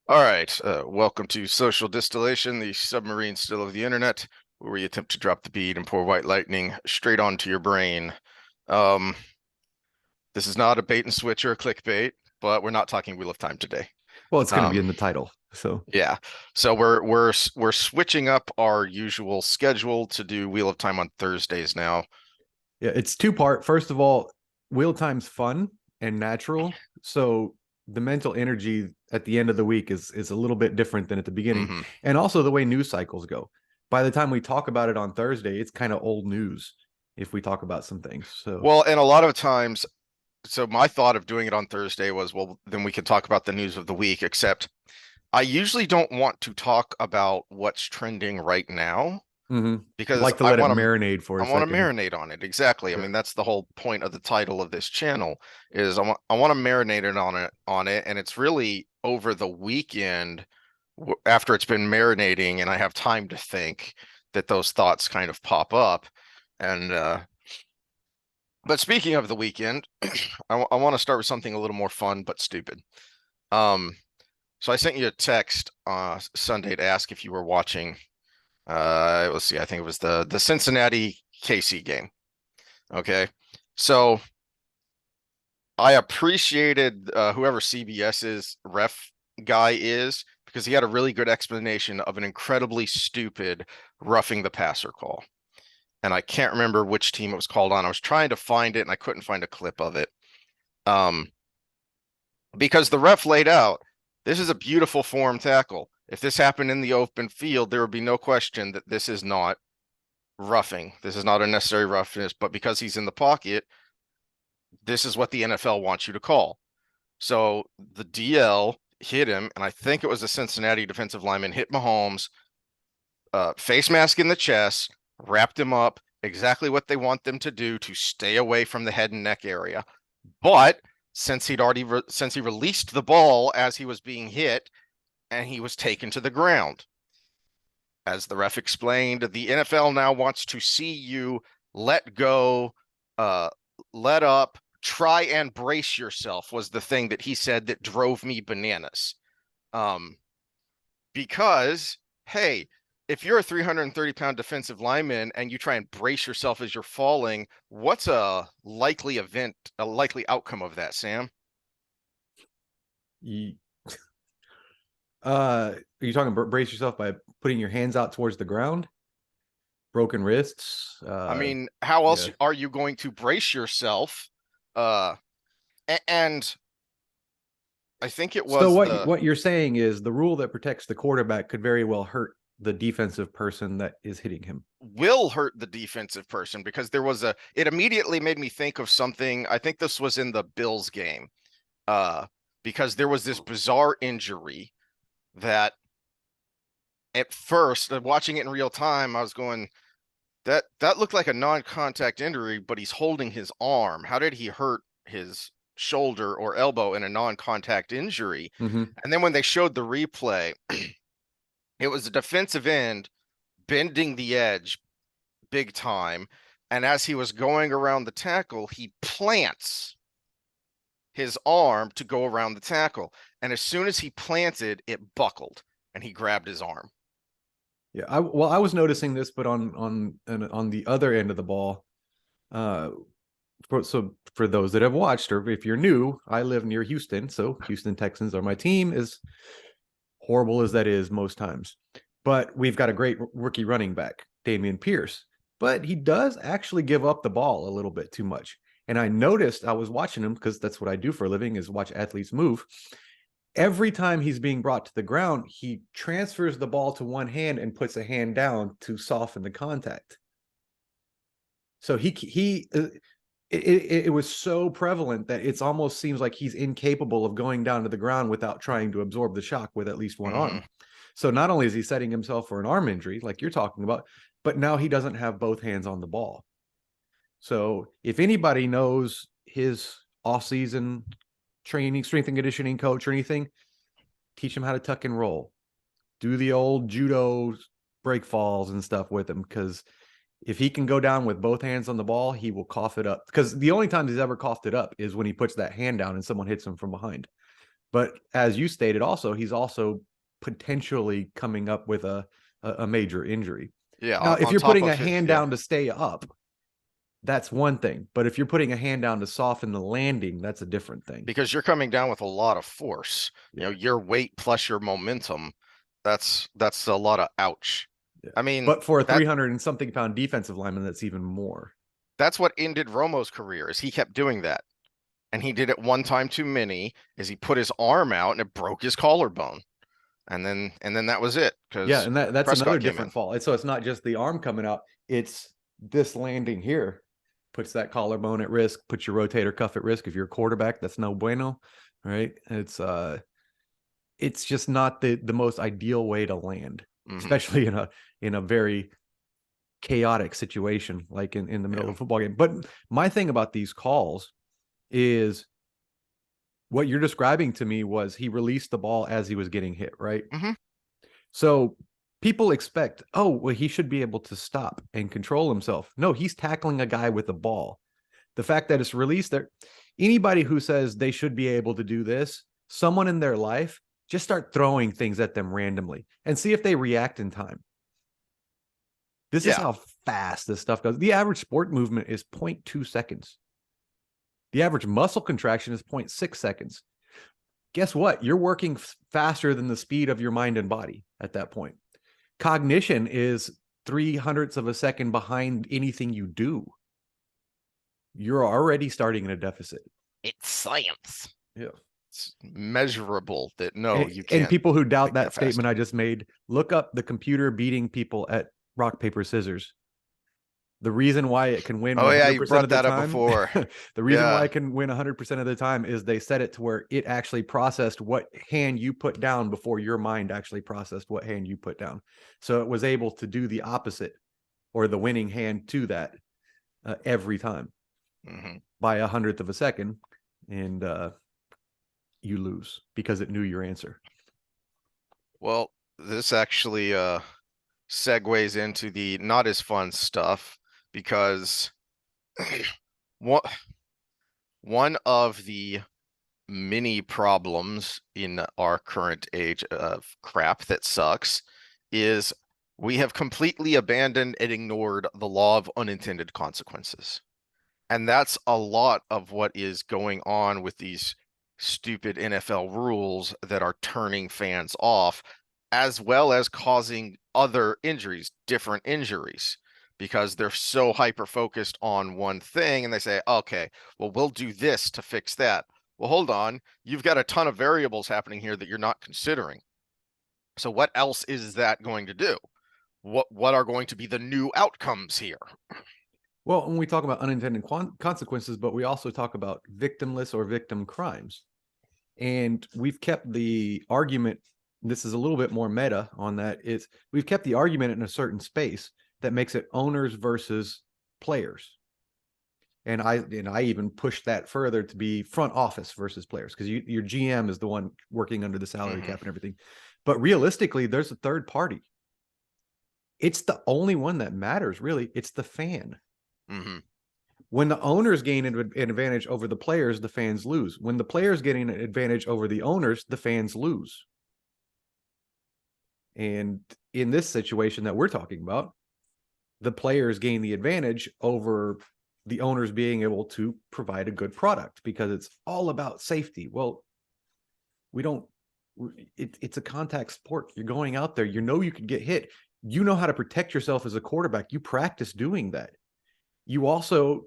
All right, welcome to Social Distillation, the submarine still of the internet, where we attempt to drop the bead and pour white lightning straight onto your brain. Um, this is not a bait and switch or a clickbait, but we're not talking Wheel of Time today. Well, it's going to be Um, in the title. So, yeah, so we're switching up our usual schedule to do Wheel of Time on Thursdays now. yeah, it's two-part. First of all, wheel time's fun and natural. So, the mental energy at the end of the week is a little bit different than at the beginning. hmm And also the way news cycles go. By the time we talk about it on Thursday, it's kind of old news if we talk about some things. So, Well, and a lot of times, so my thought of doing it on Thursday was, well, then we could talk about the news of the week, except I usually don't want to talk about what's trending right now because like to let it marinate for a I want to second. marinate on it. Exactly. I Yeah. mean, that's the whole point of the title of this channel is I want to marinate it on it, and it's really over the weekend after it's been marinating and I have time to think that those thoughts kind of pop up. And but speaking of the weekend, I want to start with something a little more fun but stupid. Um, so I sent you a text Sunday to ask if you were watching. Let's see, I think it was the Cincinnati KC game. Okay, so I appreciated whoever CBS's ref guy is because he had a really good explanation of an incredibly stupid roughing the passer call. And I can't remember which team it was called on. I was trying to find it and I couldn't find a clip of it. Um, because the ref laid out, this is a beautiful form tackle. If this happened in the open field, there would be no question that this is not roughing. This is not a necessary roughness, but because he's in the pocket, this is what the NFL wants you to call. So the DL hit him, and I think it was a Cincinnati defensive lineman hit Mahomes, face mask in the chest, wrapped him up, exactly what they want them to do to stay away from the head and neck area. But since since he released the ball as he was being hit, and he was taken to the ground. As the ref explained, the NFL now wants to see you let go, uh, let up, try and brace yourself was the thing that he said that drove me bananas. Um, because, hey, if you're a 330-pound defensive lineman and you try and brace yourself as you're falling, what's a likely outcome of that, Sam? Are you talking brace yourself by putting your hands out towards the ground? Broken wrists? I mean, how else Yeah. are you going to brace yourself? Uh, and I think it So was what you're saying is the rule that protects the quarterback could very well hurt the defensive person that is hitting him. will hurt the defensive person because it immediately made me think of something. I think this was in the Bills game. Because there was this bizarre injury that at first, watching it in real time, I was going, that looked like a non-contact injury, but he's holding his arm. How did he hurt his shoulder or elbow in a non-contact injury? Mm-hmm. And then when they showed the replay, it was a defensive end bending the edge big time. And as he was going around the tackle, he plants his arm to go around the tackle. And as soon as he planted, it buckled and he grabbed his arm. Yeah, I was noticing this, but on the other end of the ball, uh, for those that have watched, or if you're new, I live near Houston, so Houston Texans are my team. As horrible as that is most times, but we've got a great rookie running back, Damian Pierce, but he does actually give up the ball a little bit too much. And I noticed I was watching him because that's what I do for a living is watch athletes move. Every time he's being brought to the ground, he transfers the ball to one hand and puts a hand down to soften the contact. So it was so prevalent that it almost seems like he's incapable of going down to the ground without trying to absorb the shock with at least one Mm-hmm. arm. So not only is he setting himself for an arm injury, like you're talking about, but now he doesn't have both hands on the ball. So if anybody knows his off-season training, strength and conditioning coach or anything, teach him how to tuck and roll. Do the old judo break falls and stuff with him, because if he can go down with both hands on the ball, he will cough it up. Because the only time he's ever coughed it up is when he puts that hand down and someone hits him from behind. But as you stated, also he's also potentially coming up with a major injury. Yeah, Now, if on you're top putting a of his, hand yeah, down to stay up, that's one thing. But if you're putting a hand down to soften the landing, that's a different thing. because you're coming down with a lot of force. You know, Yeah. your weight plus your momentum, that's a lot of ouch. Yeah. I mean, But for a that 300 and something pound defensive lineman, that's even more. that's what ended Romo's career, is he kept doing that. And he did it one time too many, is he put his arm out and it broke his collarbone. And then that was it, Yeah, because and that's another Prescott came different in. fall. So it's not just the arm coming out, it's this landing here puts that collarbone at risk, puts your rotator cuff at risk. If you're a quarterback, that's no bueno, right? It's just not the most ideal way to land, Hmm. especially in a very chaotic situation like in the middle Yeah. of a football game. But my thing about these calls is what you're describing to me was he released the ball as he was getting hit, right? Hmm. So people expect, oh, well, he should be able to stop and control himself. No, he's tackling a guy with a ball. The fact that it's released there, anybody who says they should be able to do this, someone in their life, just start throwing things at them randomly and see if they react in time. This is Yeah. how fast this stuff goes. The average sport movement is 0.2 seconds. The average muscle contraction is 0.6 seconds. Guess what? You're working faster than the speed of your mind and body at that point. Cognition is 300ths of a second behind anything you do. You're already starting in a deficit. It's science. Yeah. It's measurable that no, you And can't people who doubt think that that fast. statement I just made, look up the computer beating people at rock, paper, scissors. The reason why it can win Oh yeah, you 100% brought of the that up time, before. the reason why Yeah. it can win 100% of the time is they set it to where it actually processed what hand you put down before your mind actually processed what hand you put down. So it was able to do the opposite or the winning hand to that every time Hmm. by 100th of a second. And you lose because it knew your answer. Well, this actually segues into the not as fun stuff, because one one of the many problems in our current age of crap that sucks is we have completely abandoned and ignored the law of unintended consequences. And that's a lot of what is going on with these stupid NFL rules that are turning fans off, as well as causing other injuries, different injuries, because they're so hyper focused on one thing and they say, okay, well, we'll do this to fix that. Well, hold on. You've got a ton of variables happening here that you're not considering. So what else is that going to do? What are going to be the new outcomes here? Well, when we talk about unintended consequences, but we also talk about victimless or victim crimes. And we've kept the argument, this is a little bit more meta on that, is we've kept the argument in a certain space that makes it owners versus players. And I even pushed that further to be front office versus players, because your GM is the one working under the salary Mm-hmm. cap and everything. But realistically, there's a third party. It's the only one that matters, really. It's the fan. Mm-hmm. When the owners gain an advantage over the players, the fans lose. When the players getting an advantage over the owners, the fans lose. And in this situation that we're talking about, the players gain the advantage over the owners being able to provide a good product because it's all about safety. Well, we don't, it's a contact sport. You're going out there, you know, you could get hit. You know how to protect yourself as a quarterback. You practice doing that. You also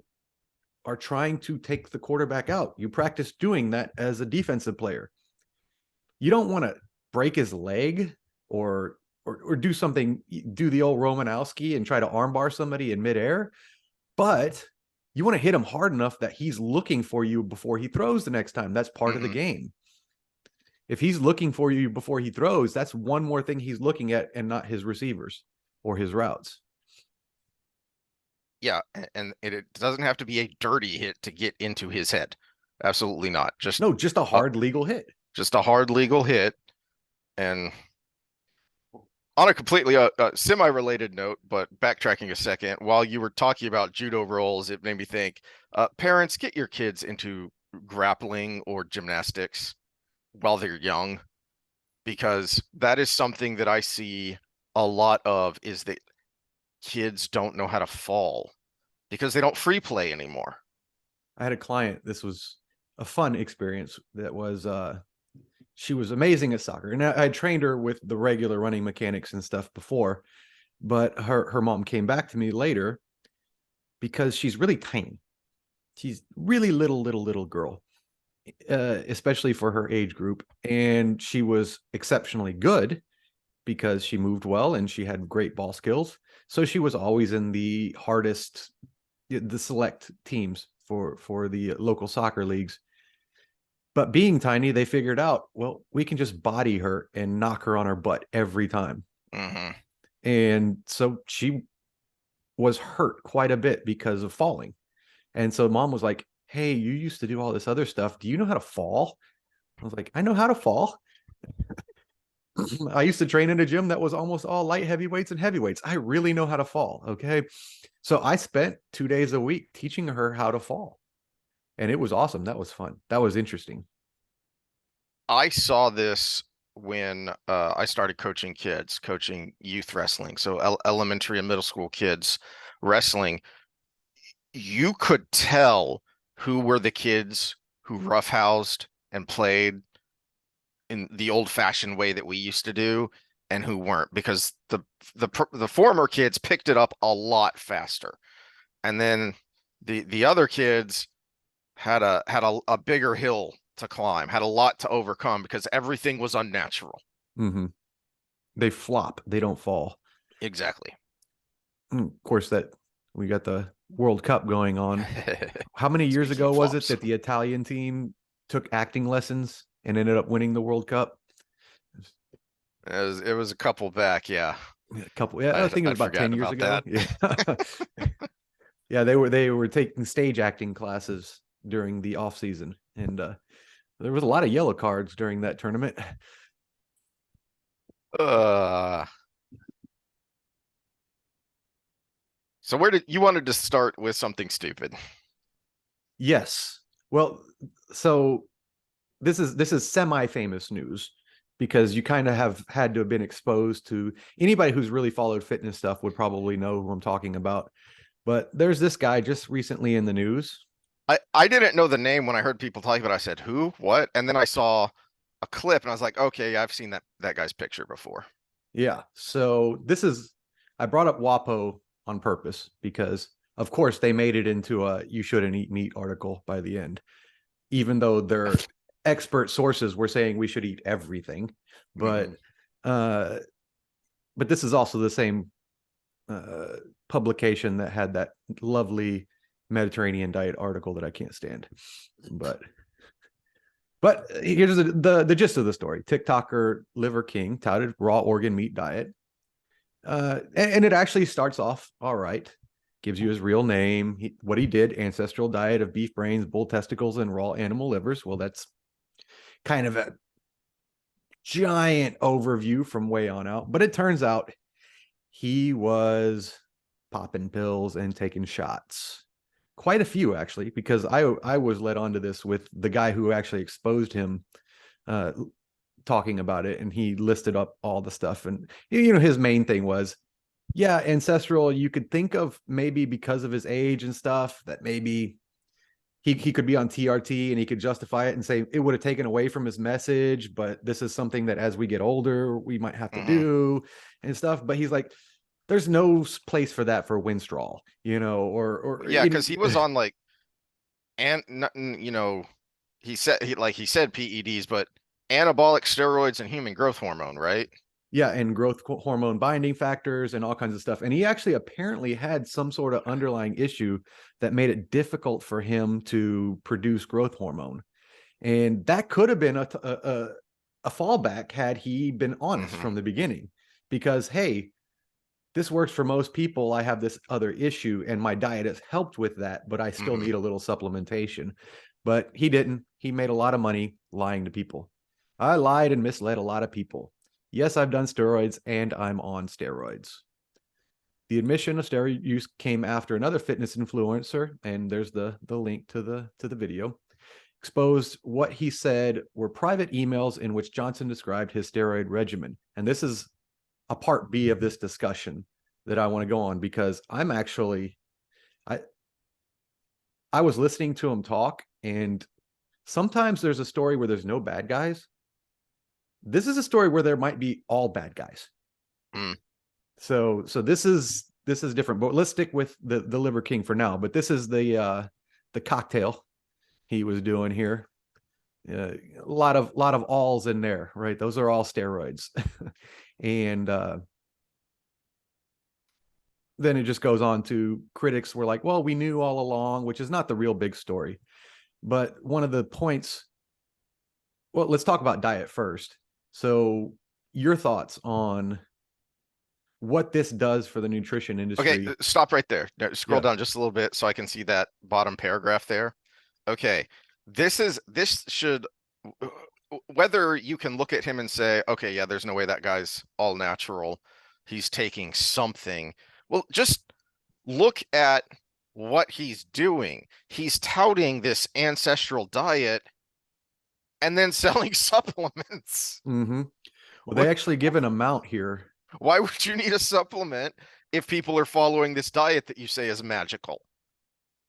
are trying to take the quarterback out. You practice doing that as a defensive player. You don't want to break his leg or do something, do the old Romanowski and try to armbar somebody in midair, but you want to hit him hard enough that he's looking for you before he throws the next time. That's part of the Mm-hmm. game. If he's looking for you before he throws, that's one more thing he's looking at and not his receivers or his routes. Yeah, and it doesn't have to be a dirty hit to get into his head. Absolutely not. No, just a Uh, hard legal hit. just a hard legal hit. And on a completely semi-related note, but backtracking a second, while you were talking about judo rolls, it made me think, parents, get your kids into grappling or gymnastics. while they're young, because that is something that I see a lot of, is that kids don't know how to fall because they don't free play anymore. I had a client, this was a fun experience that was she was amazing at soccer. And I trained her with the regular running mechanics and stuff before, but her mom came back to me later because she's really tiny. She's really little girl, especially for her age group. And she was exceptionally good because she moved well and she had great ball skills. So she was always in the hardest, the select teams for the local soccer leagues. But being tiny, they figured out, well, we can just body her and knock her on her butt every time. Hmm. And so she was hurt quite a bit because of falling. And so mom was like, hey, you used to do all this other stuff. Do you know how to fall? I was like, I know how to fall. I used to train in a gym that was almost all light heavyweights and heavyweights. I really know how to fall. Okay. So I spent 2 days a week teaching her how to fall. And it was awesome. That was fun. That was interesting. I saw this when I started coaching kids, coaching youth wrestling, so elementary and middle school kids wrestling. You could tell who were the kids who roughhoused and played in the old-fashioned way that we used to do, and who weren't, because the former kids picked it up a lot faster, and then the other kids had a bigger hill to climb, had a lot to overcome because everything was unnatural. Mm-hmm. They flop, they don't fall. Exactly. Of course, that we got the World Cup going on. How many years Speaking ago of was it flops, that the Italian team took acting lessons and ended up winning the World Cup? it was a couple back, yeah. A couple, yeah, I I think it was I'd about 10 forgotten years about ago. that. Yeah. Yeah, they were taking stage acting classes during the off season, and there was a lot of yellow cards during that tournament. Uh, so where did you wanted to start with something stupid? Yes. Well, so this is semi-famous news because you kind of have had to have been exposed to anybody who's really followed fitness stuff would probably know who I'm talking about. But there's this guy just recently in the news. I didn't know the name when I heard people talking about it. I said, "Who? What?" And then I saw a clip and I was like, "Okay, I've seen that guy's picture before." Yeah. So this is I brought up WAPO on purpose because of course they made it into a you shouldn't eat meat article by the end, even though their expert sources were saying we should eat everything. But Hmm. uh but this is also the same uh publication that had that lovely Mediterranean diet article that I can't stand. But here's the gist of the story. TikToker Liver King touted raw organ meat diet. And it actually starts off all right. Gives you his real name, what he did, ancestral diet of beef brains, bull testicles, and raw animal livers. Well, that's kind of a giant overview from way on out. But it turns out he was popping pills and taking shots. Quite a few, actually, because I was led onto this with the guy who actually exposed him uh, talking about it, and he listed up all the stuff. And his main thing was, yeah, ancestral. You could think of maybe because of his age and stuff that maybe he could be on TRT and he could justify it and say it would have taken away from his message, but this is something that as we get older we might have to Hmm. do and stuff. But he's like, there's no place for that for Winstrol, or Yeah, because he was on like, and he said PEDs, but anabolic steroids and human growth hormone, right? yeah, and growth hormone binding factors and all kinds of stuff. And he actually apparently had some sort of underlying issue that made it difficult for him to produce growth hormone. And that could have been a fallback had he been honest Hmm. from the beginning. Because, hey, this works for most people. I have this other issue, and my diet has helped with that, but I still Hmm. need a little supplementation. But he didn't. He made a lot of money lying to people. I lied and misled a lot of people. Yes, I've done steroids and I'm on steroids. The admission of steroid use came after another fitness influencer, and there's the link to the video. exposed what he said were private emails in which Johnson described his steroid regimen. And this is a part B of this discussion that I want to go on, because I'm actually, I was listening to him talk, and sometimes there's a story where there's no bad guys. This is a story where there might be all bad guys. Mm. So this is different, but let's stick with the Liver King for now. But this is the cocktail he was doing here. A lot of alls in there, right? Those are all steroids. And then it just goes on to, critics were like, well, we knew all along, which is not the real big story. But one of the points, well, let's talk about diet first. So your thoughts on what this does for the nutrition industry? Okay, stop right there. Now, scroll Yeah. down just a little bit so I can see that bottom paragraph there. Okay, this should, whether you can look at him and say, okay, yeah, there's no way that guy's all natural. He's taking something. Well, just look at what he's doing. He's touting this ancestral diet and then selling supplements. Mm-hmm. Well, they What, actually give an amount here. why would you need a supplement if people are following this diet that you say is magical?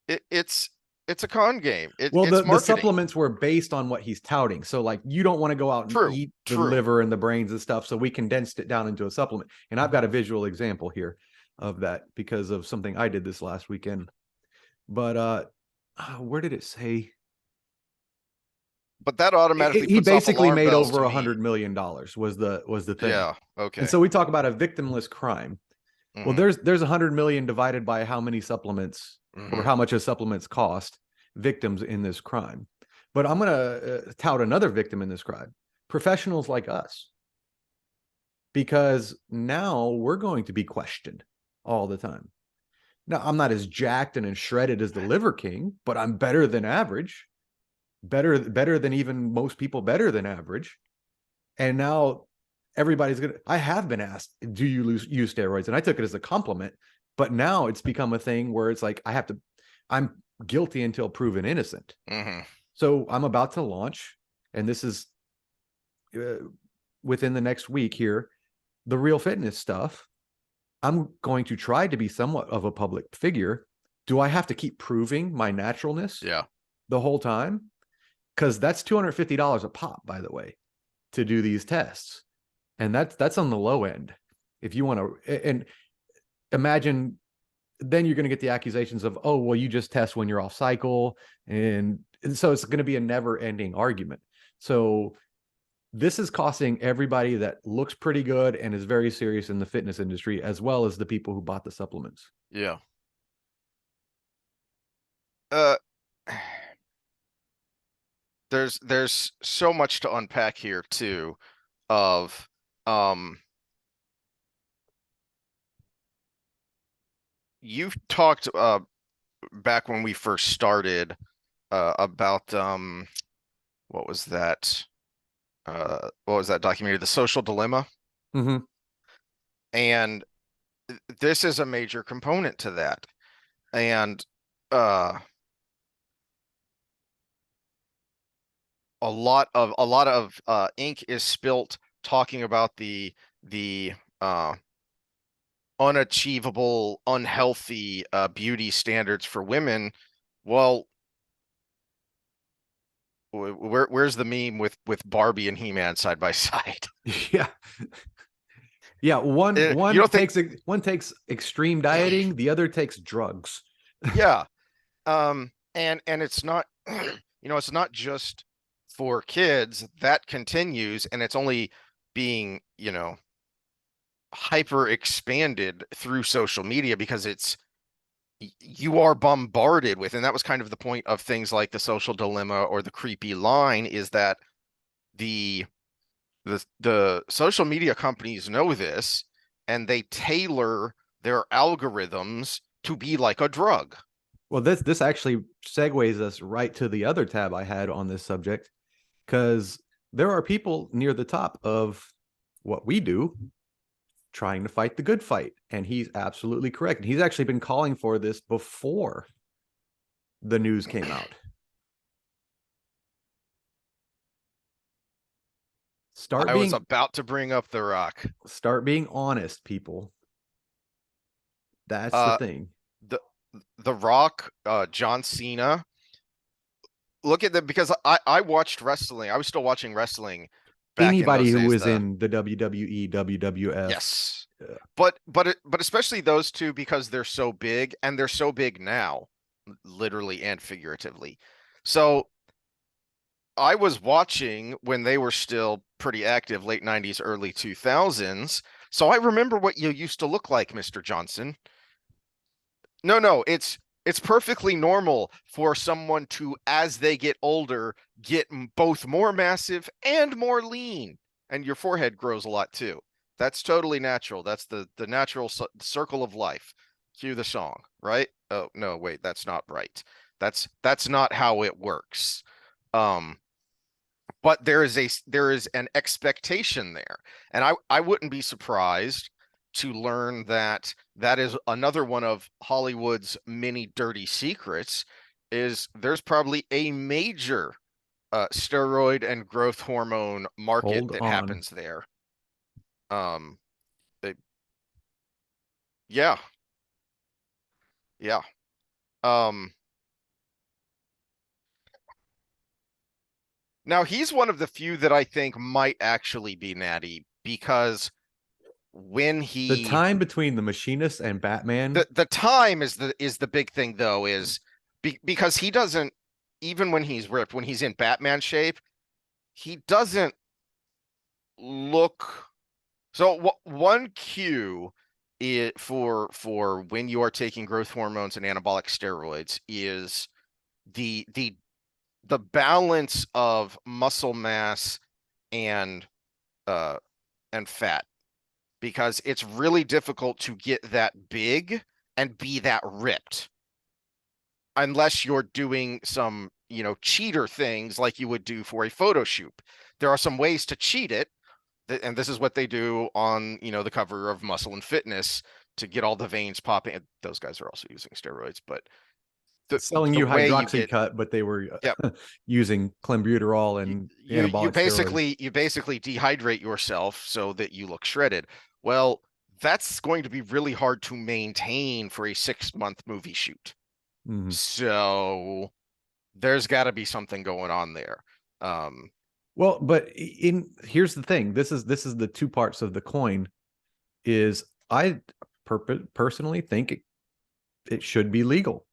It's a con game. Well, It's the marketing. supplements were based on what he's touting. So like, you don't want to go out and True, eat the true. liver and the brains and stuff. So we condensed it down into a supplement. And I've got a visual example here of that because of something I did this last weekend. But where did it say? But that automatically He puts off basically alarm made bells over to me. $100 million was the thing. Yeah, okay. And so we talk about a victimless crime. Well, Mhm, there's 100 million divided by how many supplements or mhm. how much a supplements cost victims in this crime. But I'm going to tout another victim in this crime: professionals like us, because now we're going to be questioned all the time. Now, I'm not as jacked and as shredded as the Liver King, but I'm better than average, better than even most people, better than average. And now everybody's gonna, I have been asked, do you use steroids? And I took it as a compliment, but now it's become a thing where it's like, I'm guilty until proven innocent. Mhm. So I'm about to launch, and this is within the next week here, the Real Fitness stuff. I'm going to try to be somewhat of a public figure. Do I have to keep proving my naturalness Yeah. the whole time? Because that's $250 a pop, by the way, to do these tests. And that's on the low end. If you want to, and imagine, then you're going to get the accusations of, oh, well, you just test when you're off cycle. And so it's going to be a never ending argument. So this is costing everybody that looks pretty good and is very serious in the fitness industry, as well as the people who bought the supplements. Yeah. Uh there's so much to unpack here too of um you've talked back when we first started about what was that documentary, The Social Dilemma? Mm-hmm. And this is a major component to that. And uh a lot of ink is spilt talking about the unachievable, unhealthy beauty standards for women. Well, where's the meme with Barbie and He-Man side by side? Yeah. Yeah. One You don't think? one takes extreme dieting, the other takes drugs. Yeah. And it's not, it's not just for kids. That continues, and it's only being, hyper expanded through social media because you are bombarded with, and that was kind of the point of things like The Social Dilemma or The Creepy Line, is that the the social media companies know this, and they tailor their algorithms to be like a drug. Well, this actually segues us right to the other tab I had on this subject, because there are people near the top of what we do trying to fight the good fight. And he's absolutely correct. And he's actually been calling for this before the news came out. Start I was being about to bring up The Rock. start being honest, people. That's the Uh, thing. the The Rock, John Cena. Look at them because I watched wrestling. I was still watching wrestling back in Anybody those who days. was in the WWE, WWF, Yes, uh, but especially those two because they're so big and they're so big now, literally and figuratively. So I was watching when they were still pretty active, late 90s, early 2000s. So I remember what you used to look like, Mr. Johnson. No, no, it's perfectly normal for someone to, as they get older, get both more massive and more lean, and your forehead grows a lot too. That's totally natural. That's the natural circle of life. Cue the song, right? Oh, no, wait, that's not right. That's not how it works. Um, but there is an expectation there, and I wouldn't be surprised to learn that that is another one of Hollywood's many dirty secrets. Is there's probably a major steroid and growth hormone market hold that on. happens there. Um, it- yeah, yeah. Um, Now he's one of the few that I think might actually be natty because when The he time between the Machinist and Batman, the time is the big thing though is because he doesn't, even when he's ripped, when he's in Batman shape, he doesn't look so one cue for when you are taking growth hormones and anabolic steroids is the the balance of muscle mass and uh and fat, because it's really difficult to get that big and be that ripped unless you're doing some, cheater things like you would do for a photo shoot. There are some ways to cheat it, and this is what they do on, the cover of Muscle and Fitness to get all the veins popping. Those guys are also using steroids, but the selling the you way you get, hydroxycut, but they were yeah, using clenbuterol and you anabolic steroids. basically dehydrate yourself so that you look shredded. Well, that's going to be really hard to maintain for a 6-month movie shoot. Mhm. So there's got to be something going on there. Um, Well, but in here's the thing. This is the two parts of the coin. Is I personally think it should be legal.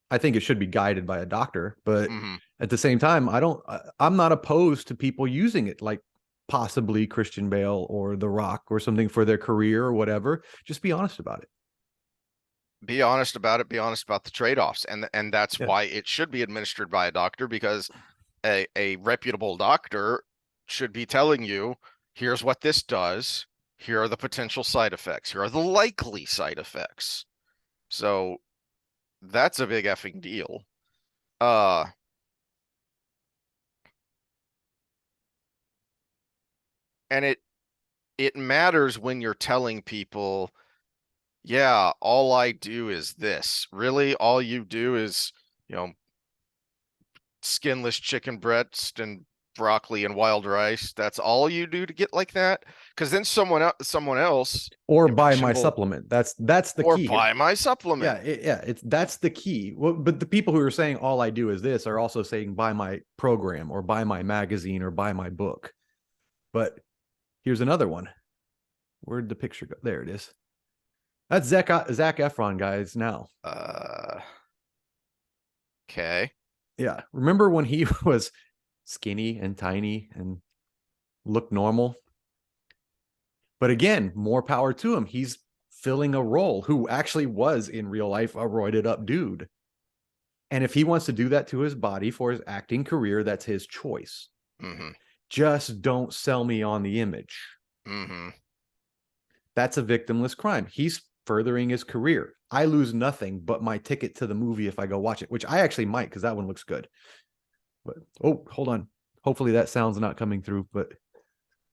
I think it should be guided by a doctor, but mhm. at the same time, I'm not opposed to people using it, like possibly Christian Bale or The Rock or something for their career or whatever. Just be honest about it. Be honest about it. Be honest about the trade-offs, and that's Yeah. why it should be administered by a doctor, because a reputable doctor should be telling you, here's what this does. Here are the potential side effects. Here are the likely side effects. So that's a big effing deal. Uh, and it matters when you're telling people, yeah, all I do is this. Really, all you do is, you know, skinless chicken breast and broccoli and wild rice. That's all you do to get like that? Because then someone else, Or buy my impressionable, supplement. That's the or key. buy my Yeah, supplement. it's that's the key. Well, but the people who are saying all I do is this are also saying buy my program or buy my magazine or buy my book. But here's another one. Where'd the picture go? There it is. That's Zac Efron, guys. Now, Uh, okay. yeah. Remember when he was skinny and tiny and looked normal? But again, more power to him. He's filling a role who actually was in real life a roided up dude. And if he wants to do that to his body for his acting career, that's his choice. Mm-hmm. Just don't sell me on the image. Mm-hmm. That's a victimless crime. He's furthering his career. I lose nothing but my ticket to the movie if I go watch it, which I actually might because that one looks good. But oh, hold on. Hopefully that sound's not coming through, but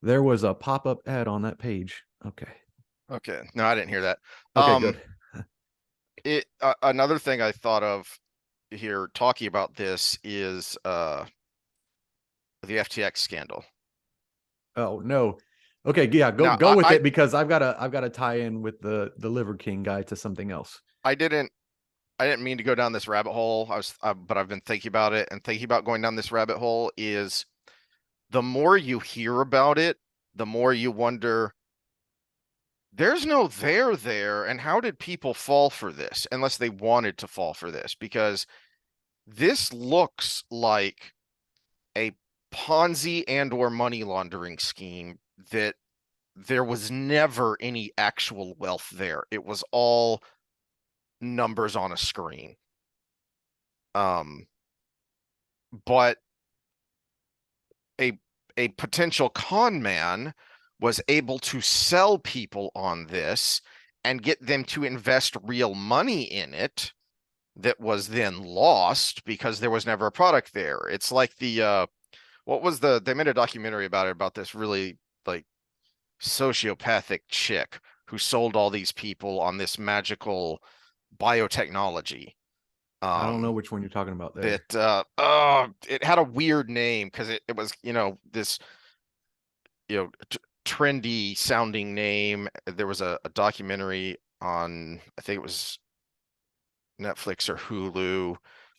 there was a pop-up ad on that page. Okay. Okay. No, I didn't hear that. Okay, good. Um, another thing I thought of here talking about this is the FTX scandal. Oh no. Okay, yeah, Now, go with it because I've got to tie in with the Liver King guy to something else. I didn't I didn't mean to go down this rabbit hole. But I've been thinking about it, and thinking about going down this rabbit hole is the more you hear about it, the more you wonder, there's no there, and how did people fall for this unless they wanted to fall for this? Because this looks like a Ponzi and or money laundering scheme that there was never any actual wealth there. It was all numbers on a screen. Um, but a a potential con man was able to sell people on this and get them to invest real money in it that was then lost because there was never a product there. It's like what was they made a documentary about it, about this really like sociopathic chick who sold all these people on this magical biotechnology. I don't know Um, which one you're talking about there. that oh, it had a weird name because it was, this, trendy sounding name. There was a documentary on, I think it was Netflix or Hulu.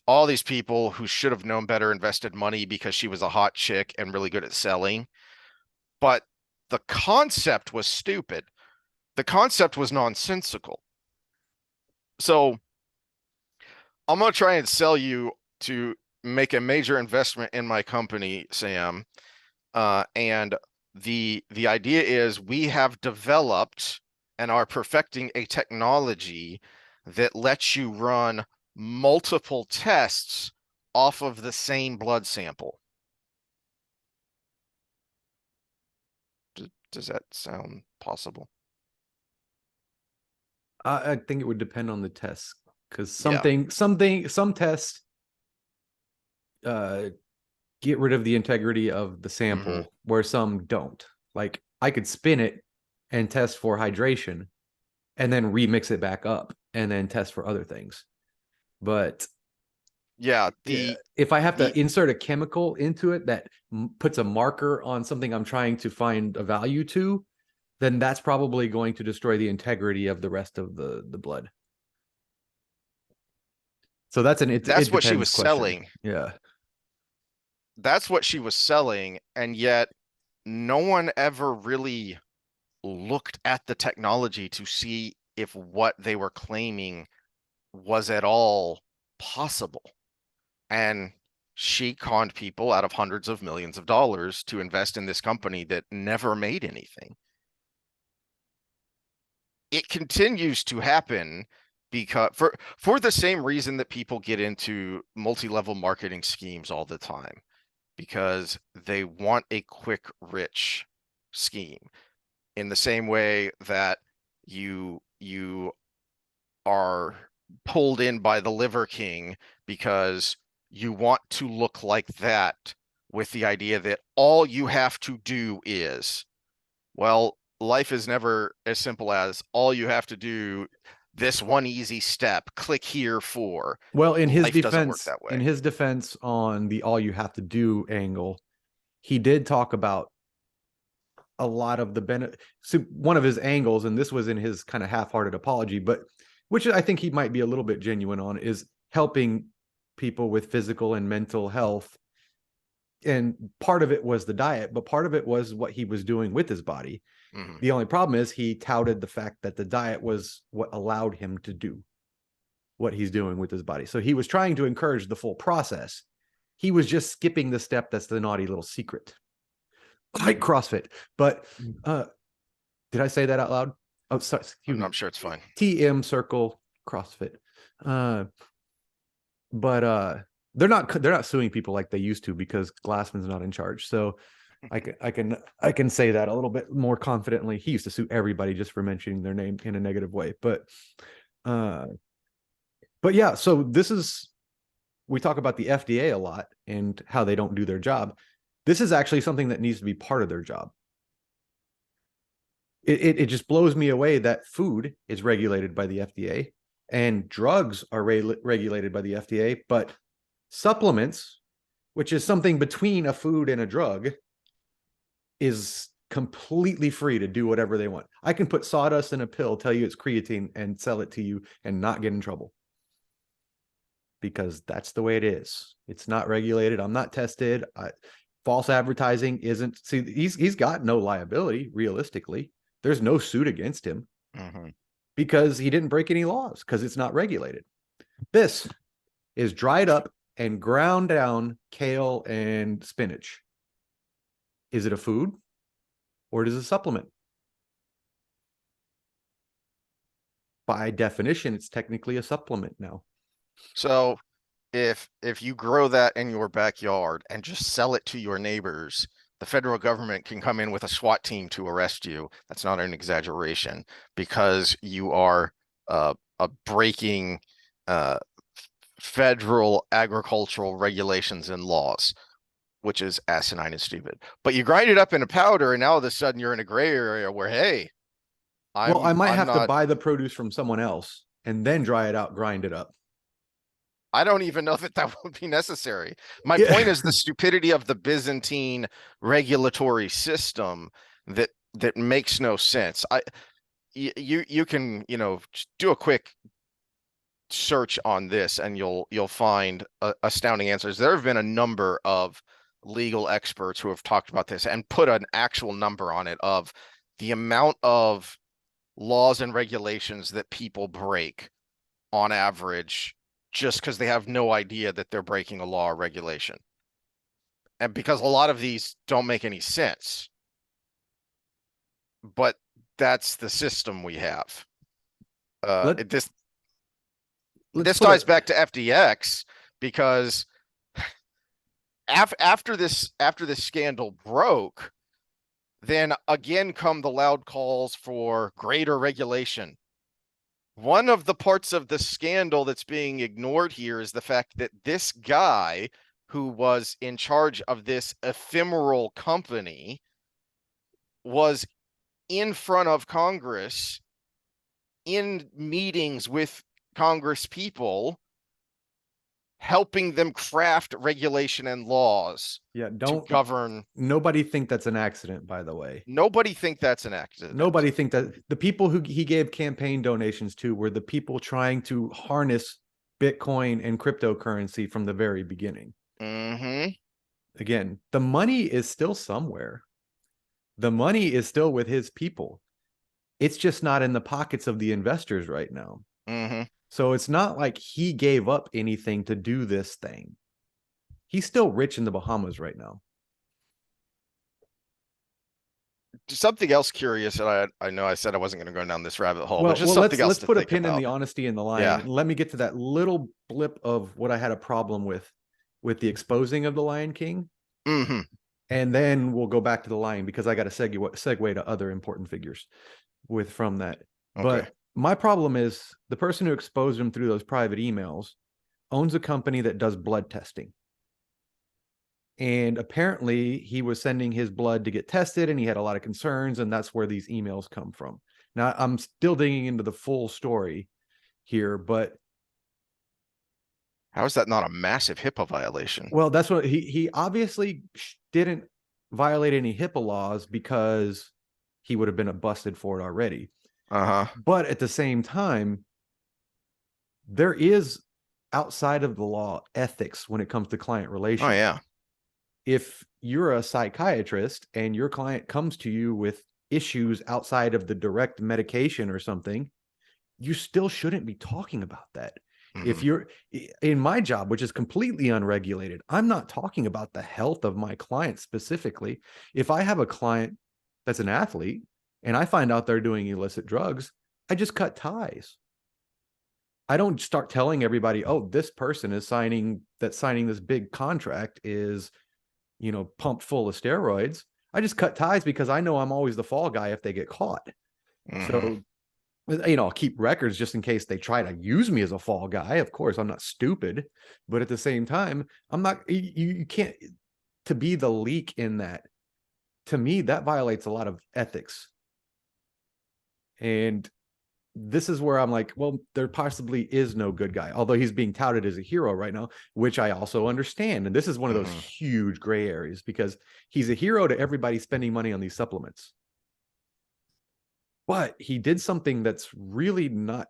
All these people who should have known better invested money because she was a hot chick and really good at selling. But the concept was stupid. The concept was nonsensical. So I'm going to try and sell you to make a major investment in my company, Sam. And the idea is we have developed and are perfecting a technology that lets you run multiple tests off of the same blood sample. Does that sound possible? I think it would depend on the test because Yeah. some tests uh get rid of the integrity of the Hmm. sample where some don't. Like I could spin it and test for hydration and then remix it back up and then test for other things. But Yeah. yeah, if I have The to insert a chemical into it that puts a marker on something I'm trying to find a value to, then that's probably going to destroy the integrity of the rest of the blood. So that's that's it what she depends was question. selling. Yeah. That's what she was selling, and yet no one ever really looked at the technology to see if what they were claiming was at all possible. And she conned people out of hundreds of millions of dollars to invest in this company that never made anything. It continues to happen because for the same reason that people get into multi-level marketing schemes all the time, because they want a quick rich scheme, in the same way that you are pulled in by the Liver King because you want to look like that, with the idea that all you have to do is, well, life is never as simple as all you have to do this one easy step, click here for. Well, Life doesn't work that in way. his defense on the all you have to do angle, he did talk about a lot of the benefit. So one of his angles, and this was in his kind of half-hearted apology, but which I think he might be a little bit genuine on, is helping people with physical and mental health. And part of it was the diet, but part of it was what he was doing with his body. Mhm. The only problem is he touted the fact that the diet was what allowed him to do what he's doing with his body. So he was trying to encourage the full process. He was just skipping the step that's the naughty little secret, like CrossFit. But did I say that out loud? Oh, sorry, excuse me. I'm sure it's fine. TM circle CrossFit. Uh, but they're not suing people like they used to because Glassman's not in charge. So I can say that a little bit more confidently. He used to sue everybody just for mentioning their name in a negative way. Uh but yeah, so this is, we talk about the FDA a lot and how they don't do their job. This is actually something that needs to be part of their job. It just blows me away that food is regulated by the FDA and drugs are regulated by the FDA, but supplements, which is something between a food and a drug, is completely free to do whatever they want. I can put sawdust in a pill, tell you it's creatine, and sell it to you and not get in trouble. Because that's the way it is. It's not regulated. I'm not tested. False advertising isn't. See, he's got no liability realistically. There's no suit against him Mm-hmm. because he didn't break any laws because it's not regulated. This is dried up and ground down kale and spinach. Is it a food or is it a supplement? By definition, it's technically a supplement now. So if you grow that in your backyard and just sell it to your neighbors, the federal government can come in with a SWAT team to arrest you. That's not an exaggeration because you are breaking uh, federal agricultural regulations and laws, which is asinine and stupid. But you grind it up in a powder, and now all of a sudden you're in a gray area where, hey, Well, I might I'm have to not. buy the produce from someone else and then dry it out, grind it up. I don't even know that that would be necessary. My Yeah. point is the stupidity of the Byzantine regulatory system that makes no sense. You can, do a quick search on this and you'll find astounding answers. There have been a number of legal experts who have talked about this and put an actual number on it of the amount of laws and regulations that people break on average just because they have no idea that they're breaking a law or regulation. And because a lot of these don't make any sense. But that's the system we have. Let This let's this put ties a back to FDX because after this scandal broke, then again come the loud calls for greater regulation. One of the parts of the scandal that's being ignored here is the fact that this guy who was in charge of this ephemeral company was in front of Congress in meetings with Congress people, helping them craft regulation and laws yeah, to don't govern. nobody think that's an accident, by the way. Nobody think that's an accident. Nobody think that the people who he gave campaign donations to were the people trying to harness Bitcoin and cryptocurrency from the very beginning. Mm-hmm. Again, the money is still somewhere. The money is still with his people. It's just not in the pockets of the investors right now. Mm-hmm. So it's not like he gave up anything to do this thing. He's still rich in the Bahamas right now. Something else curious, and I know I said I wasn't going to go down this rabbit hole, but Well, just well, something else let's to put a think pin in the about. honesty and the lying. Yeah. And let me get to that little blip of what I had a problem with the exposing of the Lion King, Mm-hmm. and then we'll go back to the lying because I got to segue to other important figures with from that. Okay. But my problem is the person who exposed him through those private emails owns a company that does blood testing. And apparently he was sending his blood to get tested and he had a lot of concerns, and that's where these emails come from. Now I'm still digging into the full story here, but How is that not a massive HIPAA violation? well, that's what he obviously didn't violate any HIPAA laws because he would have been busted for it already. Uh-huh. But at the same time, there is outside of the law ethics when it comes to client Oh relations. yeah. If you're a psychiatrist and your client comes to you with issues outside of the direct medication or something, you still shouldn't be talking about that. If Mm-hmm. you're in my job, which is completely unregulated, I'm not talking about the health of my client specifically. If I have a client that's an athlete and I find out they're doing illicit drugs, I just cut ties. I don't start telling everybody, oh, this person is signing this big contract is, pumped full of steroids. I just cut ties because I know I'm always the fall guy if they get caught. Mm-hmm. So, I'll keep records just in case they try to use me as a fall guy. Of course, I'm not stupid, but at the same time, I'm not, you can't, to be the leak in that, to me, that violates a lot of ethics. And this is where I'm like, well, there possibly is no good guy, although he's being touted as a hero right now, which I also understand. And this is one of those Hmm. huge gray areas because he's a hero to everybody spending money on these supplements. But he did something that's really not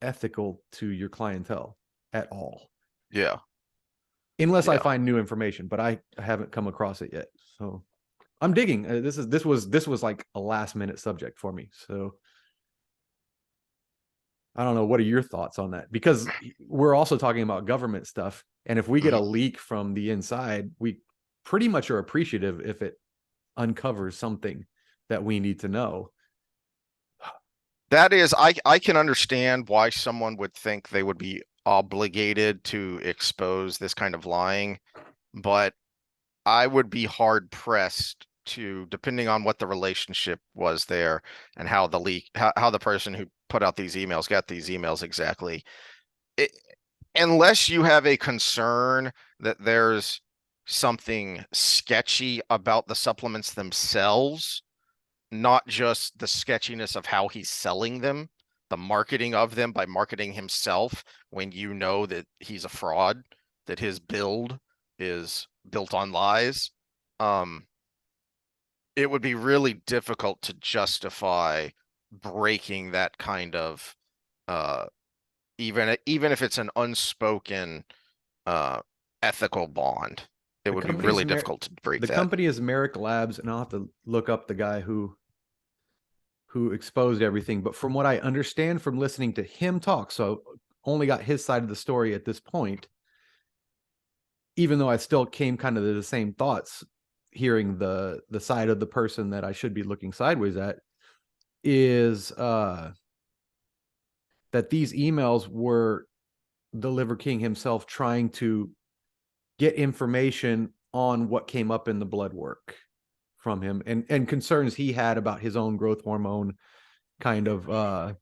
ethical to your clientele at all, Yeah. unless I Yeah. find new information. But I haven't come across it yet, so I'm digging. This was like a last minute subject for me. So I don't know. What are your thoughts on that? Because we're also talking about government stuff, and if we get a Mhm. leak from the inside, we pretty much are appreciative if it uncovers something that we need to know. That is, I can understand why someone would think they would be obligated to expose this kind of lying, but I would be hard pressed to, depending on what the relationship was there and how the leak, how the person who put out these emails got these emails exactly. It, unless you have a concern that there's something sketchy about the supplements themselves, not just the sketchiness of how he's selling them, the marketing of them by marketing himself when you know that he's a fraud, that his build is built on lies. Um, it would be really difficult to justify breaking that kind of uh even if it's an unspoken uh ethical bond. It The would be company's really difficult to break the that. company is Merrick Labs, and I'll have to look up the guy who exposed everything. But from what I understand from listening to him talk, so only got his side of the story at this point, even though I still came kind of to the same thoughts, hearing the side of the person that I should be looking sideways at, is that these emails were the Liver King himself trying to get information on what came up in the blood work from him, and concerns he had about his own growth hormone kind of uh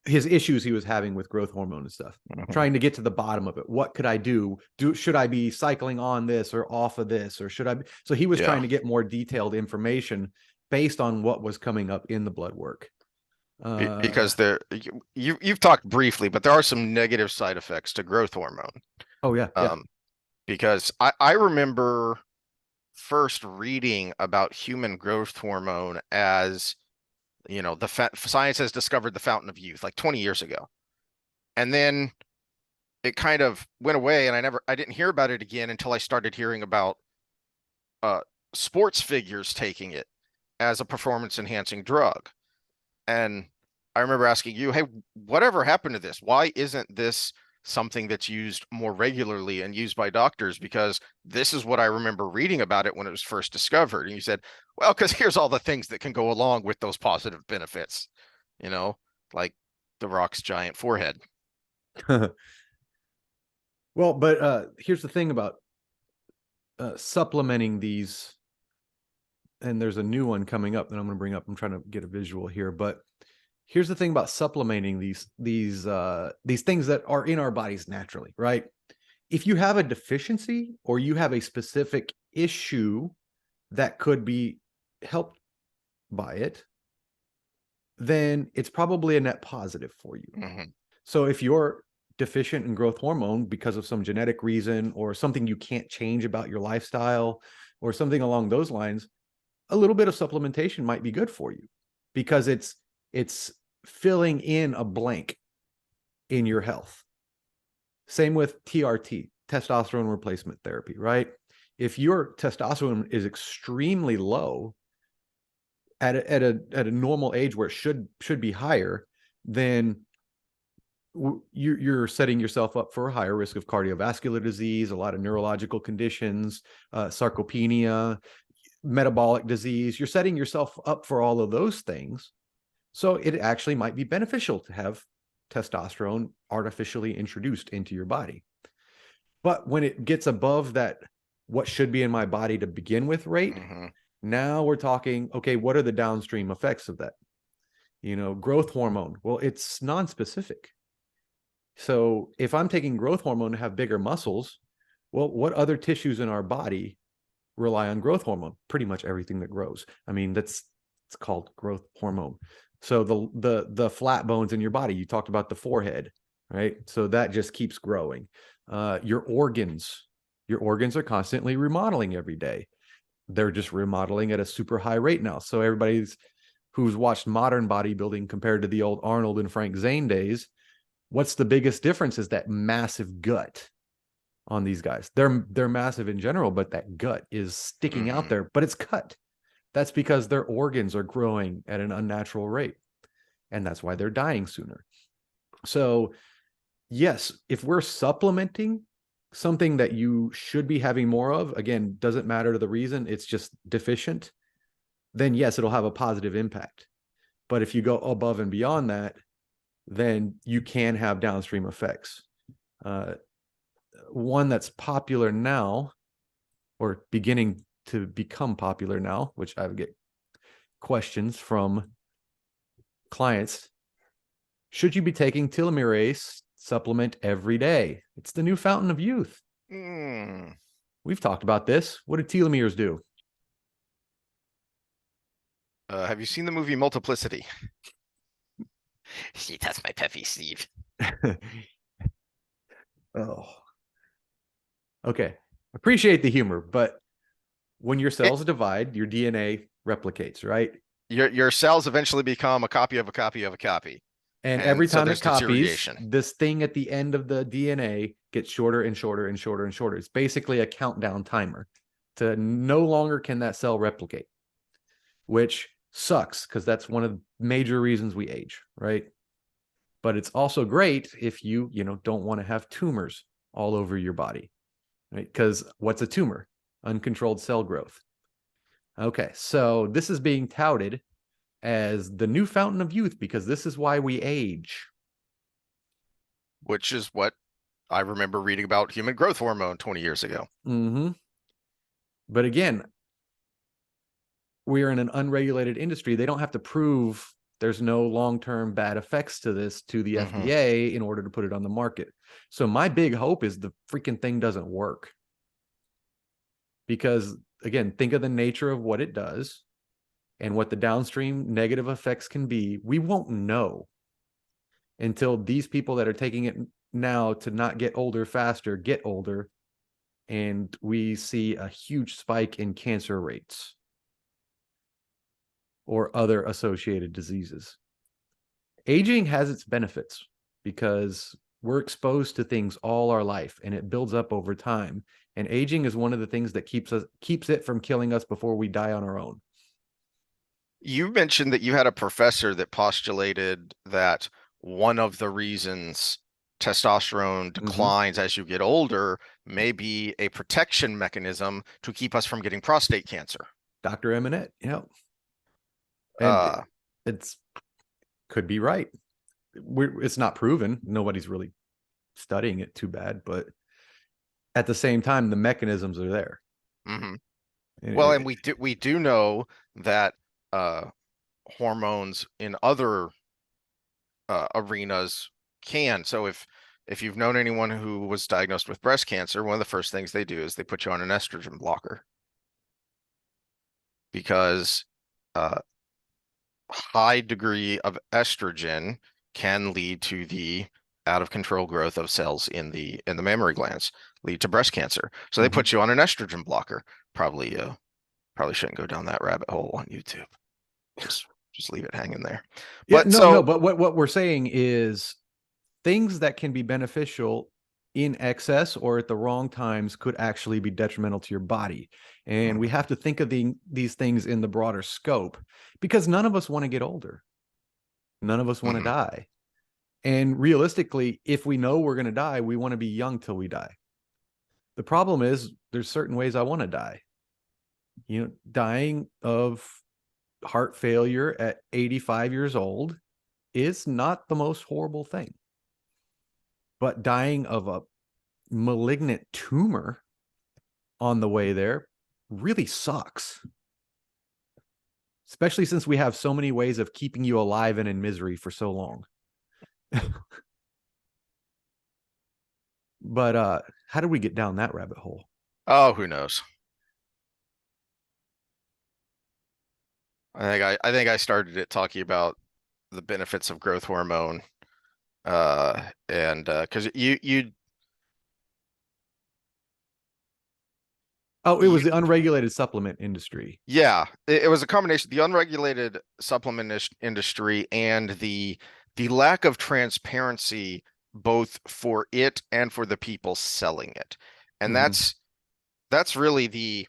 his issues he was having with growth hormone and stuff, Mhm. trying to get to the bottom of it. What could I do should I be cycling on this or off of this, or should I be? So he was Yeah. trying to get more detailed information based on what was coming up in the blood work. Because there you've talked briefly, but there are some negative side effects to growth hormone. Oh yeah, yeah. Um, because I remember first reading about human growth hormone as, the science has discovered the fountain of youth like 20 years ago. And then it kind of went away and I didn't hear about it again until I started hearing about uh sports figures taking it as a performance enhancing drug. And I remember asking you, hey, whatever happened to this? Why isn't this something that's used more regularly and used by doctors? Because this is what I remember reading about it when it was first discovered. And you said, well, because here's all the things that can go along with those positive benefits, you know, like The Rock's giant forehead. Well, but here's the thing about supplementing these, and there's a new one coming up that I'm going to bring up. I'm trying to get a visual here, but here's the thing about supplementing these things that are in our bodies naturally, right? If you have a deficiency or you have a specific issue that could be helped by it, then it's probably a net positive for you. Mm-hmm. So if you're deficient in growth hormone because of some genetic reason or something you can't change about your lifestyle or something along those lines, a little bit of supplementation might be good for you because it's filling in a blank in your health. Same with TRT, testosterone replacement therapy, right? If your testosterone is extremely low at a normal age where it should be higher, then you're setting yourself up for a higher risk of cardiovascular disease, a lot of neurological conditions, sarcopenia, metabolic disease. You're setting yourself up for all of those things. So it actually might be beneficial to have testosterone artificially introduced into your body. But when it gets above that, what should be in my body to begin with rate, Mm-hmm. now we're talking, okay, what are the downstream effects of that? Growth hormone. Well, it's non-specific. So if I'm taking growth hormone to have bigger muscles, well, what other tissues in our body rely on growth hormone. Pretty much everything that grows. I mean, it's called growth hormone. So the flat bones in your body, you talked about the forehead, right? So that just keeps growing. Your organs are constantly remodeling every day. They're just remodeling at a super high rate now. So everybody's who's watched modern bodybuilding compared to the old Arnold and Frank Zane days, what's the biggest difference is that massive gut on these guys. They're massive in general, but that gut is sticking out Hmm. there, but it's cut. That's because their organs are growing at an unnatural rate. And that's why they're dying sooner. So, yes, if we're supplementing something that you should be having more of, again, doesn't matter to the reason, it's just deficient, then yes, it'll have a positive impact. But if you go above and beyond that, then you can have downstream effects. Uh, One that's popular now, or beginning to become popular now, which I get questions from clients. Should you be taking telomerase supplement every day? It's the new fountain of youth. Mm. We've talked about this. What do telomeres do? Have you seen the movie Multiplicity? See, that's my peppy Steve. Oh, okay. Appreciate the humor, but when your It, cells divide, your DNA replicates, right? your cells eventually become a copy of a copy of a copy, And and every so time there's it copies, deterioration. this thing at the end of the DNA gets shorter and shorter and shorter and shorter. It's basically a countdown timer to no longer can that cell replicate, which sucks because that's one of the major reasons we age, right? But it's also great if you don't want to have tumors all over your body, right? Because what's a tumor? Uncontrolled cell growth. Okay, so this is being touted as the new fountain of youth because this is why we age. Which is what I remember reading about human growth hormone 20 years ago. Mm-hmm. But again, we are in an unregulated industry. They don't have to prove there's no long-term bad effects to this to the Hmm. FDA in order to put it on the market. So my big hope is the freaking thing doesn't work. Because again, think of the nature of what it does and what the downstream negative effects can be. We won't know until these people that are taking it now to not get older faster get older, and we see a huge spike in cancer rates or other associated diseases. Aging has its benefits because we're exposed to things all our life and it builds up over time. And aging is one of the things that keeps it from killing us before we die on our own. You mentioned that you had a professor that postulated that one of the reasons testosterone Mm-hmm. declines as you get older may be a protection mechanism to keep us from getting prostate cancer. Dr. Eminette, yeah. And Uh, it's could be right. It's not proven. Nobody's really studying it too bad, but at the same time, the mechanisms are there. mhm. Well, and And we do know that uh, hormones in other arenas can. So if you've known anyone who was diagnosed with breast cancer, one of the first things they do is they put you on an estrogen blocker because uh, high degree of estrogen can lead to the out of control growth of cells in the mammary glands, lead to breast cancer. So they Mhm. put you on an estrogen blocker. Probably shouldn't go down that rabbit hole on YouTube. Just just leave it hanging there. Yeah, But no, no, so but what we're saying is things that can be beneficial in excess or at the wrong times could actually be detrimental to your body. And we have to think of these things in the broader scope because none of us want to get older. None of us want to mhm. die. And realistically, if we know we're going to die, we want to be young till we die. The problem is there's certain ways I want to die. Dying of heart failure at 85 years old is not the most horrible thing. But dying of a malignant tumor on the way there really sucks. Especially since we have so many ways of keeping you alive and in misery for so long. But how did we get down that rabbit hole? Oh, who knows? I think I started it talking about the benefits of growth hormone. And because Oh, it you was the unregulated supplement industry. yeah, it was a combination, the unregulated supplement industry and the lack of transparency both for it and for the people selling it. And Mhm. that's really the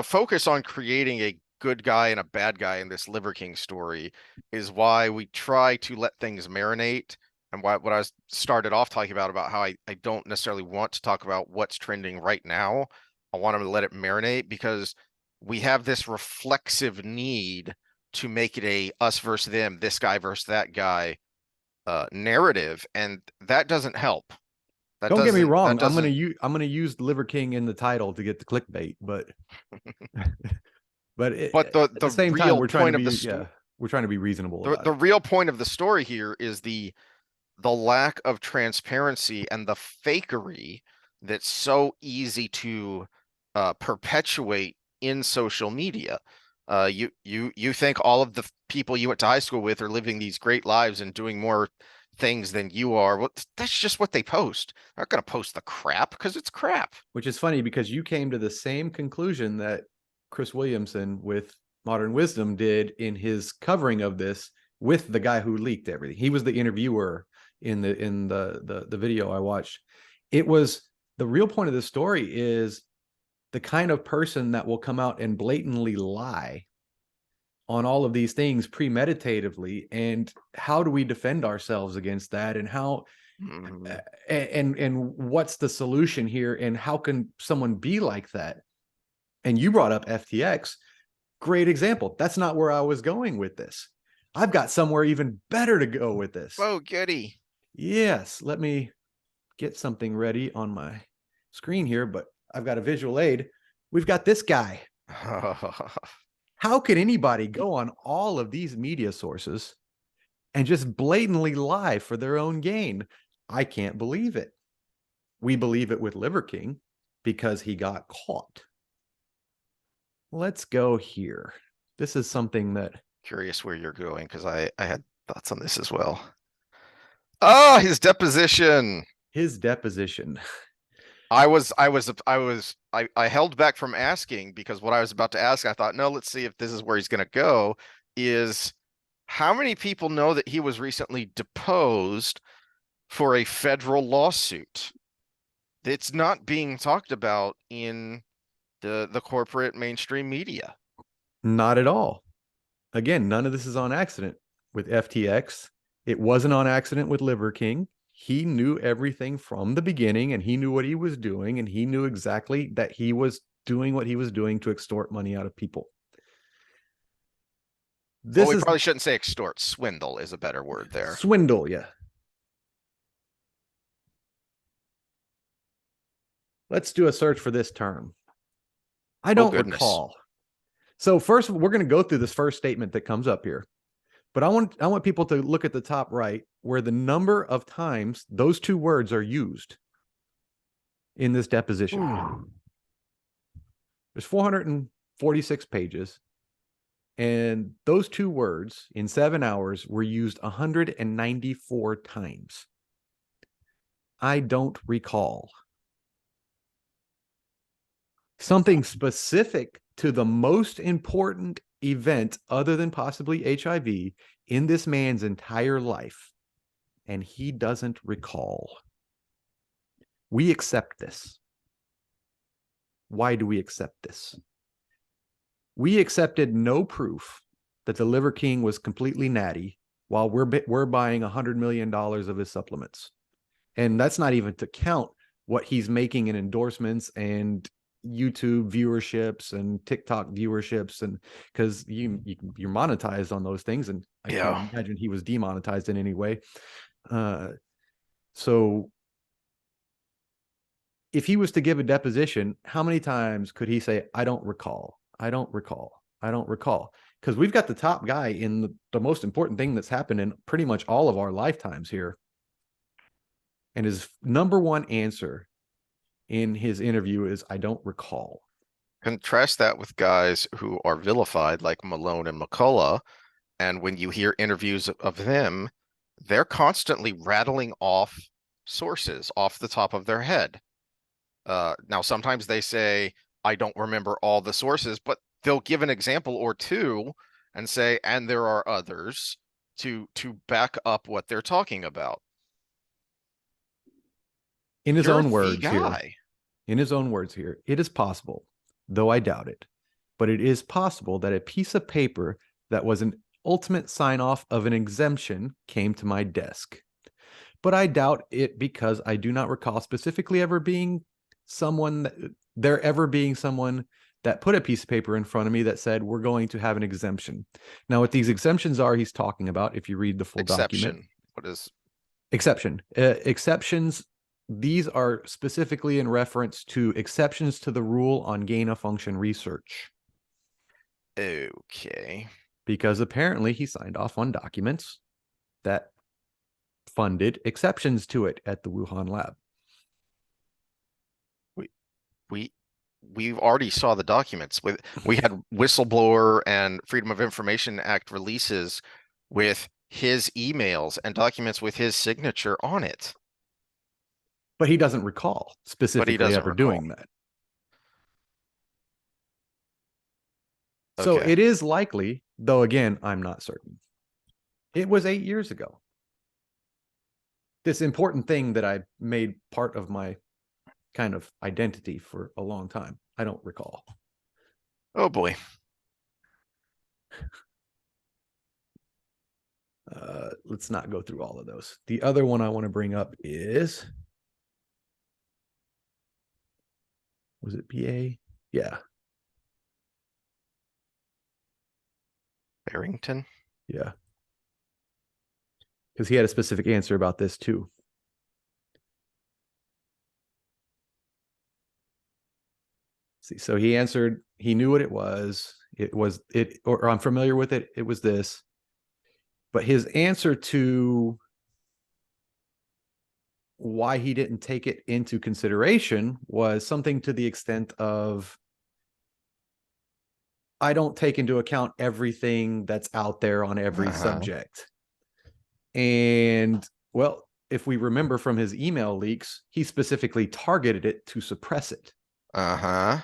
focus on creating a good guy and a bad guy in this Liver King story is why we try to let things marinate, and why what I started off talking about how I don't necessarily want to talk about what's trending right now. I want to let it marinate because we have this reflexive need to make it a us versus them, this guy versus that guy narrative, and that doesn't help. That Don't get me doesn't that wrong. doesn't I'm gonna use Liver King in the title to get the clickbait, but but at the the same time, real we're trying to point of be we're trying to be reasonable about the it. real point of the story here is the lack of transparency and the fakery that's so easy to perpetuate in social media. You think all of the people you went to high school with are living these great lives and doing more things than you are. Well, that's just what they post. They're not going to post the crap because it's crap. Which is funny because you came to the same conclusion that Chris Williamson with Modern Wisdom did in his covering of this with the guy who leaked everything. He was the interviewer in the video I watched. It was the real point of the story is the kind of person that will come out and blatantly lie on all of these things premeditatively, and how do we defend ourselves against that, and how Mhm. and what's the solution here, and how can someone be like that? And you brought up FTX, great example. That's not where I was going with this. I've got somewhere even better to go with this. Oh, goody. Yes, let me get something ready on my screen here, but I've got a visual aid. We've got this guy. How could anybody go on all of these media sources and just blatantly lie for their own gain? I can't believe it. We believe it with Liver King because he got caught. Let's go here. This is something that Curious where you're going because I had thoughts on this as well. Oh, his deposition. his deposition. I held back from asking because what I was about to ask, I thought, no, let's see if this is where he's going to go. Is how many people know that he was recently deposed for a federal lawsuit? It's not being talked about in the corporate mainstream media. Not at all. Again, none of this is on accident with FTX. It wasn't on accident with Liver King. He knew everything from the beginning, and he knew what he was doing, and he knew exactly that he was doing what he was doing to extort money out of people. Well, This we is probably shouldn't say extort. Swindle is a better word there. swindle, yeah. Let's do a search for this term. I Oh don't goodness. recall. So first, we're going to go through this first statement that comes up here. But I want people to look at the top right where the number of times those two words are used in this deposition. There's 446 pages, and those two words in 7 hours were used 194 times. I don't recall. Something specific to the most important event other than possibly HIV in this man's entire life, and he doesn't recall. We accept this. Why do we accept this? We accepted no proof that the Liver King was completely natty while we're buying $100 million of his supplements. And that's not even to count what he's making in endorsements and YouTube viewerships and TikTok viewerships, and because you're monetized on those things, and I can't Yeah. imagine he was demonetized in any way. So if he was to give a deposition, how many times could he say, I don't recall, I don't recall, I don't recall? Because we've got the top guy in the most important thing that's happened in pretty much all of our lifetimes here. And his number one answer in his interview is, I don't recall. Contrast that with guys who are vilified like Malone and McCullough, and when you hear interviews of them, they're constantly rattling off sources off the top of their head. Now, sometimes they say, I don't remember all the sources, but they'll give an example or two and say, and there are others to back up what they're talking about. In his You're own the words here, guy. in his own words here, it is possible, though I doubt it, but it is possible that a piece of paper that was an ultimate sign off of an exemption came to my desk. But I doubt it because I do not recall specifically ever being there ever being someone that put a piece of paper in front of me that said, we're going to have an exemption. Now, what these exemptions are, he's talking about, if you read the full document. Exception. What is Exceptions, these are specifically in reference to exceptions to the rule on gain of function research. okay? Because apparently he signed off on documents that funded exceptions to it at the Wuhan lab. We we've already saw the documents. We had whistleblower and Freedom of Information Act releases with his emails and documents with his signature on it, But he doesn't recall but he specifically doesn't ever recall. doing that. So Okay. it is likely, though again, I'm not certain. It was 8 years ago. This important thing that I made part of my kind of identity for a long time. I don't recall. Oh boy. Let's not go through all of those. The other one I want to bring up is, was it BA? Yeah. Barrington. Yeah. Because he had a specific answer about this too. See, so he answered, he knew what it was. Or I'm familiar with it. It was this. But his answer to why he didn't take it into consideration was something to the extent of, I don't take into account everything that's out there on every subject. And well, if we remember from his email leaks, he specifically targeted it to suppress it. Uh-huh.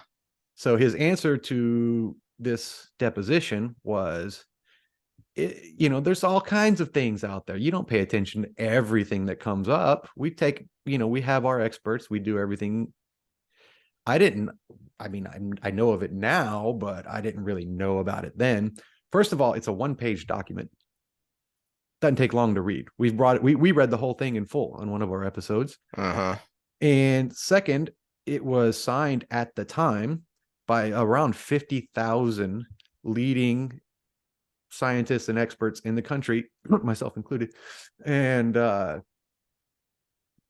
So his answer to this deposition was, there's all kinds of things out there. You don't pay attention to everything that comes up. We have our experts. We do everything. I know of it now, but I didn't really know about it then. First of all, it's a 1-page document. Doesn't take long to read. We read the whole thing in full on one of our episodes. Uh-huh. And second, it was signed at the time by around 50,000 leading scientists and experts in the country, myself included. And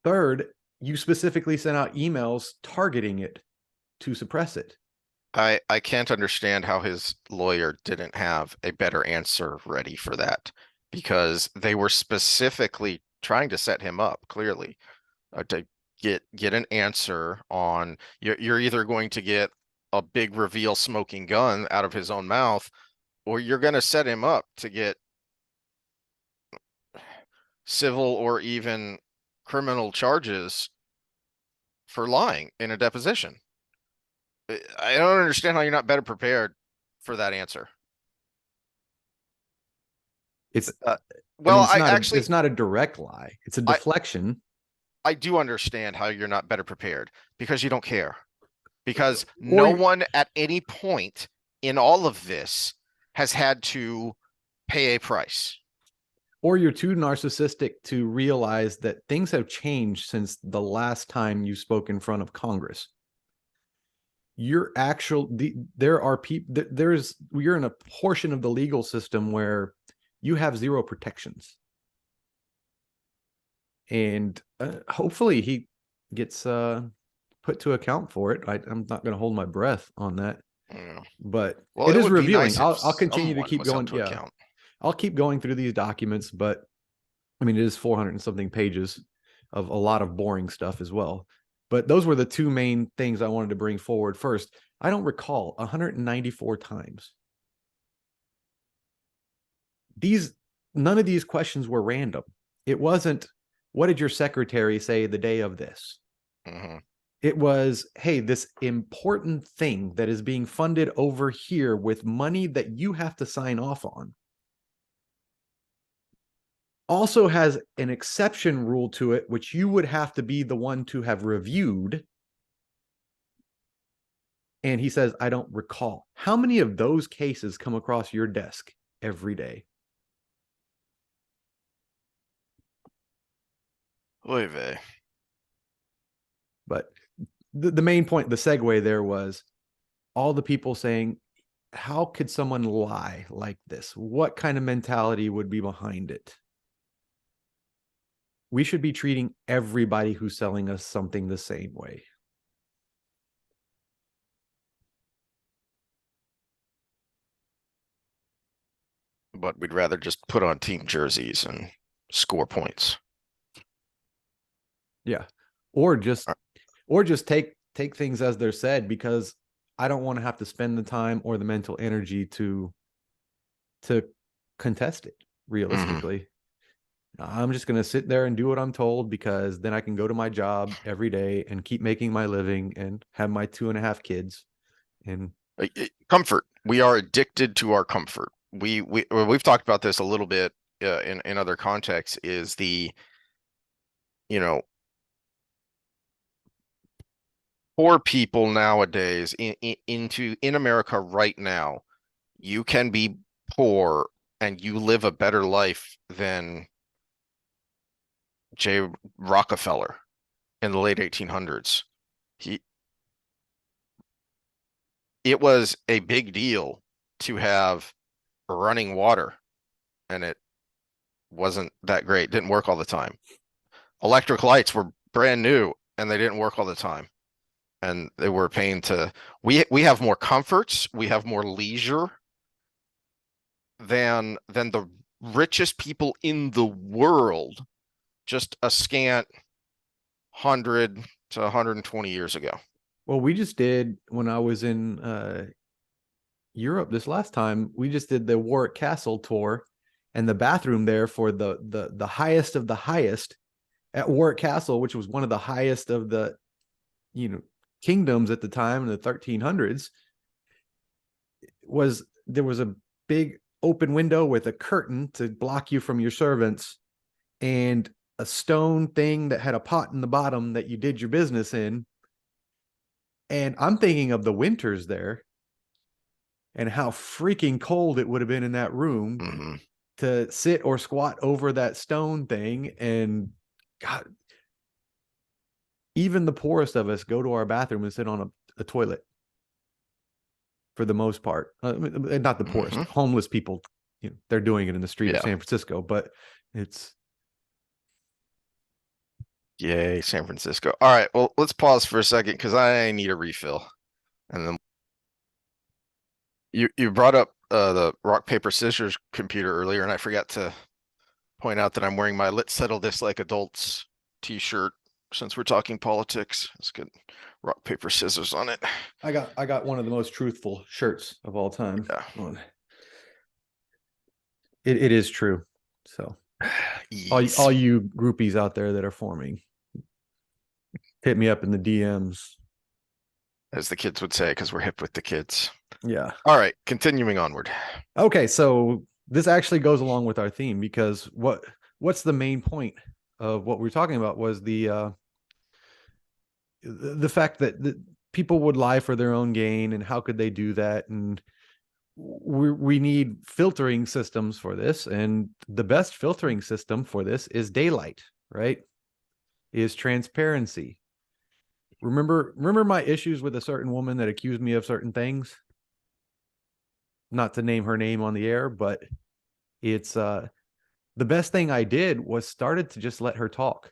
third, you specifically sent out emails targeting it to suppress it. I can't understand how his lawyer didn't have a better answer ready for that, because they were specifically trying to set him up clearly, to get an answer on, you're either going to get a big reveal smoking gun out of his own mouth, or you're going to set him up to get civil or even criminal charges for lying in a deposition. I don't understand how you're not better prepared for that answer. It's Well, it's not a direct lie. It's a deflection. I do understand how you're not better prepared, because you don't care. Because no one at any point in all of this has had to pay a price. Or you're too narcissistic to realize that things have changed since the last time you spoke in front of Congress. You're in a portion of the legal system where you have zero protections. And hopefully he gets put to account for it. I'm not going to hold my breath on that. But well, it is revealing. Nice, I'll continue to keep going. Yeah, I'll keep going through these documents, but I mean, it is 400 and something pages of a lot of boring stuff as well. But those were the two main things I wanted to bring forward. First, I don't recall 194 times. None of these questions were random. It wasn't, what did your secretary say the day of this? Mm-hmm. It was, hey, this important thing that is being funded over here with money that you have to sign off on also has an exception rule to it, which you would have to be the one to have reviewed. And he says, I don't recall. How many of those cases come across your desk every day? Oy vey. But the main point, the segue there was all the people saying, how could someone lie like this? What kind of mentality would be behind it? We should be treating everybody who's selling us something the same way. But we'd rather just put on team jerseys and score points. Yeah. Or just take things as they're said, because I don't want to have to spend the time or the mental energy to contest it realistically. Mm-hmm. I'm just going to sit there and do what I'm told, because then I can go to my job every day and keep making my living and have my 2.5 kids. And comfort. We are addicted to our comfort. We've talked about this a little bit in other contexts, is the, you know, poor people nowadays in America right now, you can be poor and you live a better life than J. Rockefeller in the late 1800s. It was a big deal to have running water, and it wasn't that great. Didn't work all the time. Electric lights were brand new and they didn't work all the time. And they were a pain to, we have more comforts, we have more leisure than the richest people in the world just a scant 100 to 120 years ago. Well, we just did, when I was in Europe this last time, we just did the Warwick Castle tour, and the bathroom there for the highest of the highest at Warwick Castle, which was one of the highest of the, kingdoms at the time in the 1300s, there was a big open window with a curtain to block you from your servants, and a stone thing that had a pot in the bottom that you did your business in. And I'm thinking of the winters there and how freaking cold it would have been in that room. Mm-hmm. To sit or squat over that stone thing. And God, even the poorest of us go to our bathroom and sit on a toilet for the most part. Not the poorest, Mm-hmm. homeless people, they're doing it in the street of San Francisco, but it's. Yay, San Francisco. All right, well, let's pause for a second because I need a refill. And then you brought up the rock, paper, scissors computer earlier, and I forgot to point out that I'm wearing my Let's Settle This Like Adults t-shirt since we're talking politics. It's good. Rock, paper, scissors on it. I got one of the most truthful shirts of all time. Yeah. It is true. So all you groupies out there that are forming, hit me up in the DMs. As the kids would say, because we're hip with the kids. Yeah. All right, continuing onward. Okay, so this actually goes along with our theme, because what's the main point of what we're talking about was the fact that people would lie for their own gain, and how could they do that? And we need filtering systems for this, and the best filtering system for this is daylight, right? Is transparency. Remember my issues with a certain woman that accused me of certain things? Not to name her name on the air, but it's the best thing I did was started to just let her talk,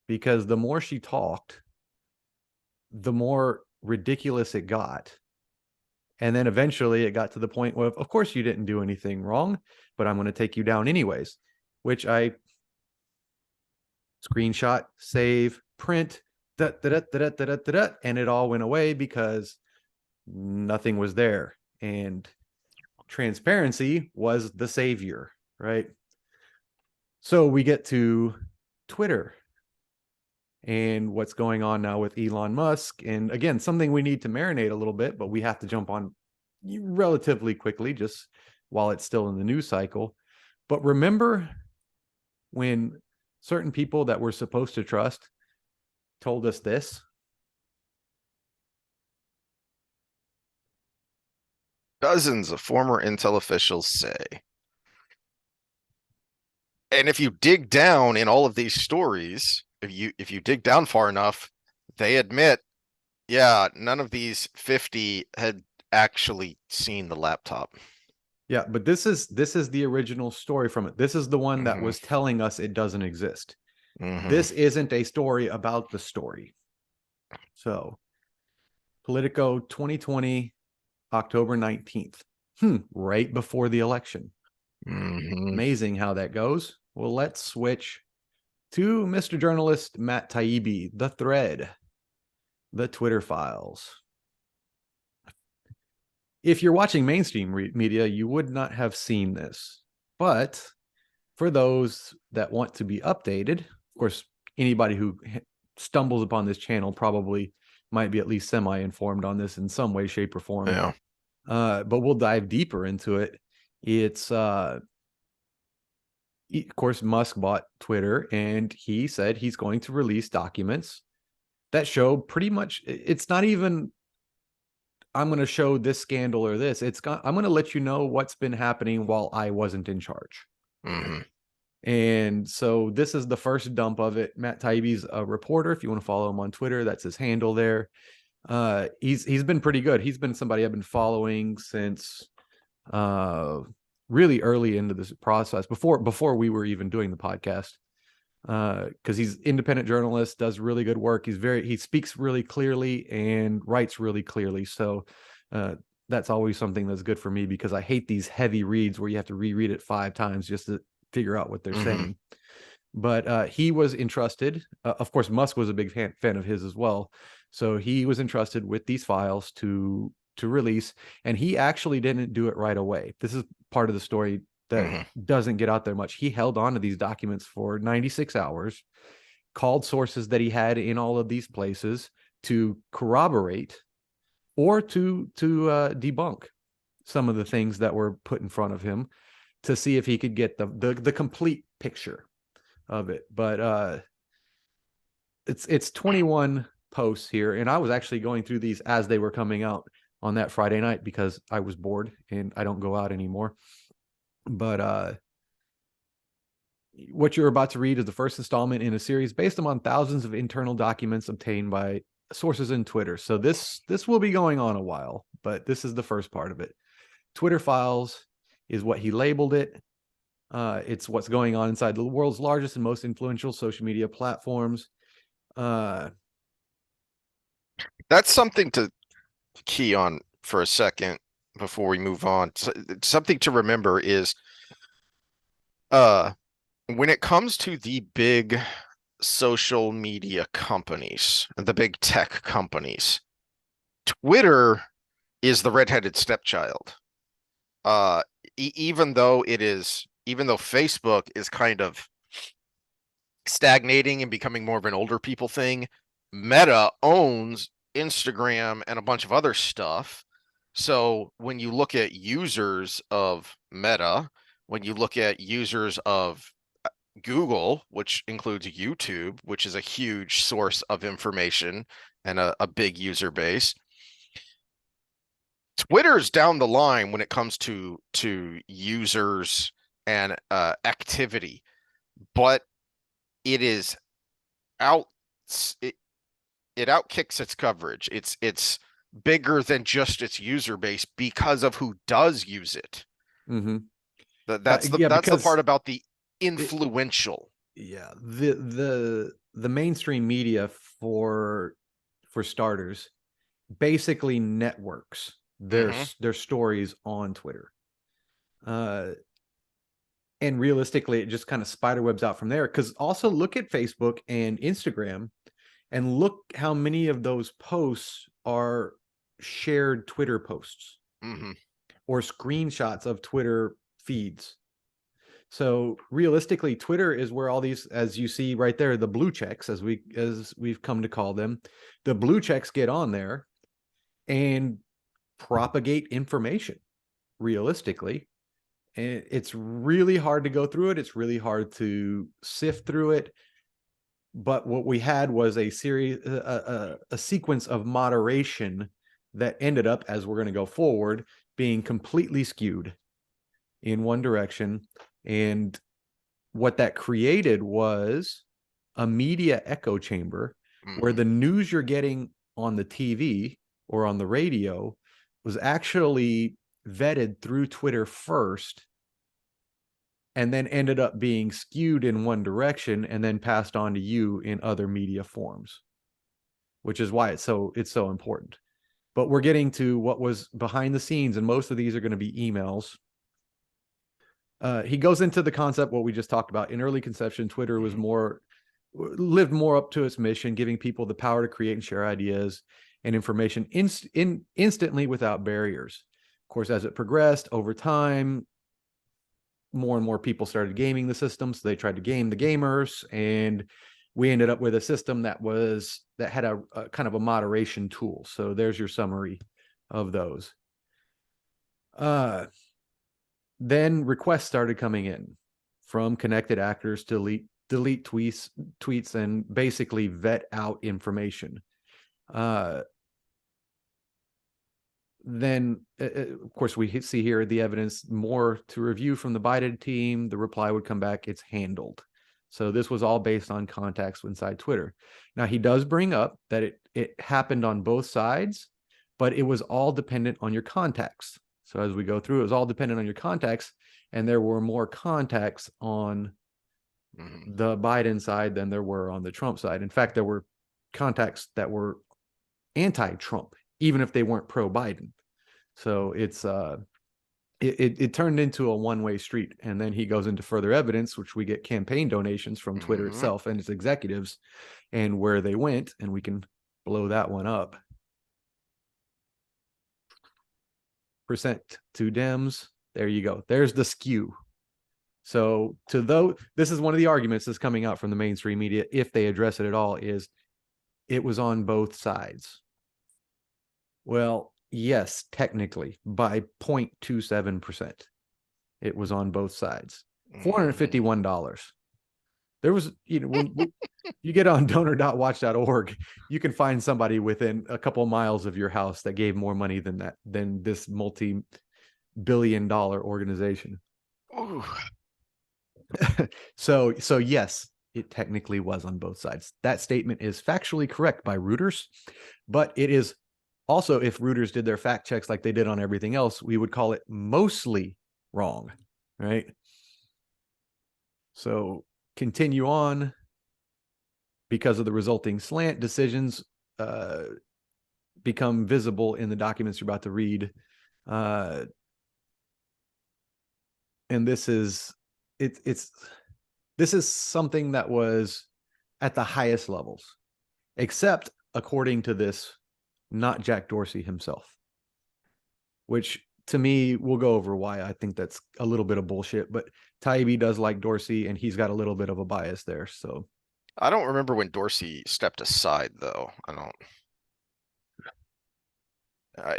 because the more she talked, the more ridiculous it got. And then eventually it got to the point where, of course, you didn't do anything wrong, but I'm going to take you down anyways, which I screenshot, save, print, and it all went away because nothing was there. And transparency was the savior, right? So we get to Twitter and what's going on now with Elon Musk. And again, something we need to marinate a little bit, but we have to jump on relatively quickly just while it's still in the news cycle. But remember when certain people that we're supposed to trust told us this? Dozens of former Intel officials say. And if you dig down in all of these stories, if you dig down far enough, they admit, yeah, none of these 50 had actually seen the laptop. Yeah, but this is the original story from it. This is the one that Mm-hmm. was telling us it doesn't exist. Mm-hmm. This isn't a story about the story. So, Politico 2020, October 19th. Right before the election. Mm-hmm. Amazing how that goes. Well, let's switch to Mr. Journalist Matt Taibbi, the thread, the Twitter files. If you're watching mainstream media, you would not have seen this. But for those that want to be updated, of course, anybody who stumbles upon this channel probably might be at least semi-informed on this in some way, shape, or form. Yeah. But we'll dive deeper into it. It's of course, Musk bought Twitter, and he said he's going to release documents that show pretty much. It's not even I'm going to show this scandal or this. I'm going to let you know what's been happening while I wasn't in charge. Mm-hmm. And so this is the first dump of it. Matt Taibbi's a reporter. If you want to follow him on Twitter, that's his handle there. He's been pretty good. He's been somebody I've been following since really early into this process, before we were even doing the podcast. Because he's independent journalist, does really good work. He speaks really clearly and writes really clearly. So that's always something that's good for me, because I hate these heavy reads where you have to reread it 5 times just to figure out what they're saying. But he was entrusted. Of course, Musk was a big fan of his as well. So he was entrusted with these files to release, and he actually didn't do it right away. This is part of the story that doesn't get out there much. He held on to these documents for 96 hours, called sources that he had in all of these places to corroborate or to debunk some of the things that were put in front of him, to see if he could get the complete picture of it. But it's 21 posts here, and I was actually going through these as they were coming out on that Friday night because I was bored and I don't go out anymore. But what you're about to read is the first installment in a series based upon thousands of internal documents obtained by sources in Twitter. So this will be going on a while, but this is the first part of it. Twitter files is what he labeled it. It's what's going on inside the world's largest and most influential social media platforms. That's something to key on for a second before we move on. So, something to remember is when it comes to the big social media companies, the big tech companies, Twitter is the redheaded stepchild. Even though Facebook is kind of stagnating and becoming more of an older people thing, Meta owns Instagram and a bunch of other stuff. So when you look at users of Meta, when you look at users of Google, which includes YouTube, which is a huge source of information and a big user base, Twitter's down the line when it comes to users and activity, but it is out it, it outkicks its coverage. It's bigger than just its user base because of who does use it. Mm-hmm. That's the Yeah, that's the part because about the influential. the mainstream media, for starters, basically networks their stories on Twitter. And realistically, it just kind of spiderwebs out from there. Because also look at Facebook and Instagram. And look how many of those posts are shared Twitter posts Hmm. or screenshots of Twitter feeds. So realistically, Twitter is where all these, as you see right there, the blue checks, as we've come to call them, the blue checks get on there and propagate information realistically. And it's really hard to go through it. It's really hard to sift through it. But what we had was a series, a sequence of moderation that ended up, as we're going to go forward, being completely skewed in one direction. And what that created was a media echo chamber where Hmm. the news you're getting on the TV or on the radio was actually vetted through Twitter first and then ended up being skewed in one direction and then passed on to you in other media forms, which is why it's so important. But we're getting to what was behind the scenes, and most of these are going to be emails. He goes into the concept what we just talked about. In early conception, Twitter was Hmm. more lived more up to its mission, giving people the power to create and share ideas and information instantly without barriers. Of course, as it progressed over time, more and more people started gaming the system, so they tried to game the gamers, and we ended up with a system that had a kind of a moderation tool. So there's your summary of those. Then requests started coming in from connected actors to delete tweets and basically vet out information. Uh, then, of course, we see here the evidence more to review from the Biden team. The reply would come back, it's handled. So this was all based on contacts inside Twitter. Now, he does bring up that it happened on both sides, but it was all dependent on your contacts. So as we go through, it was all dependent on your contacts, and there were more contacts on Hmm. the Biden side than there were on the Trump side. In fact, there were contacts that were anti-Trump, even if they weren't pro-Biden. So it turned into a one-way street. And then he goes into further evidence, which we get campaign donations from Twitter Hmm. itself and its executives and where they went, and we can blow that one up. Percent to Dems. There you go. There's the skew. So to those, this is one of the arguments that's coming out from the mainstream media, if they address it at all, is it was on both sides. Well, yes, technically by 0.27%. It was on both sides. Hmm. $451. There was, when you get on donor.watch.org, you can find somebody within a couple of miles of your house that gave more money than this multi-billion-dollar organization. Ooh. So yes, it technically was on both sides. That statement is factually correct by Reuters, but it is also, if Reuters did their fact checks like they did on everything else, we would call it mostly wrong, right? So continue on. Because of the resulting slant, decisions become visible in the documents you're about to read. And this is it's this is something that was at the highest levels, except according to this, not Jack Dorsey himself, which to me, we'll go over why I think that's a little bit of bullshit. But Taibbi does like Dorsey, and he's got a little bit of a bias there. So I don't remember when Dorsey stepped aside, though. I don't.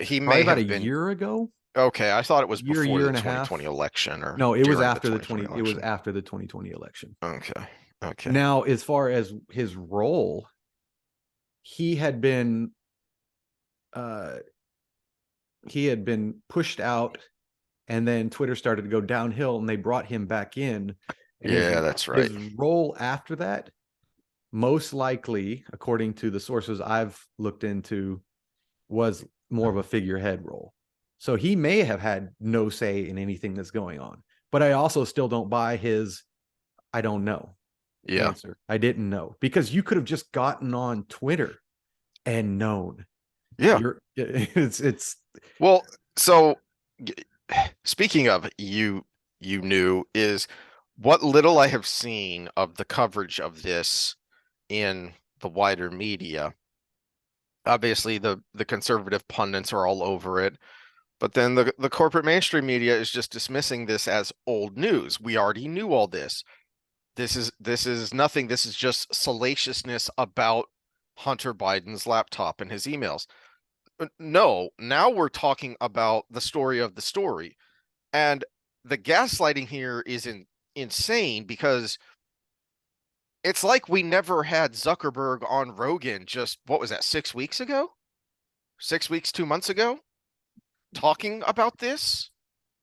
He probably may about a have been year ago, okay. I thought it was before year the and a 2020 half. election or No, it was during the after 2020 it was election. after the 2020 election. Okay. Okay. Now, as far as his role, he had been uh he had been pushed out, and then Twitter started to go downhill and they brought him back in. And Yeah, that's right. his role after that, most likely, according to the sources I've looked into, was more of a figurehead role. So he may have had no say in anything that's going on. But I also still don't buy his I don't know Yeah. answer. I didn't know, because you could have just gotten on Twitter and known. Yeah. It's Well, so g- speaking of you knew is what little I have seen of the coverage of this in the wider media. Obviously, the conservative pundits are all over it, but then the corporate mainstream media is just dismissing this as old news. We already knew all this. This is nothing. This is just salaciousness about Hunter Biden's laptop and his emails. No, now we're talking about the story of the story. And the gaslighting here is insane because it's like we never had Zuckerberg on Rogan just, what was that, 6 weeks ago? 6 weeks, 2 months ago, talking about this.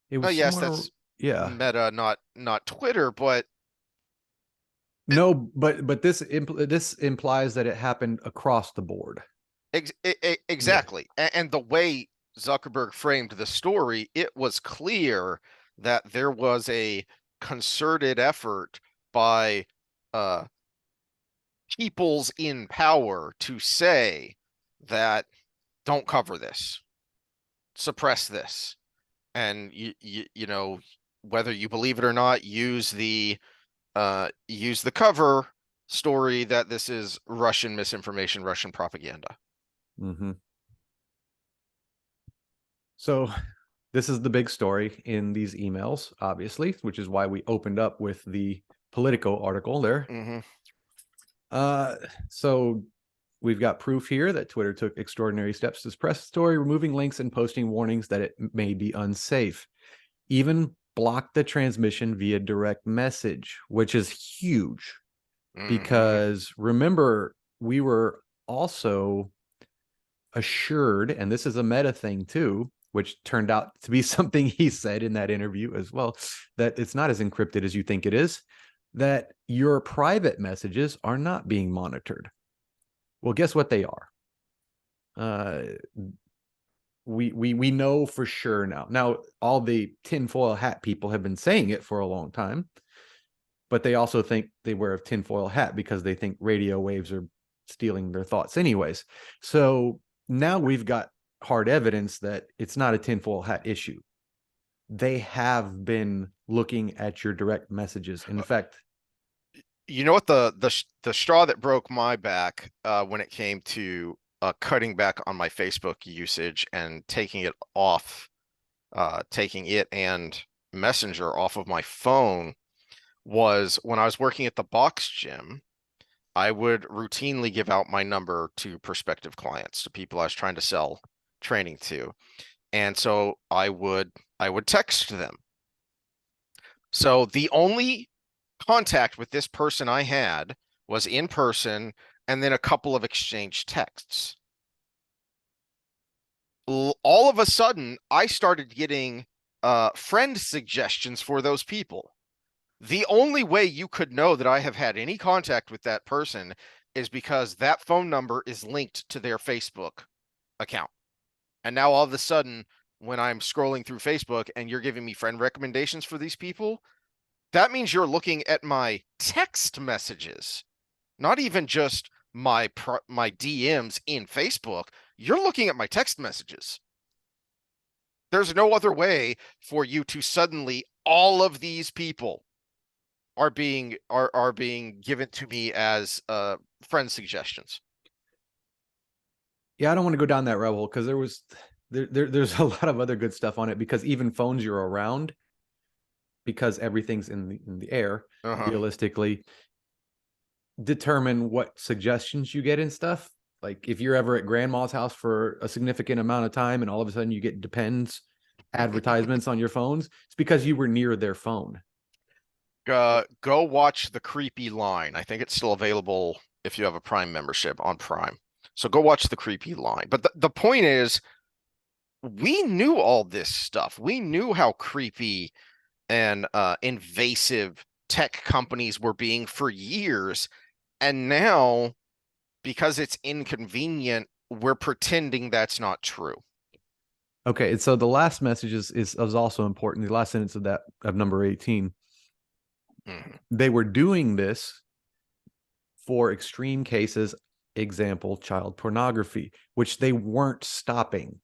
It Oh, was yes, somewhere, that's yeah. Meta, not Twitter, but No, but this implies that it happened across the board. Yeah. exactly. And the way Zuckerberg framed the story, it was clear that there was a concerted effort by uh, peoples in power to say that don't cover this, suppress this, and whether you believe it or not, use the cover story that this is Russian misinformation, Russian propaganda. Mm-hmm. So this is the big story in these emails, obviously, which is why we opened up with the Politico article there. Mm-hmm. Uh, so we've got proof here that Twitter took extraordinary steps to suppress the story, removing links and posting warnings that it may be unsafe. Even blocked the transmission via direct message, which is huge Mm-hmm. because remember, we were also assured, and this is a meta thing too, which turned out to be something he said in that interview as well, that it's not as encrypted as you think it is, that your private messages are not being monitored. Well, guess what they are? Uh, we know for sure now. Now, all the tinfoil hat people have been saying it for a long time, but they also think they wear a tinfoil hat because they think radio waves are stealing their thoughts anyways. So now we've got hard evidence that it's not a tinfoil hat issue. They have been looking at your direct messages. In fact, You know what, the straw that broke my back when it came to cutting back on my Facebook usage and taking it and Messenger off of my phone was when I was working at the box gym. I would routinely give out my number to prospective clients, to people I was trying to sell training to. And so I would text them. So the only contact with this person I had was in person and then a couple of exchanged texts. All of a sudden, I started getting friend suggestions for those people. The only way you could know that I have had any contact with that person is because that phone number is linked to their Facebook account. And now all of a sudden, when I'm scrolling through Facebook and you're giving me friend recommendations for these people, that means you're looking at my text messages, not even just my DMs in Facebook. You're looking at my text messages. There's no other way for you to suddenly, all of these people are being given to me as friend suggestions. yeah, I don't want to go down that rabbit hole because there's a lot of other good stuff on it, because even phones you're around, because everything's in the air, Uh-huh. realistically, determine what suggestions you get and stuff. Like if you're ever at grandma's house for a significant amount of time and all of a sudden you get depends advertisements on your phones, it's because you were near their phone. Go watch The Creepy Line. I think it's still available if you have a Prime membership on Prime. So go watch The Creepy Line. But the point is, we knew all this stuff. We knew how creepy and invasive tech companies were being for years. And now, because it's inconvenient, we're pretending that's not true. Okay, and so the last message is also important. The last sentence of that of number 18. Mhm. They were doing this for extreme cases, example, child pornography, which they weren't stopping.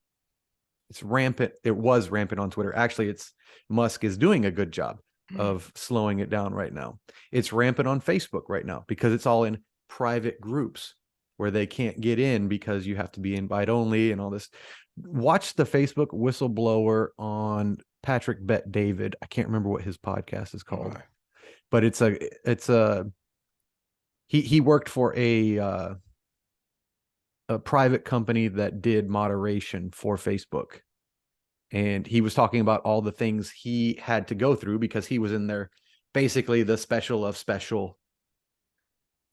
It's rampant. It was rampant on Twitter. Actually, it's Musk is doing a good job of slowing it down right now. It's rampant on Facebook right now because it's all in private groups. where they can't get in because you have to be invite only and all this. Watch the Facebook whistleblower on Patrick Bet David. I can't remember what his podcast is called, Okay. but it's a he worked for a private company that did moderation for Facebook. And he was talking about all the things he had to go through because he was in there, basically the special of special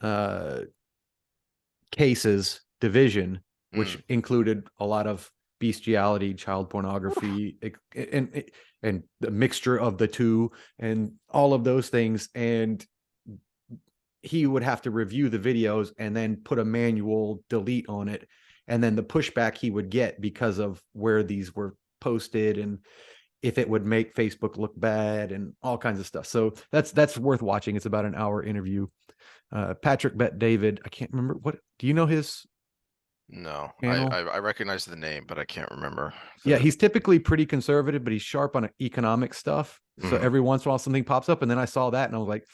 uh, cases division, which Mm. included a lot of bestiality, child pornography, and the mixture of the two, and all of those things. And he would have to review the videos and then put a manual delete on it. And then the pushback he would get because of where these were posted and if it would make Facebook look bad and all kinds of stuff. So that's worth watching. It's about an hour interview. Patrick Bet David, I can't remember what. Do you know his No, channel? I recognize the name, but I can't remember Yeah, the. he's typically pretty conservative, but he's sharp on economic stuff. So Mhm. every once in a while something pops up, and then I saw that and I was like,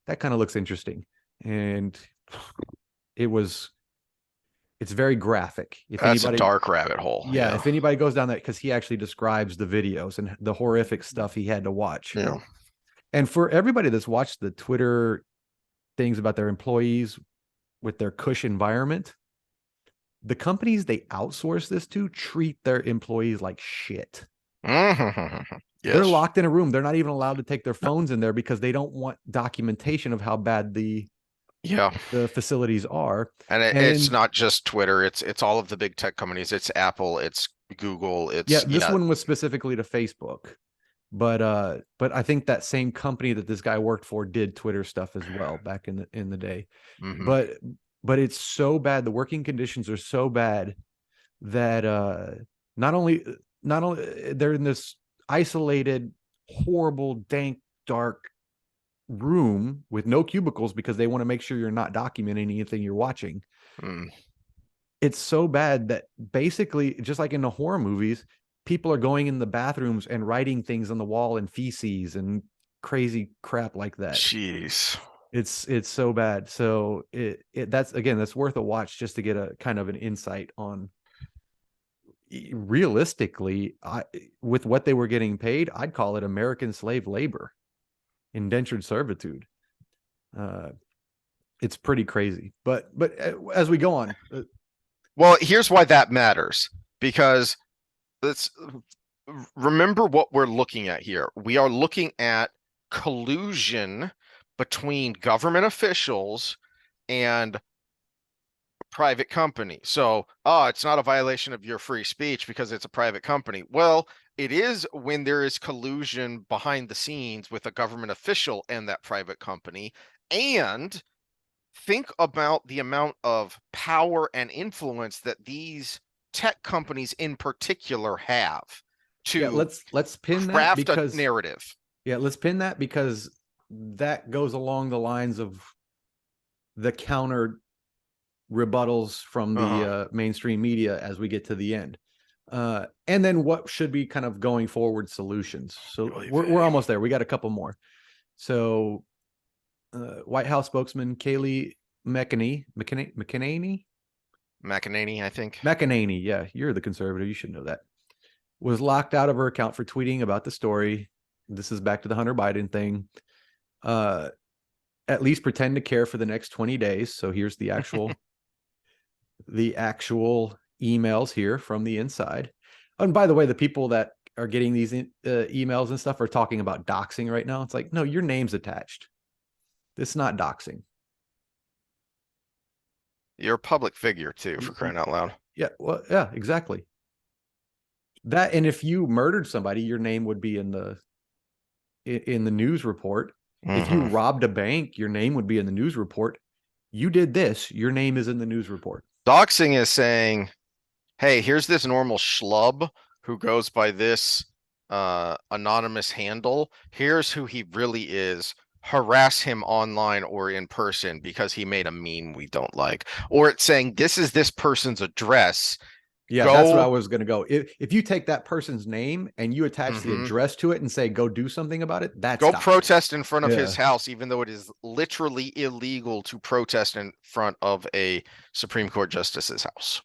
that kind of looks interesting. And it was it's very graphic. If That's a anybody, dark rabbit hole. yeah, Yeah. if anybody goes down that, because he actually describes the videos and the horrific stuff he had to watch. Yeah. And for everybody that's watched the Twitter things about their employees with their cush environment, the companies they outsource this to treat their employees like shit. They're Yes. locked in a room. They're not even allowed to take their phones in there because they don't want documentation of how bad Yeah. the facilities are. And it's And not just Twitter, it's all of the big tech companies. It's Apple, it's Google, yeah, it's this one was specifically to Facebook. But I think that same company that this guy worked for did Twitter stuff as well back in the day. hmm But but it's so bad. The working conditions are so bad that not only not only they're in this isolated, horrible, dank, dark room with no cubicles because they want to make sure you're not documenting anything you're watching. Mm. It's so bad that basically, just like in the horror movies, people are going in the bathrooms and writing things on the wall and feces and crazy crap like that. Jeez. It's so bad. So that's again, that's worth a watch just to get a kind of an insight on realistically, with what they were getting paid, I'd call it American slave labor, indentured servitude. Uh, it's pretty crazy. But as we go on, Well, here's why that matters because let's remember what we're looking at here. We are looking at collusion between government officials and private company. So, it's not a violation of your free speech because it's a private company. Well, it is when there is collusion behind the scenes with a government official and that private company. And think about the amount of power and influence that these tech companies in particular have yeah, to let's pin that craft a because narrative. yeah, let's pin that because that goes along the lines of the counter rebuttals from the Uh-huh. mainstream media as we get to the end. And then what should be kind of going forward solutions. So we're almost there. We got a couple more. So White House spokesman Kayleigh McEnany, McEnany, I think. McEnany, yeah, you're the conservative. You should know that. Was locked out of her account for tweeting about the story. This is back to the Hunter Biden thing. At least pretend to care for the next 20 days. So here's the actual emails here from the inside. And by the way, the people that are getting these emails and stuff are talking about doxing right now. It's like, no, your name's attached. This is not doxing. You're a public figure too, for crying out loud. Yeah, well, yeah, exactly. That, and if you murdered somebody, your name would be in the news report. If you Mm-hmm. robbed a bank, your name would be in the news report. You did this, your name is in the news report. Doxing is saying, hey, here's this normal schlub who goes by this anonymous handle. Here's who he really is. Harass him online or in person because he made a meme we don't like. Or it's saying this is this person's address. Yeah, that's what I Go. was going to go. If you take that person's name and you attach the Mhm. address to it and say go do something about it, that Go stops it. protest in front of his Yeah. house, even though it is literally illegal to protest in front of a Supreme Court justice's house.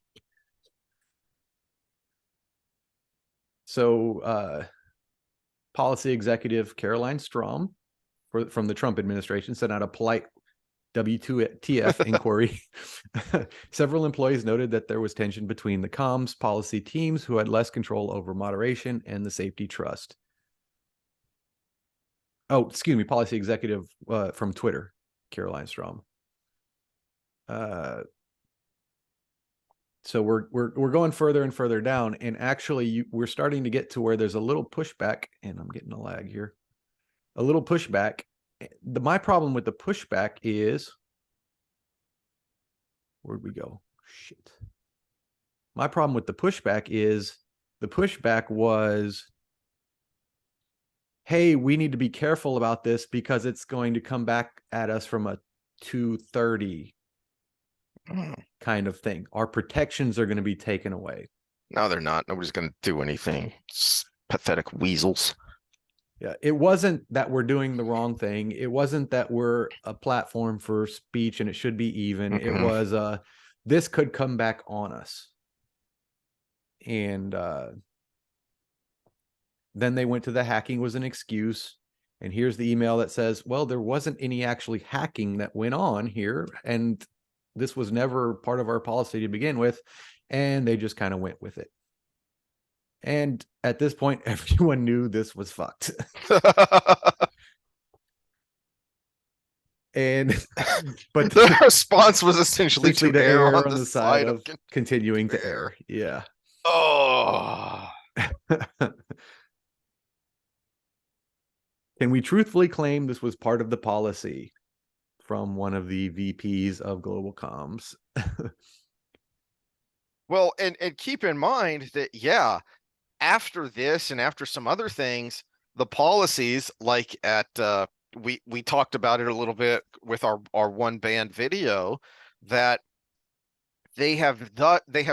So, policy executive Caroline Strom from the Trump administration sent out a polite W2TF inquiry. Several employees noted that there was tension between the comms policy teams who had less control over moderation and the safety trust. Oh, excuse me, policy executive from Twitter, Caroline Strom. So we're going further and further down, and actually we're starting to get to where there's a little pushback, and I'm getting a lag here. A little pushback. My problem with the pushback is, where'd we go? Shit. My problem with the pushback is the pushback was, hey, we need to be careful about this because it's going to come back at us from a 230 kind of thing. Our protections are going to be taken away. No, they're not. Nobody's going to do anything. Pathetic weasels. Yeah, it wasn't that we're doing the wrong thing. It wasn't that we're a platform for speech and it should be even. It Mm-mm. was this could come back on us. And then they went to the hacking was an excuse. And here's the email that says, well, there wasn't any actually hacking that went on here. And this was never part of our policy to begin with. And they just kind of went with it. And at this point, everyone knew this was fucked. And but The response was essentially essentially to to err err on on the the side side of of continuing to error. err. Yeah. Oh, Can we truthfully claim this was part of the policy from one of the VPs of global comms? well, and keep in mind that yeah, after this and after some other things, the policies like at we talked about it a little bit with our one band video that they have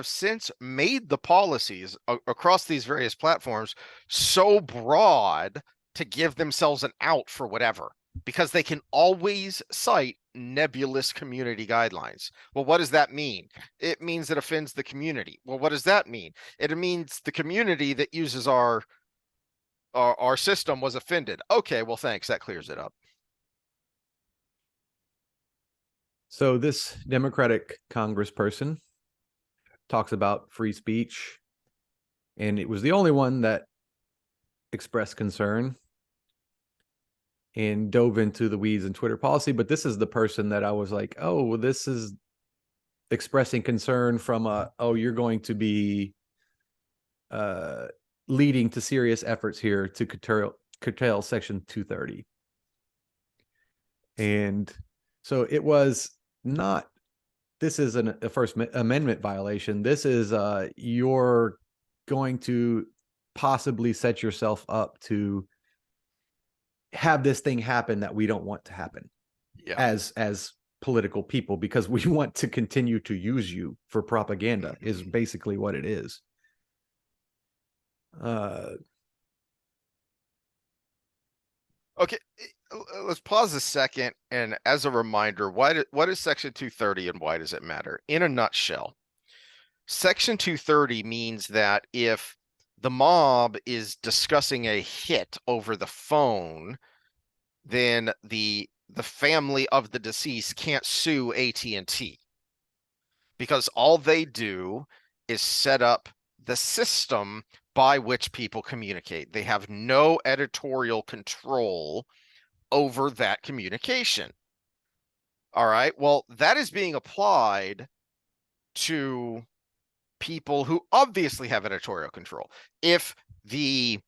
since made the policies across these various platforms so broad to give themselves an out for whatever because they can always cite nebulous community guidelines. Well, what does that mean? It means it offends the community. Well, what does that mean? It means the community that uses our system was offended. Okay, well, thanks. That clears it up. So this Democratic congressperson talks about free speech, and it was the only one that expressed concern and dove into the weeds in Twitter policy. But this is the person that I was like, oh, well, this is expressing concern from oh, you're going to be leading to serious efforts here to curtail Section 230. And so it was not, this is a First Amendment violation. This is you're going to possibly set yourself up to have this thing happen that we don't want to happen Yeah. as political people, because we want to continue to use you for propaganda is basically what it is. Okay, let's pause a second. And as a reminder, what is Section 230 and why does it matter? In a nutshell, Section 230 means that if the mob is discussing a hit over the phone, then the family of the deceased can't sue AT&T because all they do is set up the system by which people communicate. They have no editorial control over that communication. All right. Well, that is being applied to people who obviously have editorial control. If the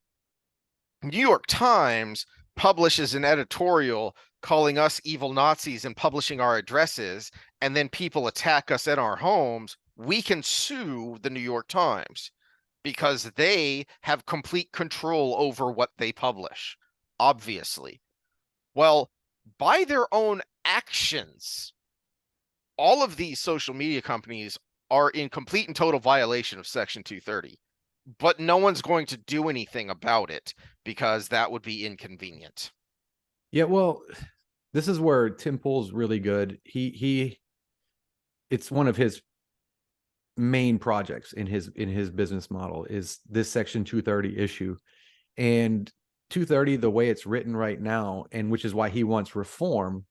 New York Times publishes an editorial calling us evil Nazis and publishing our addresses, and then people attack us in our homes, we can sue the New York Times because they have complete control over what they publish, obviously. Well, by their own actions, all of these social media companies are in complete and total violation of Section 230, but no one's going to do anything about it because that would be inconvenient. Yeah, well, this is where Tim Pool's really good. It's one of his main projects in his business model is this Section 230 issue. And 230, the way it's written right now, and which is why he wants reform,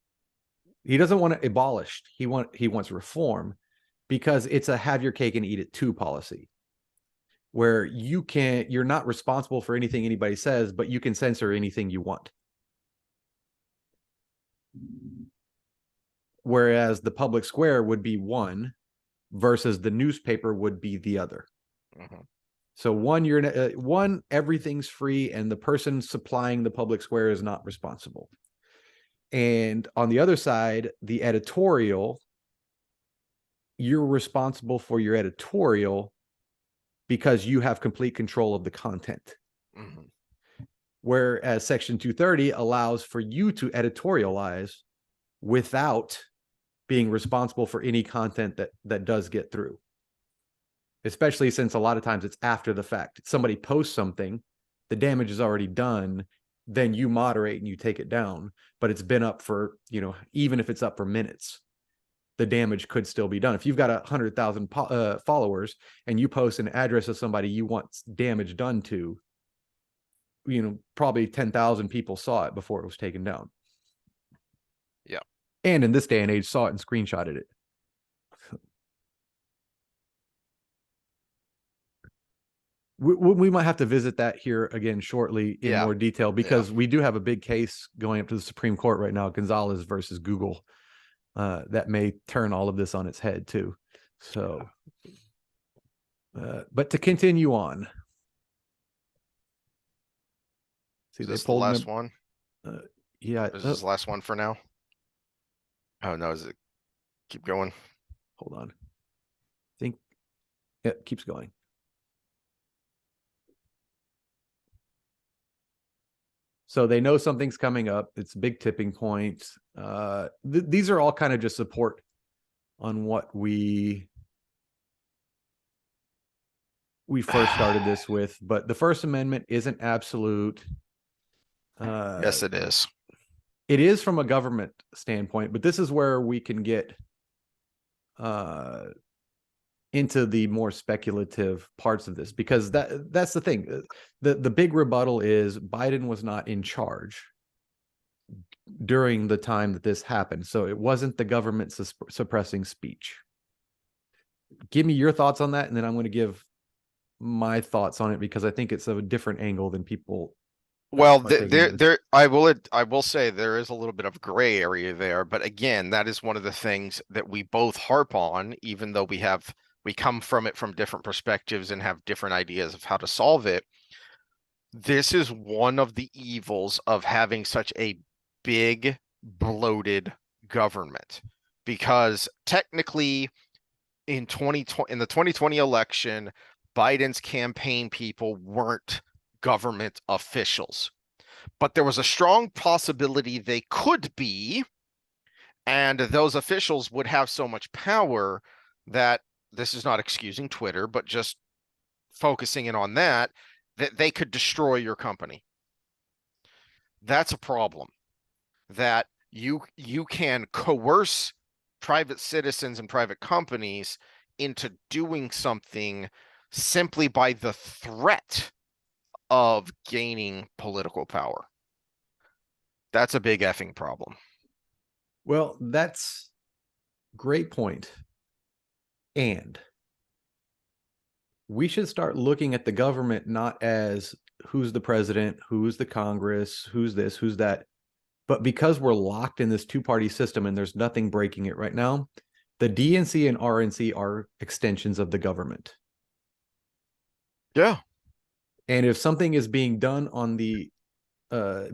he doesn't want it abolished. He wants reform because it's a have your cake and eat it too policy, where you're not responsible for anything anybody says, but you can censor anything you want. Whereas the public square would be one versus the newspaper would be the other. Mm-hmm. So one, everything's free and the person supplying the public square is not responsible. And on the other side, the editorial, you're responsible for your editorial because you have complete control of the content. Mm-hmm. Whereas Section 230 allows for you to editorialize without being responsible for any content that does get through. Especially since a lot of times it's after the fact. Somebody posts something, the damage is already done, then you moderate and you take it down, but it's been up for, even if it's up for minutes, the damage could still be done. If you've got 100,000 followers and you post an address of somebody you want damage done to, probably 10,000 people saw it before it was taken down. Yeah. And in this day and age, saw it and screenshotted it. We might have to visit that here again shortly in more detail because we do have a big case going up to the Supreme Court right now, Gonzalez versus Google, that may turn all of this on its head too. So, but to continue on. See, this is the last one? Yeah. This is the last one for now? Oh, no, is it? Keep going. Hold on. I think it keeps going. So they know something's coming up. It's a big tipping point. These are all kind of just support on what we first started this with. But the First Amendment isn't absolute. Yes, it is. It is from a government standpoint, but this is where we can get into the more speculative parts of this, because that's the thing. The big rebuttal is Biden was not in charge during the time that this happened. So it wasn't the government suppressing speech. Give me your thoughts on that, and then I'm going to give my thoughts on it because I think it's a different angle than people. Well, I will say there is a little bit of gray area there, but again, that is one of the things that we both harp on, even though we come from it from different perspectives and have different ideas of how to solve it. This is one of the evils of having such a big, bloated government, because technically in the 2020 election, Biden's campaign people weren't government officials, but there was a strong possibility they could be, and those officials would have so much power that, this is not excusing Twitter, but just focusing in on that they could destroy your company. That's a problem, that you can coerce private citizens and private companies into doing something simply by the threat of gaining political power. That's a big effing problem. Well, that's great point. And we should start looking at the government not as who's the president, who's the Congress, who's this, who's that, but because we're locked in this two-party system and there's nothing breaking it right now, the DNC and RNC are extensions of the government. Yeah. And if something is being done on the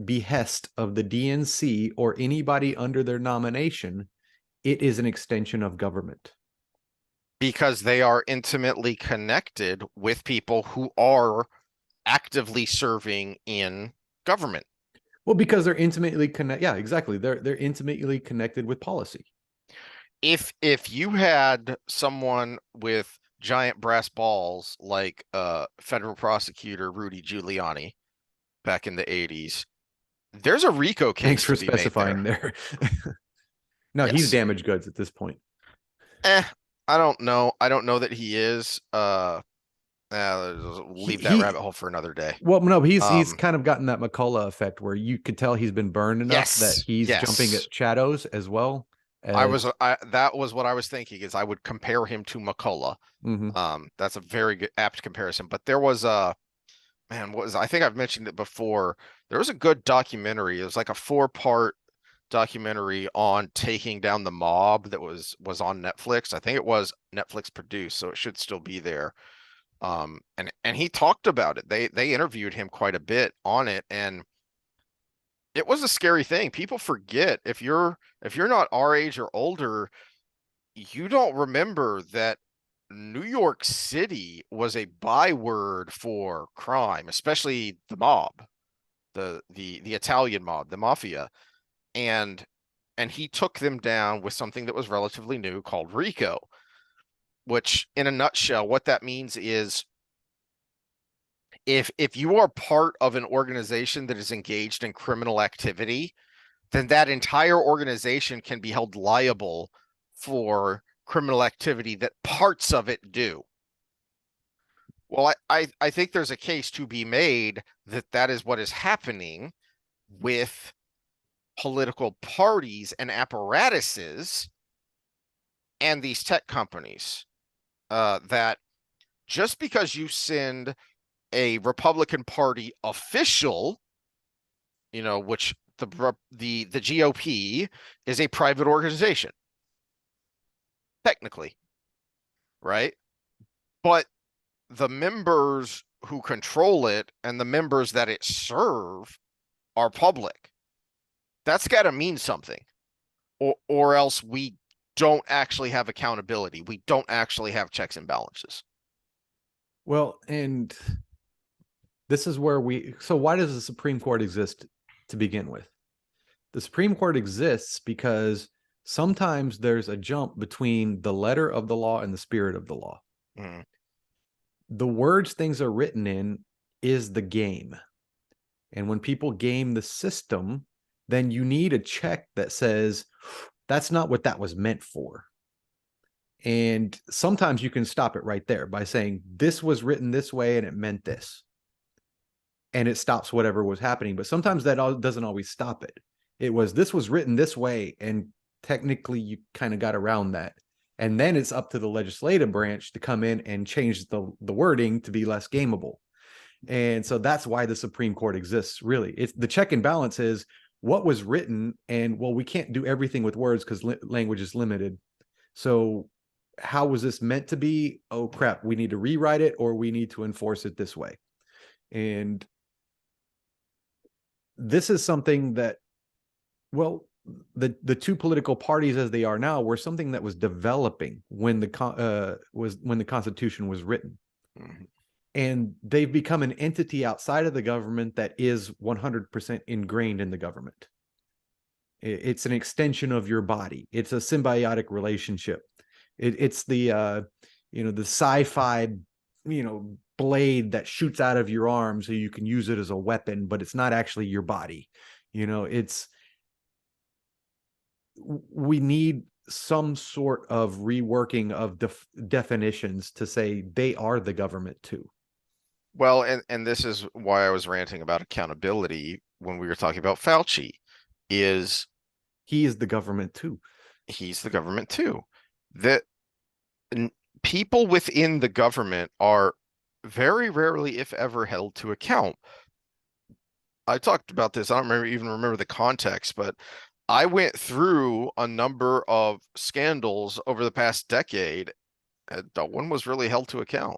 behest of the DNC or anybody under their nomination, it is an extension of government. Because they are intimately connected with people who are actively serving in government. Well, because they're intimately connected. Yeah, exactly. They're intimately connected with policy. if you had someone with giant brass balls like federal prosecutor Rudy Giuliani back in the 80s, there's a RICO Thanks case for to be made there. specifying there. No, he's Yes. damaged goods at this point. Eh, I don't know. I don't know that he is. He Leave that rabbit he hole for another day. well, no, he's Um, kind of gotten that McCullough effect where you could tell he's been burned enough that yes, he's jumping yes. at shadows as well as That was what I was thinking is I would compare him to McCullough. mhm. That's a very good apt comparison. But there was a man, what was I think I've mentioned it before. There was a good documentary. It was like a four-part documentary on taking down the mob that was on Netflix. I think it was Netflix produced, so it should still be there. And he talked about it. They interviewed him quite a bit on it, and it was a scary thing. People forget if you're not our age or older, you don't remember that New York City was a byword for crime, especially the mob, the Italian mob, the mafia. And and he took them down with something that was relatively new called RICO, which in a nutshell, what that means is if you are part of an organization that is engaged in criminal activity, then that entire organization can be held liable for criminal activity that parts of it do. Well, I think there's a case to be made that that is what is happening with political parties and apparatuses and these tech companies. That just because you send a Republican Party official, which the GOP is a private organization, technically, right? But the members who control it and the members that it serve are public. That's got to mean something, or else we don't actually have accountability. We don't actually have checks and balances. Well, and this is where so why does the Supreme Court exist to begin with? The Supreme Court exists because sometimes there's a jump between the letter of the law and the spirit of the law. Mm. The words things are written in is the game. And when people game the system, then you need a check that says that's not what that was meant for. And sometimes you can stop it right there by saying this was written this way and it meant this. And it stops whatever was happening. But sometimes that doesn't always stop it. It was this was written this way, and technically you kind of got around that. And then it's up to the legislative branch to come in and change the wording to be less gameable. And so that's why the Supreme Court exists, really. It's the check and balance is what was written, and well, we can't do everything with words because language is limited. So how was this meant to be? Oh crap, we need to rewrite it or we need to enforce it this way. And this is something that, well, the two political parties as they are now were something that was developing when the Constitution was written. Mm-hmm. And they've become an entity outside of the government that is 100% ingrained in the government. It's an extension of your body. It's a symbiotic relationship. It's the the sci-fi blade that shoots out of your arm so you can use it as a weapon, but it's not actually your body. It's we need some sort of reworking of definitions to say they are the government too. Well, and this is why I was ranting about accountability when we were talking about Fauci, is He is the government too. he's the government too. That people within the government are very rarely, if ever, held to account. I talked about this. I don't even remember the context, but I went through a number of scandals over the past decade, and no one was really held to account.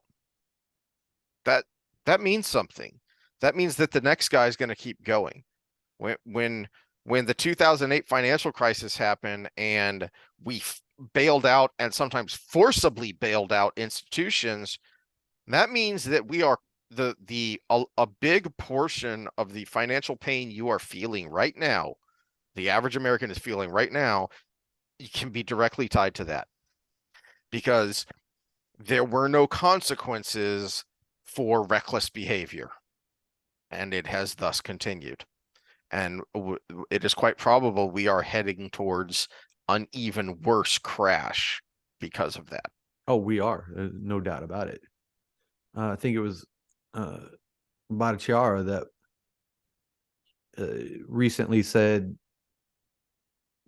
That that means something. That means that the next guy is going to keep going. When when when the 2008 financial crisis happened and we bailed out and sometimes forcibly bailed out institutions, that means that we are a big portion of the financial pain you are feeling right now, the average American is feeling right now, can be directly tied to that because there were no consequences for reckless behavior, and it has thus continued. And it is quite probable we are heading towards an even worse crash because of that. Oh, we are, no doubt about it. I think it was uh, Bhattacharya that recently said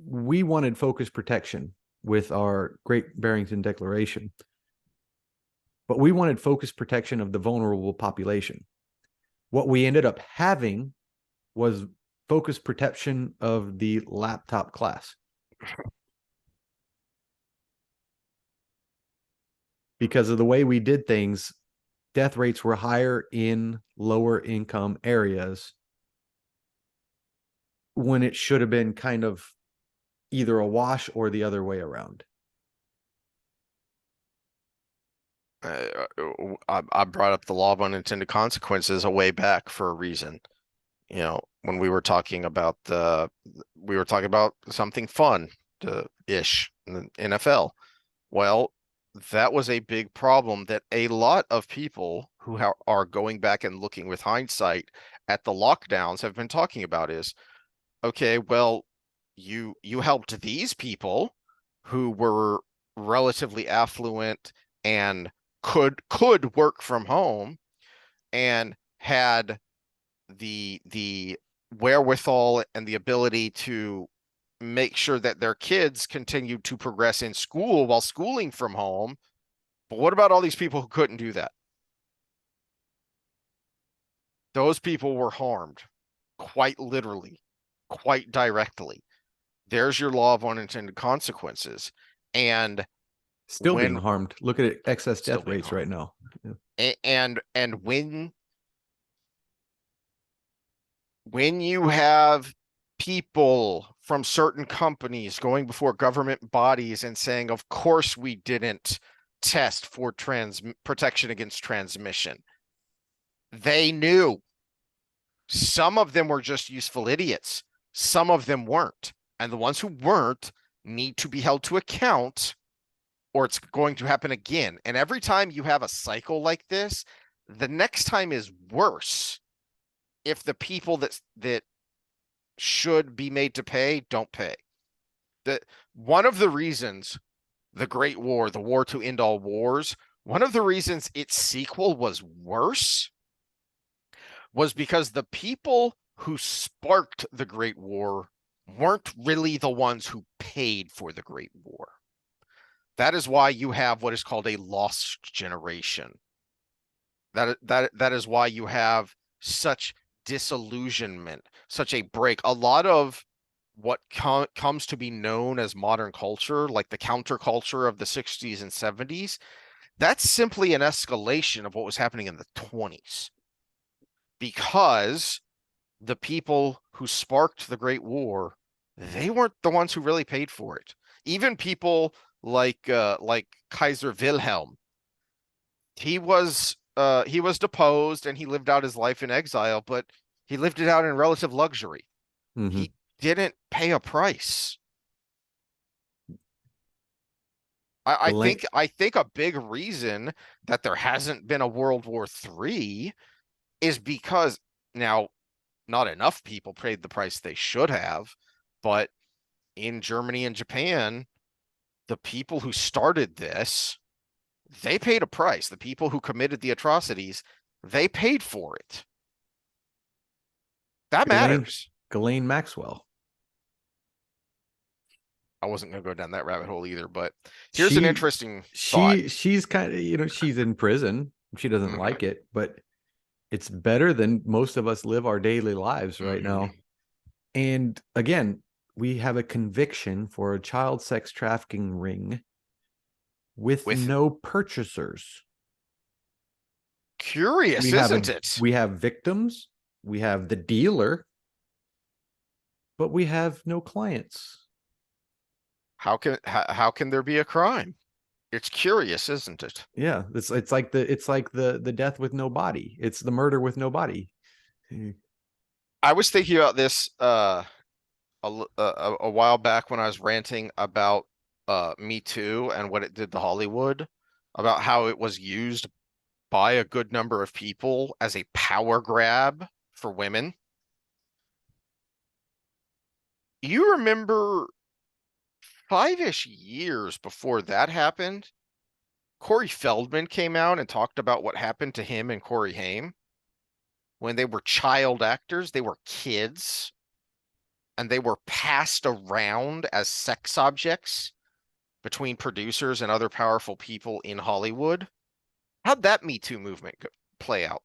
we wanted focus protection with our Great Barrington Declaration, but we wanted focus protection of the vulnerable population. What we ended up having was focus protection of the laptop class. Because of the way we did things, death rates were higher in lower income areas when it should have been kind of either a wash or the other way around. I brought up the law of unintended consequences a way back for a reason. You know, when we were talking about something fun ish in the NFL. Well, that was a big problem that a lot of people who are going back and looking with hindsight at the lockdowns have been talking about is, okay, well, you helped these people who were relatively affluent and could work from home and had the wherewithal and the ability to make sure that their kids continued to progress in school while schooling from home. But what about all these people who couldn't do that? Those people were harmed quite literally, quite directly. There's your law of unintended consequences. And Still being when harmed. Look at excess still death being rates right harmed. now. And when you have people from certain companies going before government bodies and saying, of course we didn't test for protection against transmission. They knew. Some of them were just useful idiots. Some of them weren't. And the ones who weren't need to be held to account or it's going to happen again. And every time you have a cycle like this, the next time is worse if the people that should be made to pay don't pay. That one of the reasons the Great War, the war to end all wars, one of the reasons its sequel was worse was because the people who sparked the Great War weren't really the ones who paid for the Great War. That is why you have what is called a lost generation. That is why you have such disillusionment, such a break. A lot of what comes to be known as modern culture, like the counterculture of the 60s and 70s, that's simply an escalation of what was happening in the 20s. Because the people who sparked the Great War, they weren't the ones who really paid for it. Even people like Kaiser Wilhelm, he was deposed and he lived out his life in exile, but he lived it out in relative luxury. Mm-hmm. He didn't pay a price. I think a big reason that there hasn't been a World War III is because now not enough people paid the price they should have, but in Germany and Japan, the people who started this, they paid a price. The people who committed the atrocities, they paid for it. That matters. Ghislaine Maxwell. I wasn't going to go down that rabbit hole either, but here's an interesting thought. She's kind of, she's in prison. She doesn't like it, but it's better than most of us live our daily lives right now. And again, we have a conviction for a child sex trafficking ring with no purchasers. Curious, isn't it? We have victims, we have the dealer, but we have no clients. How can there be a crime? It's curious, isn't it? Yeah, it's like the death with no body. It's the murder with no body. I was thinking about this a while back when I was ranting about Me Too and what it did to Hollywood, about how it was used by a good number of people as a power grab for women. You remember 5-ish years before that happened, Corey Feldman came out and talked about what happened to him and Corey Haim when they were child actors. They were kids and they were passed around as sex objects between producers and other powerful people in Hollywood. How'd that Me Too movement play out?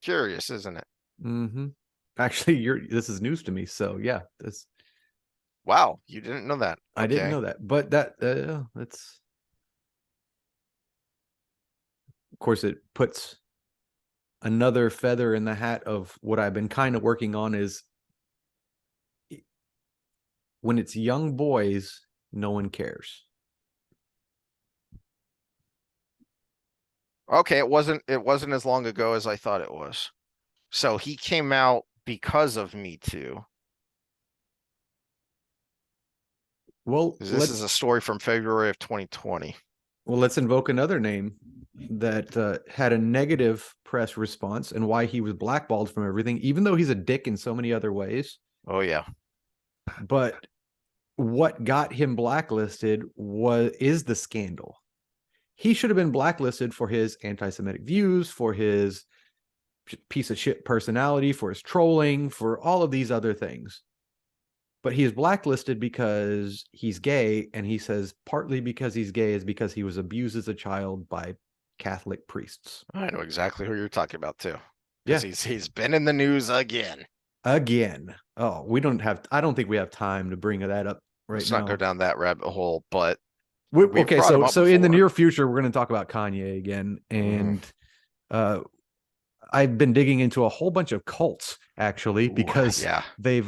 Curious, isn't it? Mm-hmm. Actually, this is news to me. So yeah, this Wow, you didn't know that. I didn't Okay. know that, but that's of course it puts another feather in the hat of what I've been kind of working on is when it's young boys, no one cares. Okay, it wasn't as long ago as I thought it was. So he came out because of Me Too. Well, This is a story from February of 2020. let's invoke another name that had a negative press response and why he was blackballed from everything, even though he's a dick in so many other ways. Oh yeah. But what got him blacklisted is the scandal. He should have been blacklisted for his anti-Semitic views, for his piece of shit personality, for his trolling, for all of these other things. But he is blacklisted because he's gay, and he says partly because he's gay is because he was abused as a child by Catholic priests. I know exactly who you're talking about too. Because Yeah, he's been in the news again. again. Oh, I don't think we have time to bring that up right Let's not go now. down that rabbit hole, but we've Okay, brought him up so in the before. near future, we're going to talk about Kanye again, Mm. and uh, I've been digging into a whole bunch of cults actually Ooh, because yeah. they've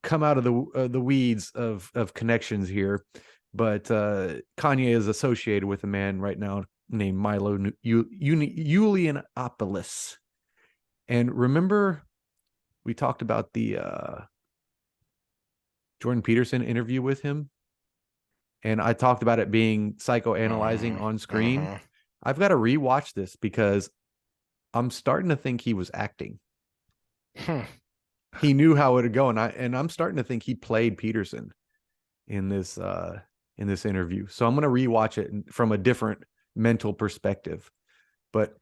come out of the weeds of connections here. But Kanye is associated with a man right now named Milo Yiannopoulos. And remember, we talked about the Jordan Peterson interview with him, and I talked about it being psychoanalyzing Mm-hmm. on screen. Mm-hmm. I've got to rewatch this because I'm starting to think he was acting. Hmm. He knew how it would go, and I'm starting to think he played Peterson in this interview. So I'm going to rewatch it from a different mental perspective. But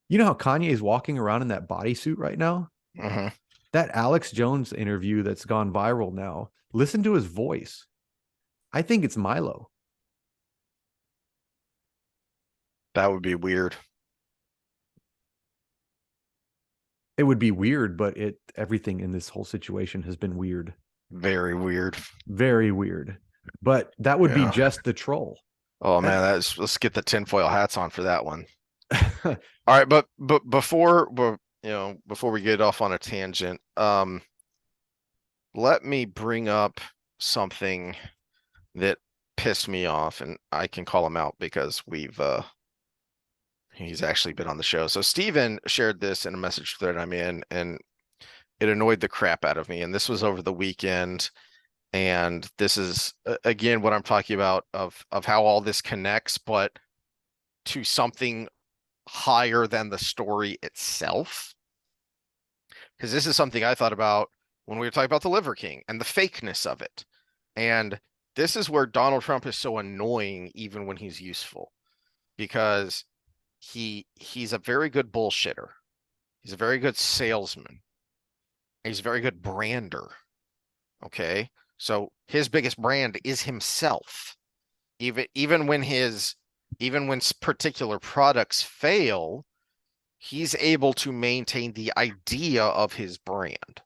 you know how Kanye is walking around in that bodysuit right now? Mm-hmm. That Alex Jones interview that's gone viral now. Listen to his voice. I think it's Milo. That would be weird. It would be weird, but everything in this whole situation has been weird. Very weird. Very weird. But that would be Yeah. just the troll. Oh That man, let's get the tinfoil hats on for that one. All right, but before we get off on a tangent, let me bring up something that pissed me off, and I can call him out because he's actually been on the show. So Steven shared this in a message thread I'm in, and it annoyed the crap out of me. And this was over the weekend. And this is again what I'm talking about of how all this connects, but to something higher than the story itself. Because this is something I thought about when we were talking about the Liver King and the fakeness of it. And this is where Donald Trump is so annoying, even when he's useful, because he's a very good bullshitter. He's a very good salesman. He's a very good brander. Okay. So his biggest brand is himself. Even when particular products fail, he's able to maintain the idea of his brand.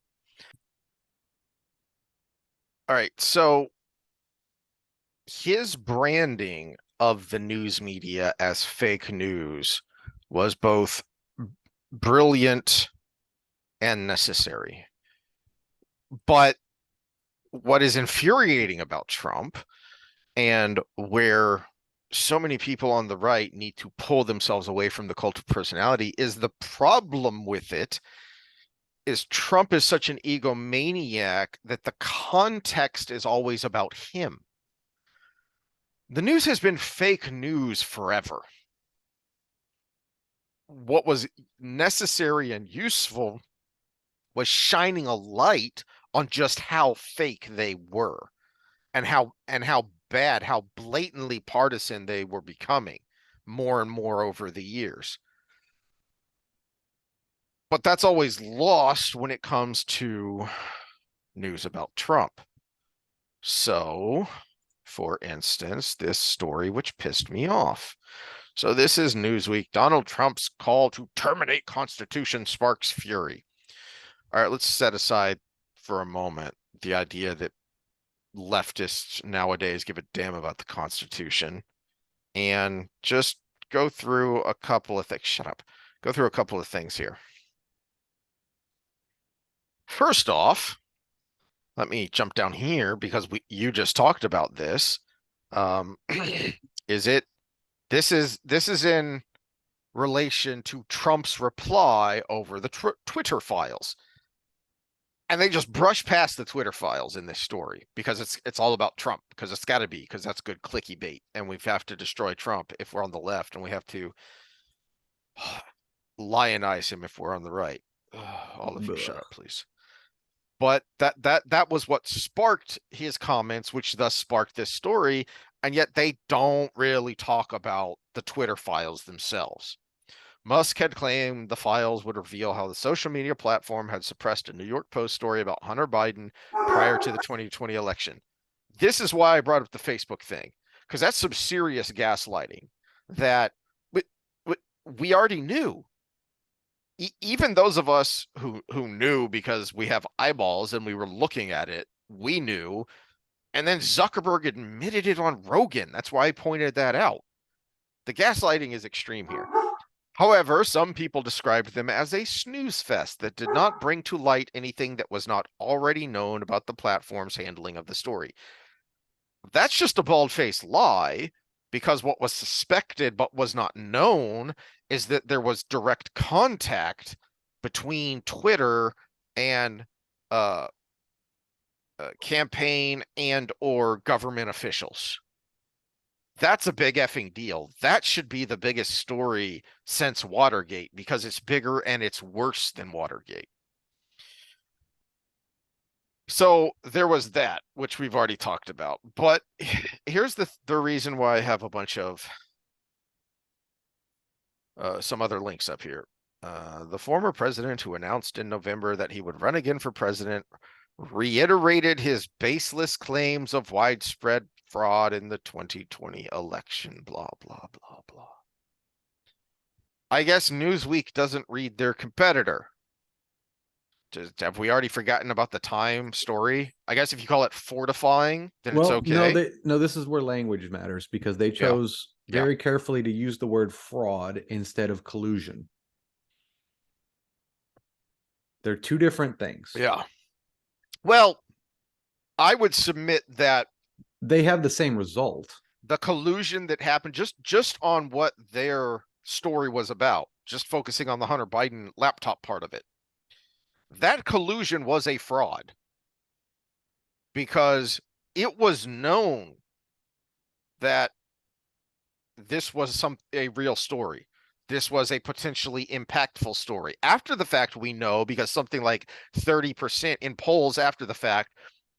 All right, so his branding of the news media as fake news was both brilliant and necessary. But what is infuriating about Trump, and where so many people on the right need to pull themselves away from the cult of personality, is the problem with it is Trump is such an egomaniac that the context is always about him. The news has been fake news forever. What was necessary and useful was shining a light on just how fake they were and how bad, how blatantly partisan they were becoming more and more over the years. But that's always lost when it comes to news about Trump. So, for instance, this story which pissed me off. So this is Newsweek. Donald Trump's call to terminate Constitution sparks fury. All right, let's set aside for a moment the idea that leftists nowadays give a damn about the Constitution and just go through a couple of things. Shut up. Go through a couple of things here. First off, let me jump down here because you just talked about this. Is it this is in relation to Trump's reply over the Twitter files. And they just brush past the Twitter files in this story because it's all about Trump, because it's got to be, because that's good clicky bait, and we have to destroy Trump if we're on the left, and we have to lionize him if we're on the right. All of you, shut up, please. But that was what sparked his comments, which thus sparked this story, and yet they don't really talk about the Twitter files themselves. Musk had claimed the files would reveal how the social media platform had suppressed a New York Post story about Hunter Biden prior to the 2020 election. This is why I brought up the Facebook thing, because that's some serious gaslighting that we already knew. Even those of us who knew because we have eyeballs and we were looking at it, we knew. And then Zuckerberg admitted it on Rogan. That's why I pointed that out. The gaslighting is extreme here. However, some people described them as a snooze fest that did not bring to light anything that was not already known about the platform's handling of the story. That's just a bald-faced lie, because what was suspected but was not known is that there was direct contact between Twitter and campaign and or government officials. That's a big effing deal. That should be the biggest story since Watergate, because it's bigger and it's worse than Watergate. So there was that, which we've already talked about. But here's the reason why I have a bunch of some other links up here. The former president, who announced in November that he would run again for president, reiterated his baseless claims of widespread fraud in the 2020 election. Blah, blah, blah, blah. I guess Newsweek doesn't read their competitor. Have we already forgotten about the Time story? I guess if you call it fortifying, then it's okay. No, this is where language matters, because they chose very carefully to use the word fraud instead of collusion. They're two different things. Yeah. Well, I would submit that they have the same result. The collusion that happened just on what their story was about, just focusing on the Hunter Biden laptop part of it. That collusion was a fraud, because it was known that this was a real story. This was a potentially impactful story. After the fact, we know, because something like 30% in polls after the fact,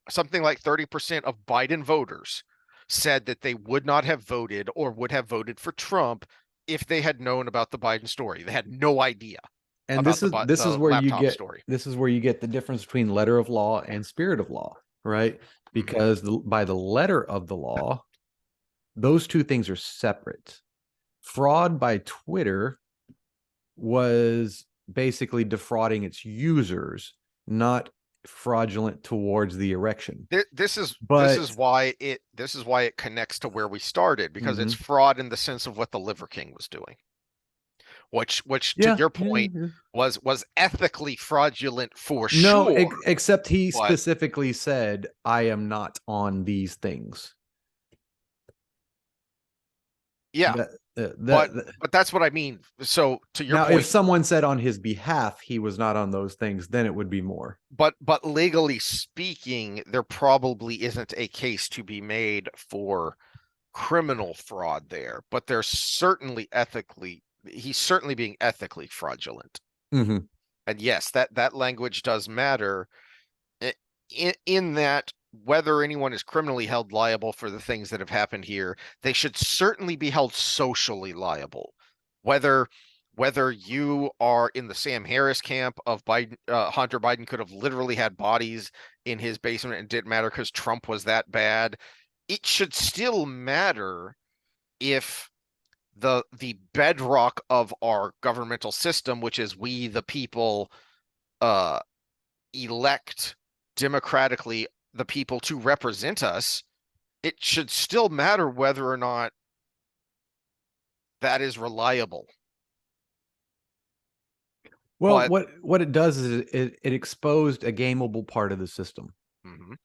something like 30% of Biden voters said that they would not have voted or would have voted for Trump if they had known about the Biden story. They had no idea. And this is where you get the difference between letter of law and spirit of law, right? Because by the letter of the law, those two things are separate. Fraud by Twitter was basically defrauding its users, not fraudulent towards the erection. This is why it connects to where we started, because it's fraud in the sense of what the Liver King was doing, which to your point was ethically fraudulent for sure. No, except he specifically said, "I am not on these things." Yeah, But that's what I mean. So to your Now, if point, someone said on his behalf he was not on those things, then it would be more. but legally speaking, there probably isn't a case to be made for criminal fraud there, but there's certainly ethically he's certainly being ethically fraudulent. Mm-hmm. And yes, that language does matter in that whether anyone is criminally held liable for the things that have happened here, they should certainly be held socially liable. Whether you are in the Sam Harris camp of Biden, Hunter Biden could have literally had bodies in his basement and didn't matter because Trump was that bad. It should still matter if the bedrock of our governmental system, which is we the people, uh, elect democratically the people to represent us, it should still matter whether or not that is reliable. Well, But what it does is it exposed a gameable part of the system, mhm.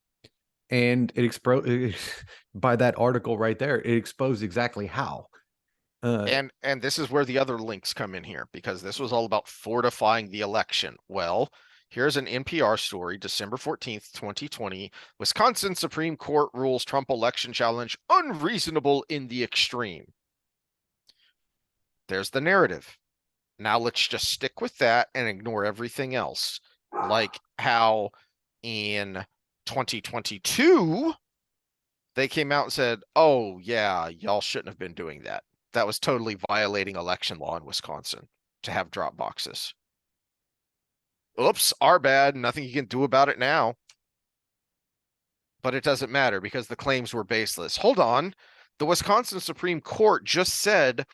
and it exposed by that article right there. It exposed exactly how. And this is where the other links come in here, because this was all about fortifying the election. Well, here's an NPR story, December 14th, 2020. Wisconsin Supreme Court rules Trump election challenge unreasonable in the extreme. There's the narrative. Now let's just stick with that and ignore everything else. Like how in 2022, they came out and said, oh, yeah, y'all shouldn't have been doing that. That was totally violating election law in Wisconsin to have drop boxes. Oops, our bad. Nothing you can do about it now. But it doesn't matter because the claims were baseless. Hold on. The Wisconsin Supreme Court just said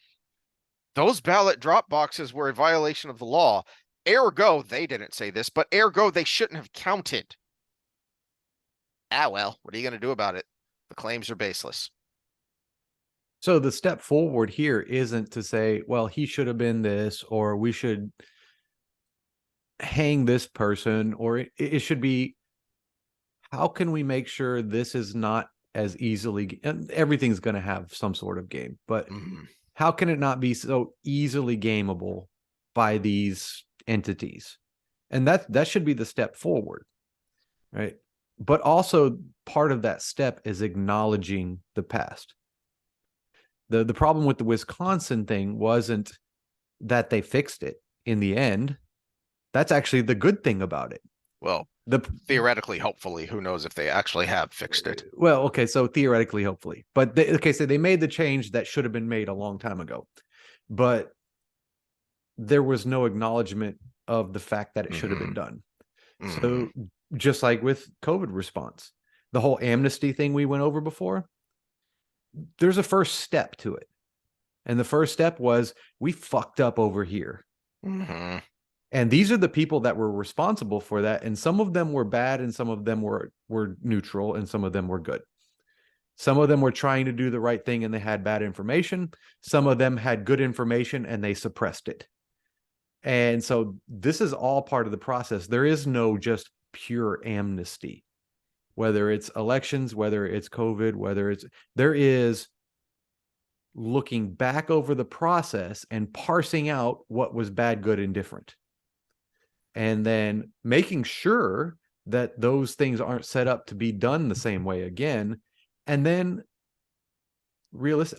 those ballot drop boxes were a violation of the law. Ergo, they didn't say this, but ergo, they shouldn't have counted. Ah, well, what are you going to do about it? The claims are baseless. So the step forward here isn't to say, well, he should have been this, or we should hang this person, or it should be, how can we make sure this is not as easily, and everything's going to have some sort of game, but how can it not be so easily gameable by these entities? And that should be the step forward, right? But also part of that step is acknowledging the past. The problem with the Wisconsin thing wasn't that they fixed it in the end. That's actually the good thing about it. Well, theoretically, hopefully, who knows if they actually have fixed it. Well, okay, so theoretically, hopefully. But so they made the change that should have been made a long time ago. But there was no acknowledgement of the fact that it should have been done. So just like with COVID response, the whole amnesty thing we went over before, there's a first step to it. And the first step was we fucked up over here. And these are the people that were responsible for that. And some of them were bad, and some of them were neutral, and some of them were good. Some of them were trying to do the right thing and they had bad information. Some of them had good information and they suppressed it. And so this is all part of the process. There is no just pure amnesty, whether it's elections, whether it's COVID, there is looking back over the process and parsing out what was bad, good, and different. And then making sure that those things aren't set up to be done the same way again. And then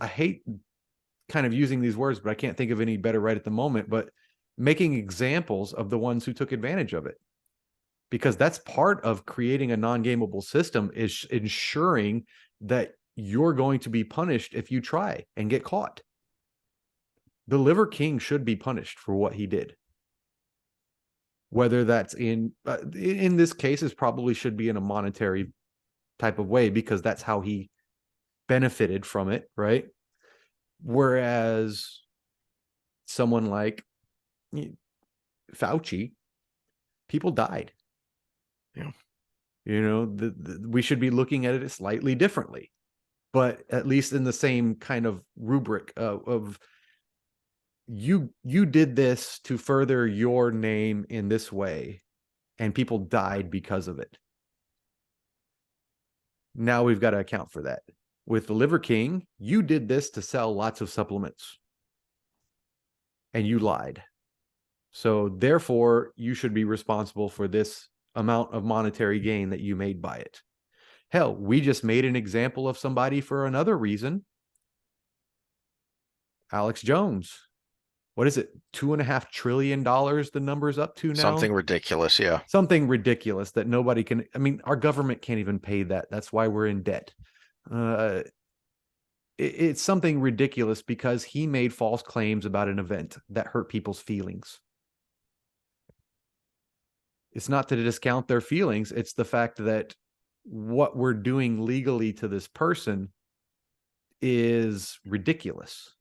I hate kind of using these words, but I can't think of any better right at the moment, but making examples of the ones who took advantage of it. Because that's part of creating a non-gameable system, is ensuring that you're going to be punished if you try and get caught. The Liver King should be punished for what he did. Whether that's in this case, it probably should be in a monetary type of way, because that's how he benefited from it, right? Whereas someone like Fauci, people died. Yeah. You know, we should be looking at it slightly differently, but at least in the same kind of rubric of you did this to further your name in this way, and people died because of it. Now we've got to account for that. With the Liver King, you did this to sell lots of supplements. and you lied. So therefore, you should be responsible for this amount of monetary gain that you made by it. Hell, we just made an example of somebody for another reason. Alex Jones. What is it? $2.5 trillion the number's up to now? Something ridiculous. Yeah. Something ridiculous that nobody can. I mean, our government can't even pay that. That's why we're in debt. It's something ridiculous because he made false claims about an event that hurt people's feelings. It's not to discount their feelings. It's the fact that what we're doing legally to this person is ridiculous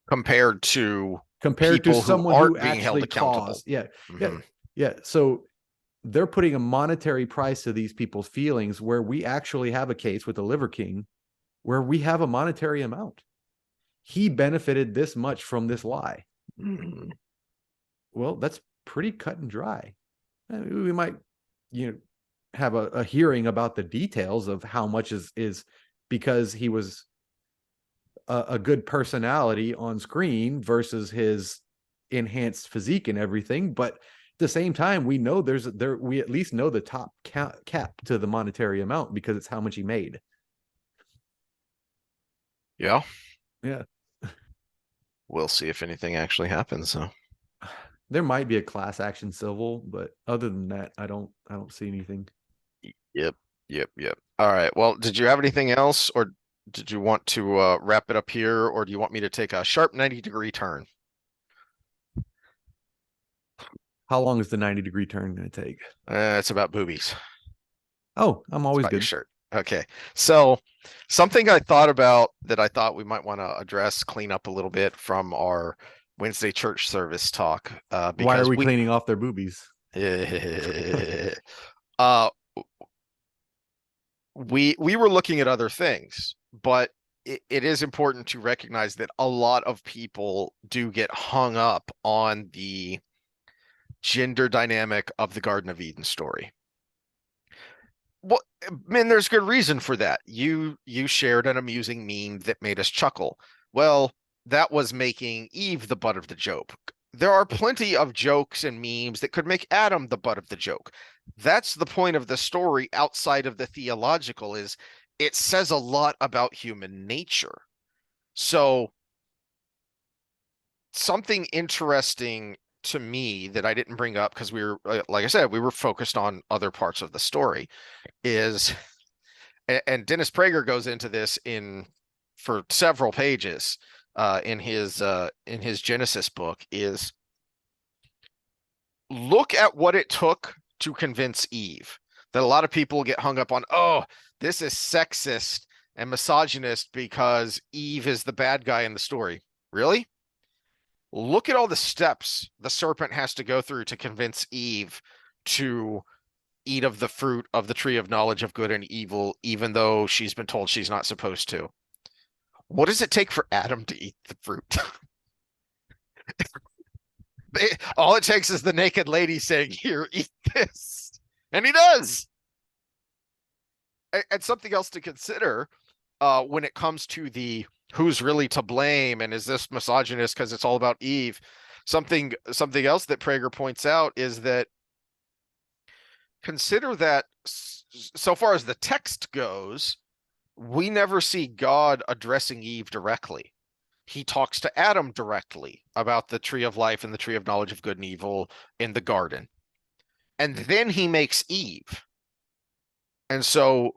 Compared to people who someone aren't who being held actually accountable. caused. Yeah. Mhm. Yeah. So they're putting a monetary price to these people's feelings, where we actually have a case with the Liver King where we have a monetary amount. He benefited this much from this lie. Mhm. Well, that's pretty cut and dry. We might, have a hearing about the details of how much is because he was a good personality on screen versus his enhanced physique and everything. But at the same time, we know we at least know the top cap to the monetary amount because it's how much he made. Yeah. Yeah. We'll see if anything actually happens. So There might be a class action civil, but other than that, I don't see anything. yep. Yep. All right. Well, did you have anything else, or did you want to wrap it up here, or do you want me to take a sharp 90-degree turn? How long is the 90-degree turn going to take? It's about boobies. Oh, I'm It's always about your good. shirt. Okay. So something I thought about that I thought we might want to address, clean up a little bit from our Wednesday church service talk, Why are because we cleaning off their boobies? uh, we were looking at other things, but it is important to recognize that a lot of people do get hung up on the gender dynamic of the Garden of Eden story. Well, man, there's good reason for that. You shared an amusing meme that made us chuckle. Well, that was making Eve the butt of the joke. There are plenty of jokes and memes that could make Adam the butt of the joke. That's the point of the story outside of the theological, is it says a lot about human nature. So something interesting to me that I didn't bring up because we were, like I said, we were focused on other parts of the story, is, and Dennis Prager goes into this for several pages in his Genesis book, is look at what it took to convince Eve. That a lot of people get hung up on, oh, this is sexist and misogynist because Eve is the bad guy in the story. Really? Look at all the steps the serpent has to go through to convince Eve to eat of the fruit of the tree of knowledge of good and evil, even though she's been told she's not supposed to. What does it take for Adam to eat the fruit? All it takes is the naked lady saying, here, eat this. And he does. And something else to consider when it comes to the who's really to blame and is this misogynist because it's all about Eve. Something else that Prager points out is that consider that so far as the text goes, we never see God addressing Eve directly. He talks to Adam directly about the tree of life and the tree of knowledge of good and evil in the garden. And then he makes Eve. And so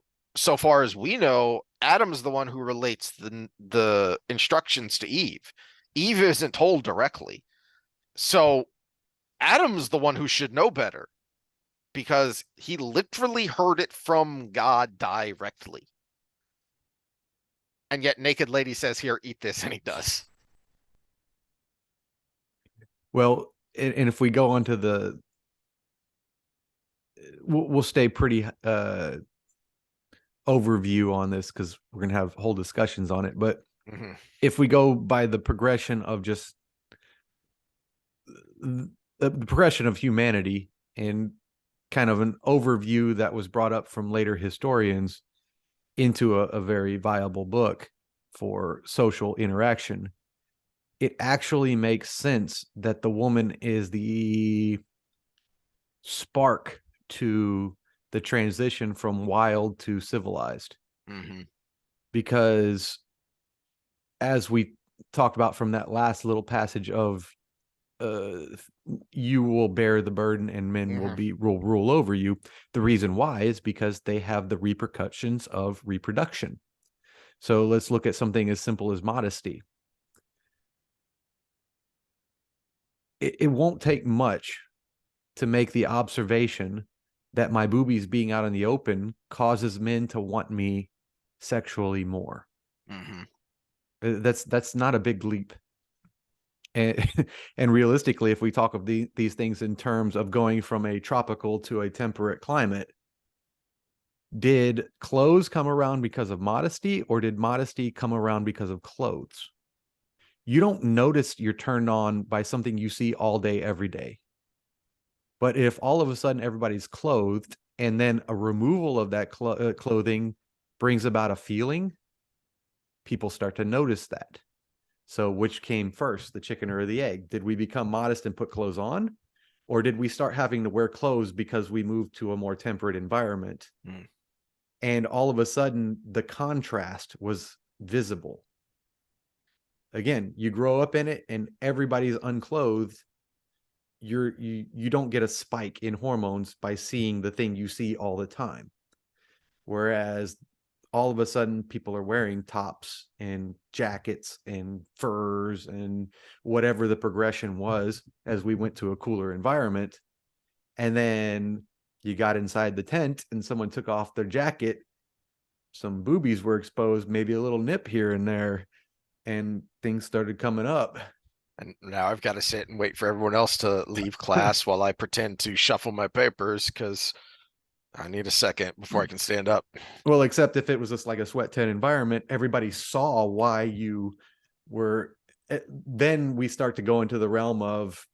far as we know, Adam's the one who relates the instructions to Eve. Eve isn't told directly. So Adam's the one who should know better because he literally heard it from God directly. And yet naked lady says, here, eat this, and he does. Well, and if we go on to we'll stay pretty overview on this because we're gonna have whole discussions on it. But if we go by the progression of just the progression of humanity and kind of an overview that was brought up from later historians into a very viable book for social interaction, it actually makes sense that the woman is the spark to the transition from wild to civilized. Mm-hmm. Because as we talked about from that last little passage of uh, you will bear the burden and men Mm-hmm. will rule over you. The reason why is because they have the repercussions of reproduction. So let's look at something as simple as modesty. It won't take much to make the observation that my boobies being out in the open causes men to want me sexually more. Mm-hmm. That's not a big leap. And, and realistically, if we talk of these things in terms of going from a tropical to a temperate climate, did clothes come around because of modesty, or did modesty come around because of clothes? You don't notice you're turned on by something you see all day, every day. But if all of a sudden everybody's clothed and then a removal of that clothing brings about a feeling, people start to notice that. So, which came first, the chicken or the egg? Did we become modest and put clothes on? Or did we start having to wear clothes because we moved to a more temperate environment? Mm. And all of a sudden, the contrast was visible. Again, you grow up in it and everybody's unclothed. You don't get a spike in hormones by seeing the thing you see all the time. Whereas all of a sudden people are wearing tops and jackets and furs and whatever the progression was as we went to a cooler environment. And then you got inside the tent and someone took off their jacket, some boobies were exposed, maybe a little nip here and there, and things started coming up. And now I've got to sit and wait for everyone else to leave class while I pretend to shuffle my papers because I need a second before I can stand up. Well, except if it was just like a sweat tent environment, everybody saw why you were. Then we start to go into the realm of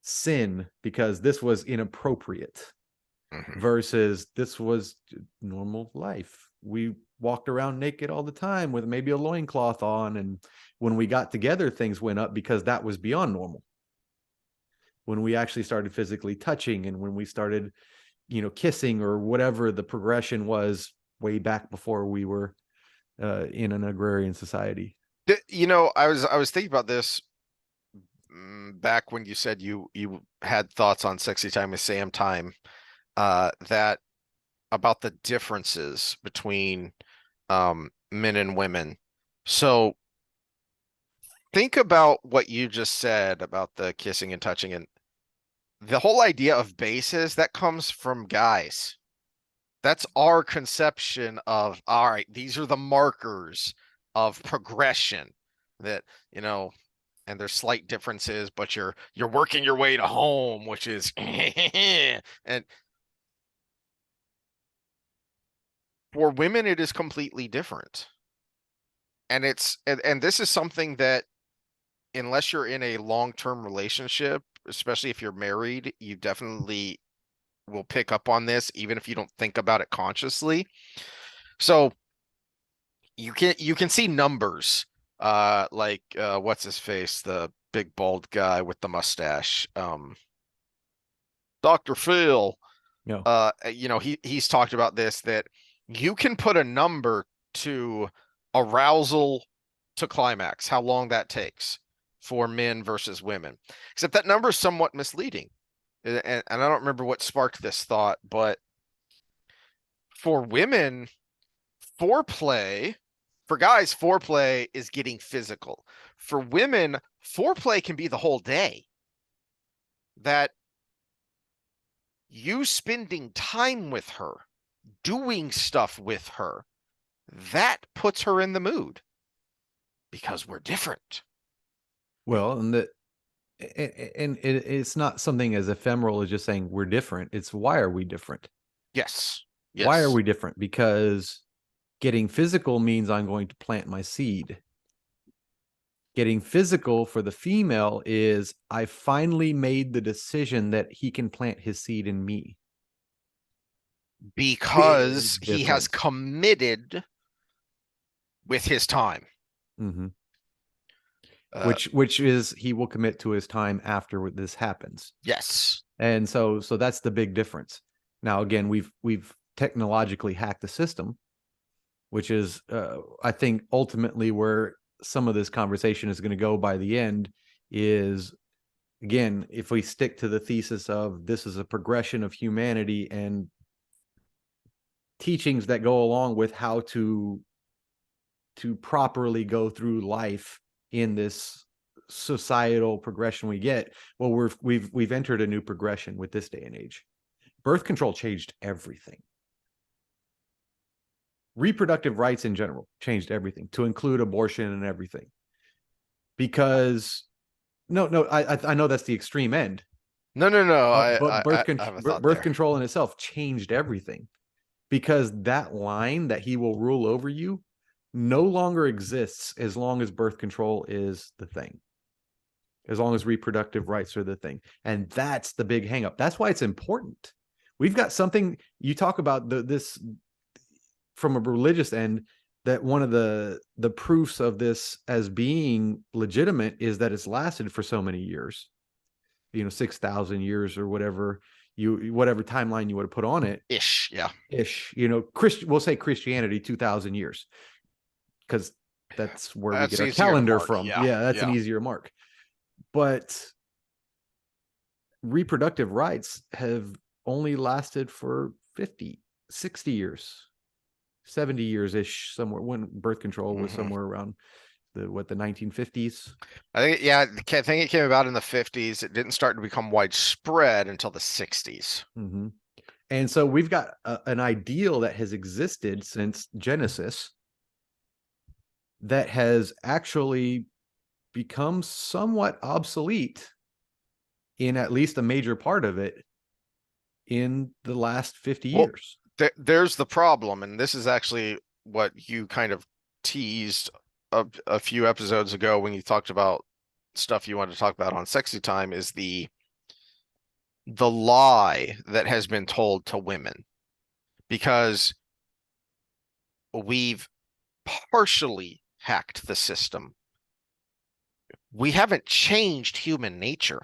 sin because this was inappropriate Mm-hmm. versus this was normal life. We walked around naked all the time with maybe a loincloth on. And when we got together, things went up because that was beyond normal. When we actually started physically touching and when we started, kissing or whatever the progression was way back before we were in an agrarian society. I was thinking about this back when you said you had thoughts on sexy time with Sam time, that about the differences between men and women. So think about what you just said about the kissing and touching and the whole idea of bases that comes from guys. That's our conception of, all right, these are the markers of progression that, you know, and there's slight differences, but you're working your way to home, which is and for women it is completely different. And this is something that unless you're in a long-term relationship, especially if you're married, you definitely will pick up on this even if you don't think about it consciously. So you can see numbers like what's his face, the big bald guy with the mustache, Dr. Phil. No. He's talked about this, that you can put a number to arousal to climax, how long that takes for men versus women, except that number is somewhat misleading. And I don't remember what sparked this thought, but for women, foreplay, for guys, foreplay is getting physical. For women, foreplay can be the whole day. That you spending time with her, doing stuff with her, that puts her in the mood because we're different. Well, it's not something as ephemeral as just saying we're different. It's why are we different? Yes. Why are Yes. we different? Because getting physical means I'm going to plant my seed. Getting physical for the female is I finally made the decision that he can plant his seed in me. Because Big he has difference. committed with his time. Mm-hmm. Uh, which is he will commit to his time after this happens. yes. And so that's the big difference. Now, again, we've technologically hacked the system, which is, I think, ultimately where some of this conversation is going to go by the end. Is, again, if we stick to the thesis of this is a progression of humanity and teachings that go along with how to properly go through life in this societal progression we get, well, we've entered a new progression with this day and age. Birth control changed everything. Reproductive rights in general changed everything, to include abortion and everything. Because I know that's the extreme end, No, no, no. but I have a thought birth there. control in itself changed everything, because that line that he will rule over you no longer exists as long as birth control is the thing, as long as reproductive rights are the thing. And that's the big hangup. That's why it's important. We've got something, you talk about this from a religious end, that one of the proofs of this as being legitimate is that it's lasted for so many years, 6,000 years or whatever whatever timeline you would have put on it. Ish, yeah. We'll say Christianity 2,000 years, because that's where we That's get our easier to calendar mark. from. Yeah, Yeah, that's an yeah. easier mark. But reproductive rights have only lasted for 50, 60 years, 70 years ish, somewhere, when birth control was Hmm. somewhere around the 1950s. I think, yeah, I think it came about in the 50s. It didn't start to become widespread until the 60s. Mm-hmm. And so we've got an ideal that has existed since Genesis that has actually become somewhat obsolete in at least a major part of it in the last 50 Well, years. there's the problem, and this is actually what you kind of teased a few episodes ago when you talked about stuff you wanted to talk about on Sexy Time, is the lie that has been told to women, because we've partially hacked the system. We haven't changed human nature.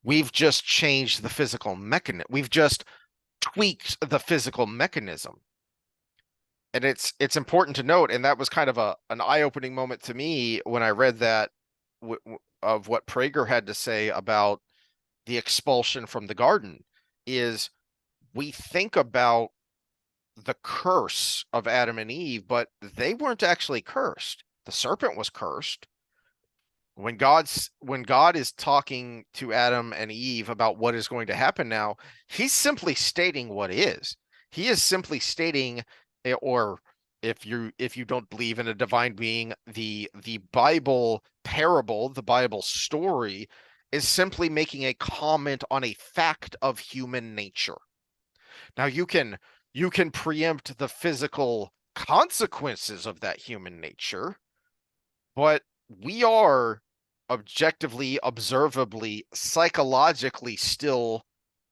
We've just changed the physical mechanism. We've just tweaked the physical mechanism. And it's important to note, and that was kind of an eye-opening moment to me when I read that of what Prager had to say about the expulsion from the garden, is we think about the curse of Adam and Eve, but they weren't actually cursed. The serpent was cursed. When God is talking to Adam and Eve about what is going to happen now, he's simply stating what is. He is simply stating, or if you don't believe in a divine being, the Bible parable, the Bible story, is simply making a comment on a fact of human nature. Now you can preempt the physical consequences of that human nature, but we are objectively, observably, psychologically still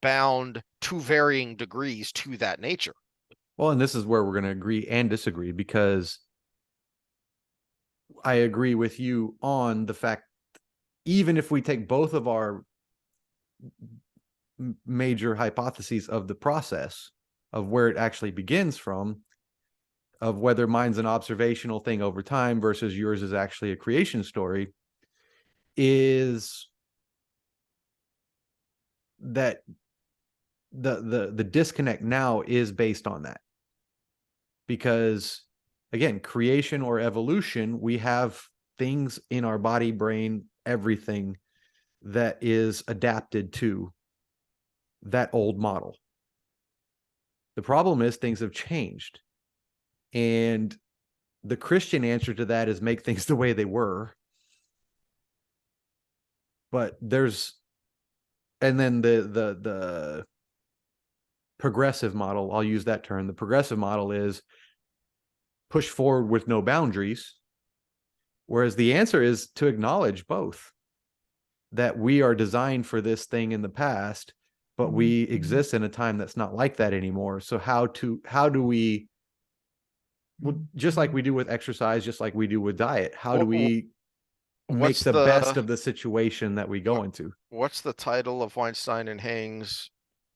bound to varying degrees to that nature. Well, and this is where we're going to agree and disagree, because I agree with you on the fact, even if we take both of our major hypotheses of the process of where it actually begins from, of whether mine's an observational thing over time versus yours is actually a creation story, is that the disconnect now is based on that. Because, again, creation or evolution, we have things in our body, brain, everything that is adapted to that old model. The problem is things have changed, and the Christian answer to that is make things the way they were. But and then the progressive model, I'll use that term. The progressive model is push forward with no boundaries, whereas the answer is to acknowledge both, that we are designed for this thing in the past, but we exist in a time that's not like that anymore. So how do we, just like we do with exercise, just like we do with diet, how do Well, we make What's the best the of the situation that we what go into. what's the title of Weinstein and Hang's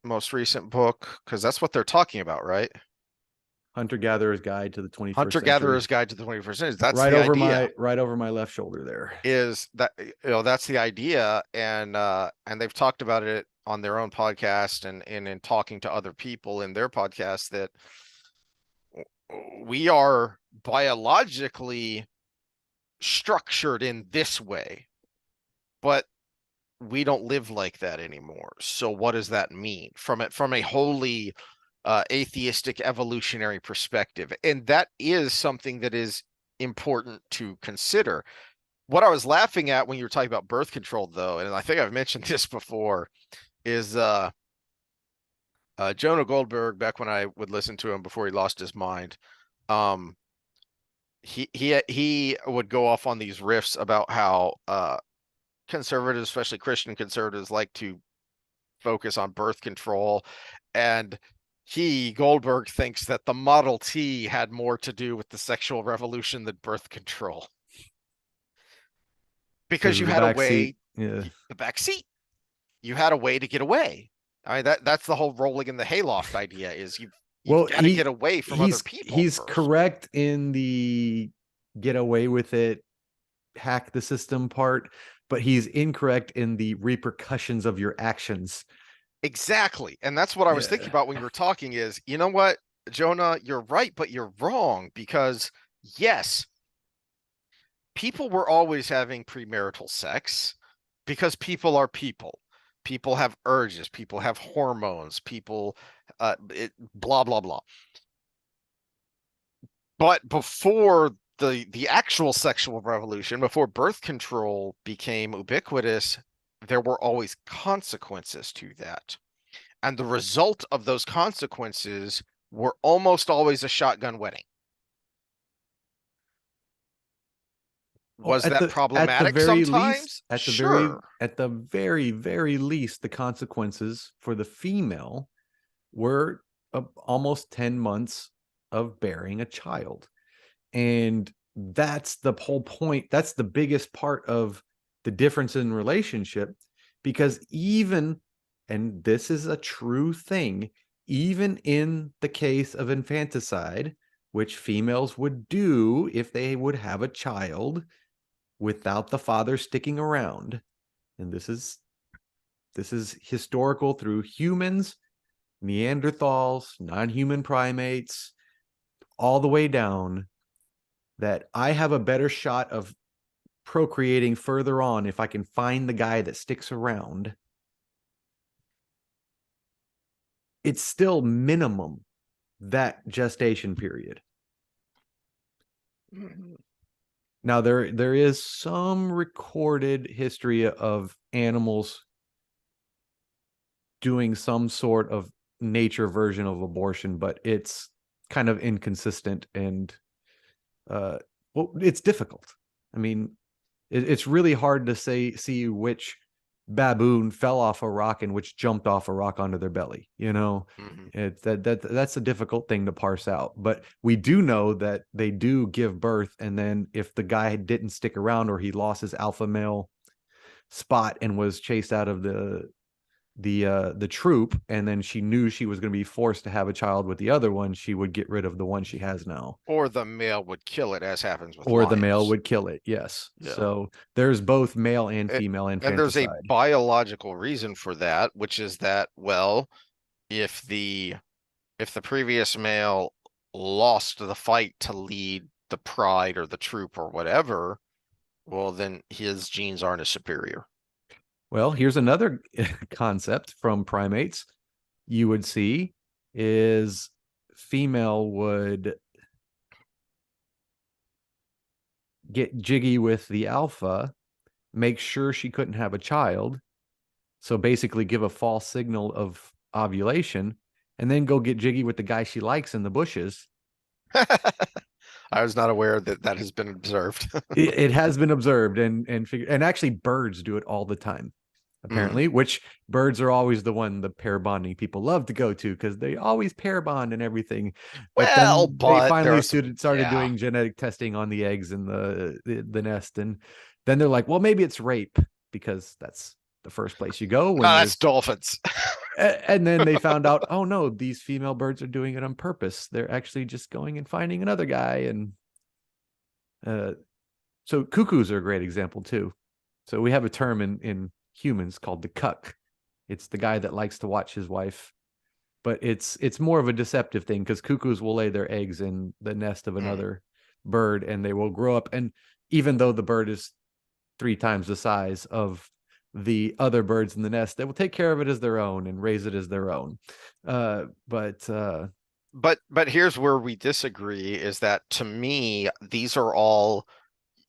most recent book? Because that's what they're talking about, right? Hunter Gatherer's Guide to the 21st Century. Hunter-Gatherer's Guide to the 21st Century. That's Right the over idea. my left shoulder there. Is that that's the idea, and they've talked about it on their own podcast and in talking to other people in their podcast that we are biologically structured in this way, but we don't live like that anymore. So what does that mean from a wholly atheistic evolutionary perspective? And that is something that is important to consider. What I was laughing at when you were talking about birth control, though, and I think I've mentioned this before, is Jonah Goldberg, back when I would listen to him before he lost his mind. Um, he would go off on these riffs about how conservatives, especially Christian conservatives, like to focus on birth control, and Goldberg thinks that the Model T had more to do with the sexual revolution than birth control because Because you the had a back seat. way, Yeah. the back seat, you had a way to get away. I mean that's the whole rolling in the hayloft idea is you've Well, got to get away from other people he's first. correct in the get away with it, hack the system part, but he's incorrect in the repercussions of your actions. Exactly. And that's what I was thinking Yeah. about when you were talking is, you know what, Jonah, you're right, but you're wrong because yes, people were always having premarital sex because people are people. People have urges, people have hormones, blah blah blah. But before the actual sexual revolution, before birth control became ubiquitous, there were always consequences to that. And the result of those consequences were almost always a shotgun wedding. Oh, Was that problematic sometimes? Sure. at the very least, the consequences for the female were almost 10 months of bearing a child. And that's the whole point. That's the biggest part of the difference in relationship, because even, and this is a true thing, even in the case of infanticide, which females would do if they would have a child without the father sticking around, and this is historical through humans, Neanderthals, non-human primates, all the way down, that I have a better shot of procreating further on if I can find the guy that sticks around. It's still minimum that gestation period. Mhm. Now there is some recorded history of animals doing some sort of nature version of abortion, but it's kind of inconsistent and well, it's difficult. I mean, it's really hard to see which baboon fell off a rock and which jumped off a rock onto their belly. You know, Mhm. that's a difficult thing to parse out. But we do know that they do give birth, and then if the guy didn't stick around or he lost his alpha male spot and was chased out of the troop, and then she knew she was going to be forced to have a child with the other one, she would get rid of the one she has now, Or the male would kill it, as happens with or the male lions. would kill it. Yes, Yeah. so there's both male and It, female and there's a infanticide. biological reason for that, which is that, well, if the if the previous male lost the fight to lead the pride or the troop or whatever, well, then his genes aren't as superior. Well, here's another concept from primates you would see is female would get jiggy with the alpha, make sure she couldn't have a child, so basically give a false signal of ovulation, and then go get jiggy with the guy she likes in the bushes. I was not aware that that has been observed. It has been observed, and actually birds do it all the time, Mm. apparently, which birds are always the pair bonding people love to go to because they always pair bond and everything. But Well, then they but there finally are some, started yeah. doing genetic testing on the eggs in the nest, and then they're like, well, maybe it's rape because that's the first place you go No, when that's there's. dolphins. And then they found out, oh no, these female birds are doing it on purpose. They're actually just going and finding another guy. And uh, so cuckoos are a great example too. So we have a term in humans called the cuck. It's the guy that likes to watch his wife, but it's more of a deceptive thing because cuckoos will lay their eggs in the nest of Mm. another bird and they will grow up. And even though the bird is 3 times the size of the other birds in the nest, they will take care of it as their own and raise it as their own. But But here's where we disagree is that to me, these are all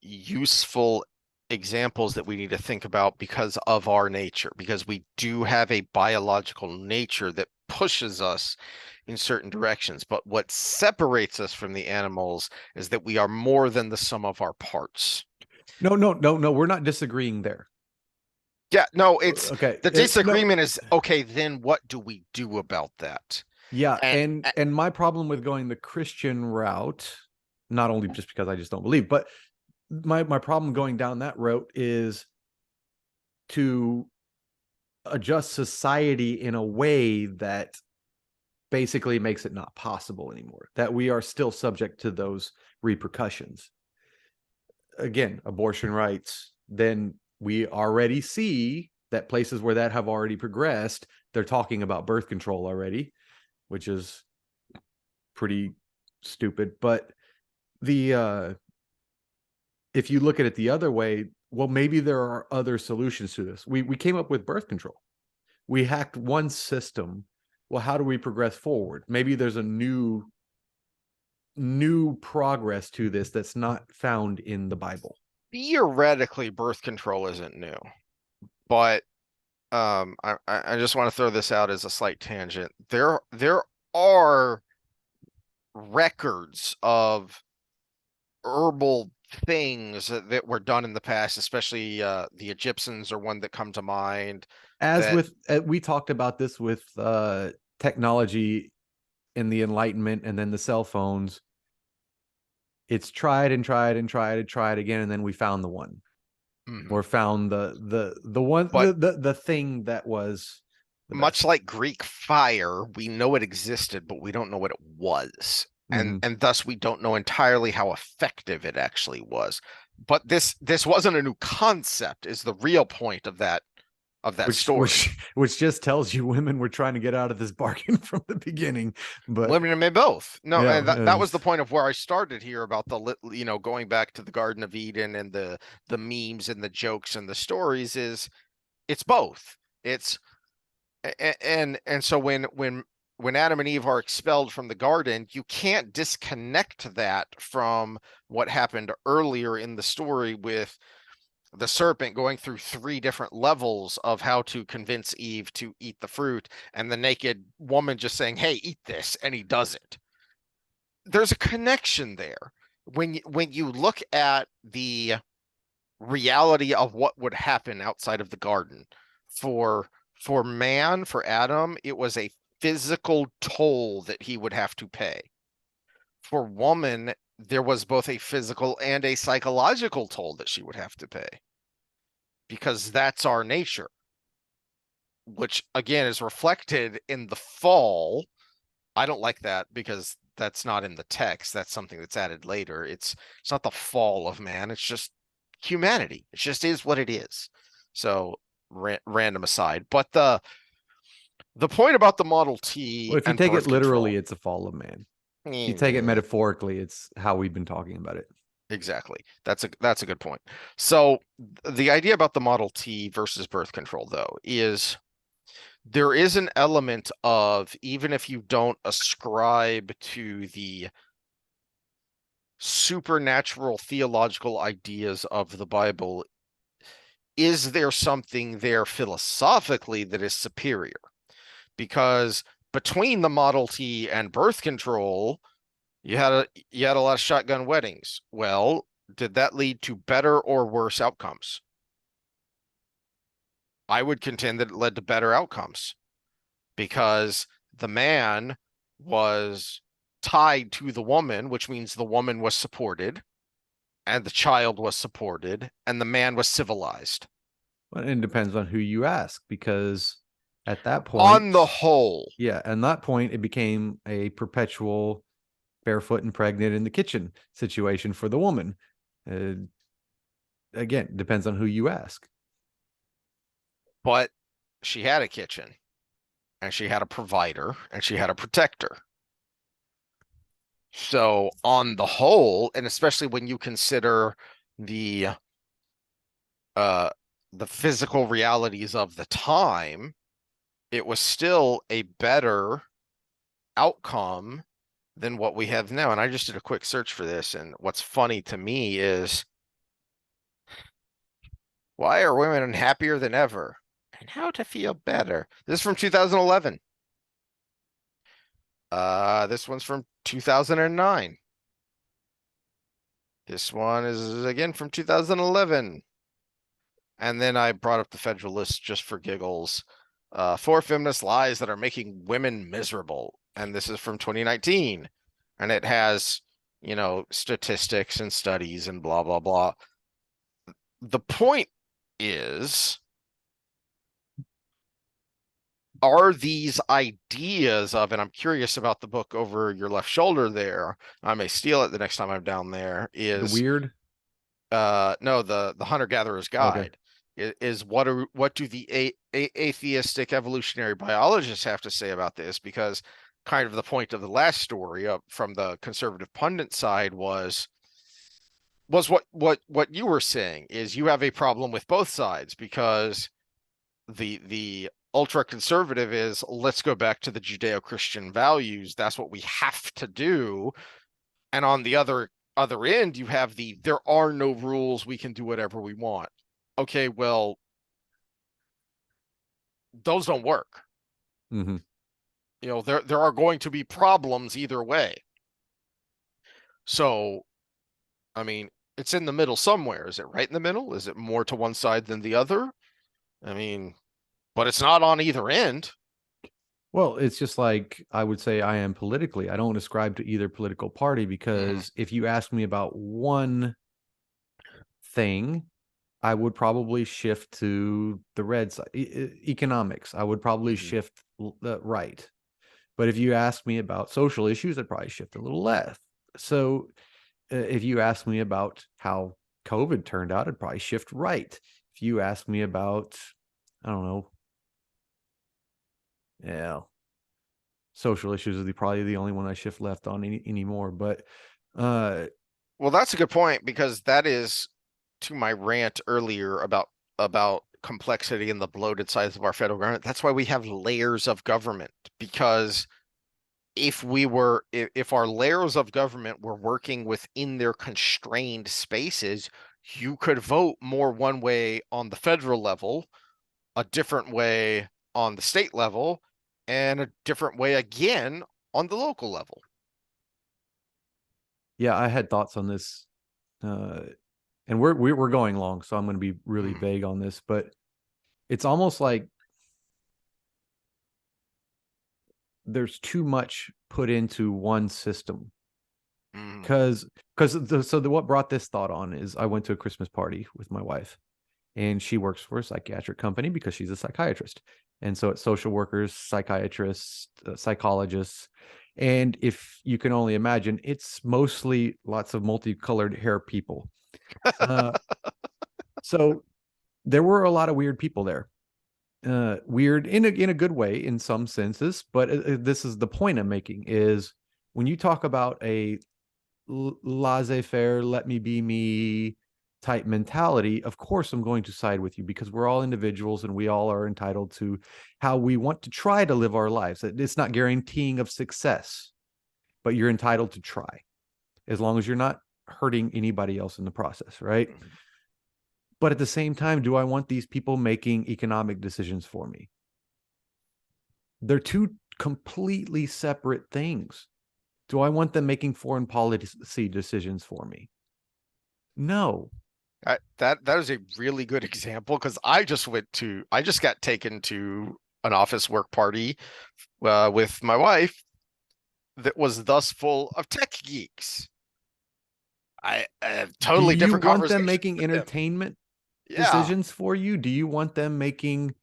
useful examples that we need to think about because of our nature, because we do have a biological nature that pushes us in certain directions. But what separates us from the animals is that we are more than the sum of our parts. no, no, no, no, we're not disagreeing there. Yeah, no, it's Okay, the no, disagreement is okay, then what do we do about that? yeah, And and my problem with going the Christian route, not only just because I just don't believe, but my problem going down that route is to adjust society in a way that basically makes it not possible anymore, that we are still subject to those repercussions. Again, abortion rights, then we already see that places where that have already progressed, they're talking about birth control already, which is pretty stupid. But the if you look at it the other way, well, maybe there are other solutions to this. We came up with birth control. We hacked one system. Well, how do we progress forward? Maybe there's a new progress to this that's not found in the Bible. theoretically, birth control isn't new, but I just want to throw this out as a slight tangent. There are records of herbal things that were done in the past, especially the Egyptians are one that come to mind. As That with we talked about this with technology in the Enlightenment and then the cell phones. It's tried and tried and tried and tried again, and then we found the one, mhm. or found the one, But the thing that was the much best. like Greek fire, we know it existed, but we don't know what it was. And Mm-hmm. and thus we don't know entirely how effective it actually was. But this wasn't a new concept, is the real point of that which story. which which just tells you women were trying to get out of this bargain from the beginning. But Women and men both. No, yeah, and that was the point of where I started here about going back to the Garden of Eden and the memes and the jokes and the stories is it's both. It's and so when Adam and Eve are expelled from the garden, you can't disconnect that from what happened earlier in the story with the serpent going through 3 different levels of how to convince Eve to eat the fruit, and the naked woman just saying, "Hey, eat this," and he does it. There's a connection there. When you look at the reality of what would happen outside of the garden for man, for Adam, it was a physical toll that he would have to pay. For woman, there was both a physical and a psychological toll that she would have to pay because that's our nature, which again is reflected in the fall. I don't like that because that's not in the text. That's something that's added later. It's not the fall of man. It's just humanity. It just is what it is. So random aside, but the point about the Model well, T if you and take it birth literally, control. it's a fall of man. If you take it eh, metaphorically, it's how we've been talking about it. Exactly. That's a good point. So the idea about the Model T versus birth control though is there is an element of, even if you don't ascribe to the supernatural theological ideas of the Bible, is there something there philosophically that is superior? Because between the Model T and birth control, you had a lot of shotgun weddings. Well, did that lead to better or worse outcomes? I would contend that it led to better outcomes because the man was tied to the woman, which means the woman was supported. and the child was supported, and the man was civilized. Well, it depends on who you ask, because at that On point, the whole, yeah, at that point, it became a perpetual barefoot and pregnant in the kitchen situation for the woman. Uh, Again, depends on who you ask. but she had a kitchen, and she had a provider, and she had a protector. So on the whole, and especially when you consider the uh the physical realities of the time, it was still a better outcome than what we have now. And I just did a quick search for this, and what's funny to me is, why are women happier than ever? And how to feel better. This is from 2011. This one's from 2009. This one is again from 2011. And then I brought up the Federalist just for giggles. Four feminist lies that are making women miserable. And this is from 2019. And it has, statistics and studies and blah, blah, blah. The point is, are these ideas of, and I'm curious about the book over your left shoulder there, I may steal it the next time I'm down there, The is weird. no, the hunter-gatherer's Okay. guide is what do the atheistic evolutionary biologists have to say about this? Because kind of the point of the last story from the conservative pundit side was what you were saying is you have a problem with both sides because the ultra conservative is, let's go back to the Judeo-Christian values. That's what we have to do. And on the other end, you have there are no rules. We can do whatever we want. Okay, well, those don't work. Mm-hmm. There are going to be problems either way. So, I mean, it's in the middle somewhere. Is it right in the middle? Is it more to one side than the other? I mean, but it's not on either end. Well, it's just like I would say I am politically. I don't ascribe to either political party, Mm-hmm. because if you ask me about one thing, I would probably shift to the red side. Economics, I would probably Mm-hmm. shift right. But if you ask me about social issues, I'd probably shift a little left. So if you ask me about how COVID turned out, I'd probably shift right. If you ask me about, I don't know, yeah, social issues is probably the only one I shift left on anymore. But uh, Well, that's a good point because that is to my rant earlier about complexity and the bloated size of our federal government. That's why we have layers of government, because if our layers of government were working within their constrained spaces, you could vote more one way on the federal level, a different way on the state level, and a different way again on the local level. yeah, I had thoughts on this, uh, and we're going long, so I'm going to be really Mm, vague on this. But it's almost like there's too much put into one system. mm, Because what brought this thought on is I went to a Christmas party with my wife, and she works for a psychiatric company because she's a psychiatrist. And so it's social workers, psychiatrists, psychologists. And if you can only imagine, it's mostly lots of multicolored hair people. Uh, so there were a lot of weird people there. Weird in a good way in some senses, but this is the point I'm making is when you talk about a laissez-faire, let me be me type mentality, of course I'm going to side with you because we're all individuals and we all are entitled to how we want to try to live our lives. It's not guaranteeing of success, but you're entitled to try as long as you're not hurting anybody else in the process, right? mm. But at the same time, do I want these people making economic decisions for me? They're two completely separate things. Do I want them making foreign policy decisions for me? No. That is a really good example because I just got taken to an office work party with my wife that was thus full of tech geeks. I Do totally you different want them conversation making with him. entertainment Yeah. decisions for you? Do you want them making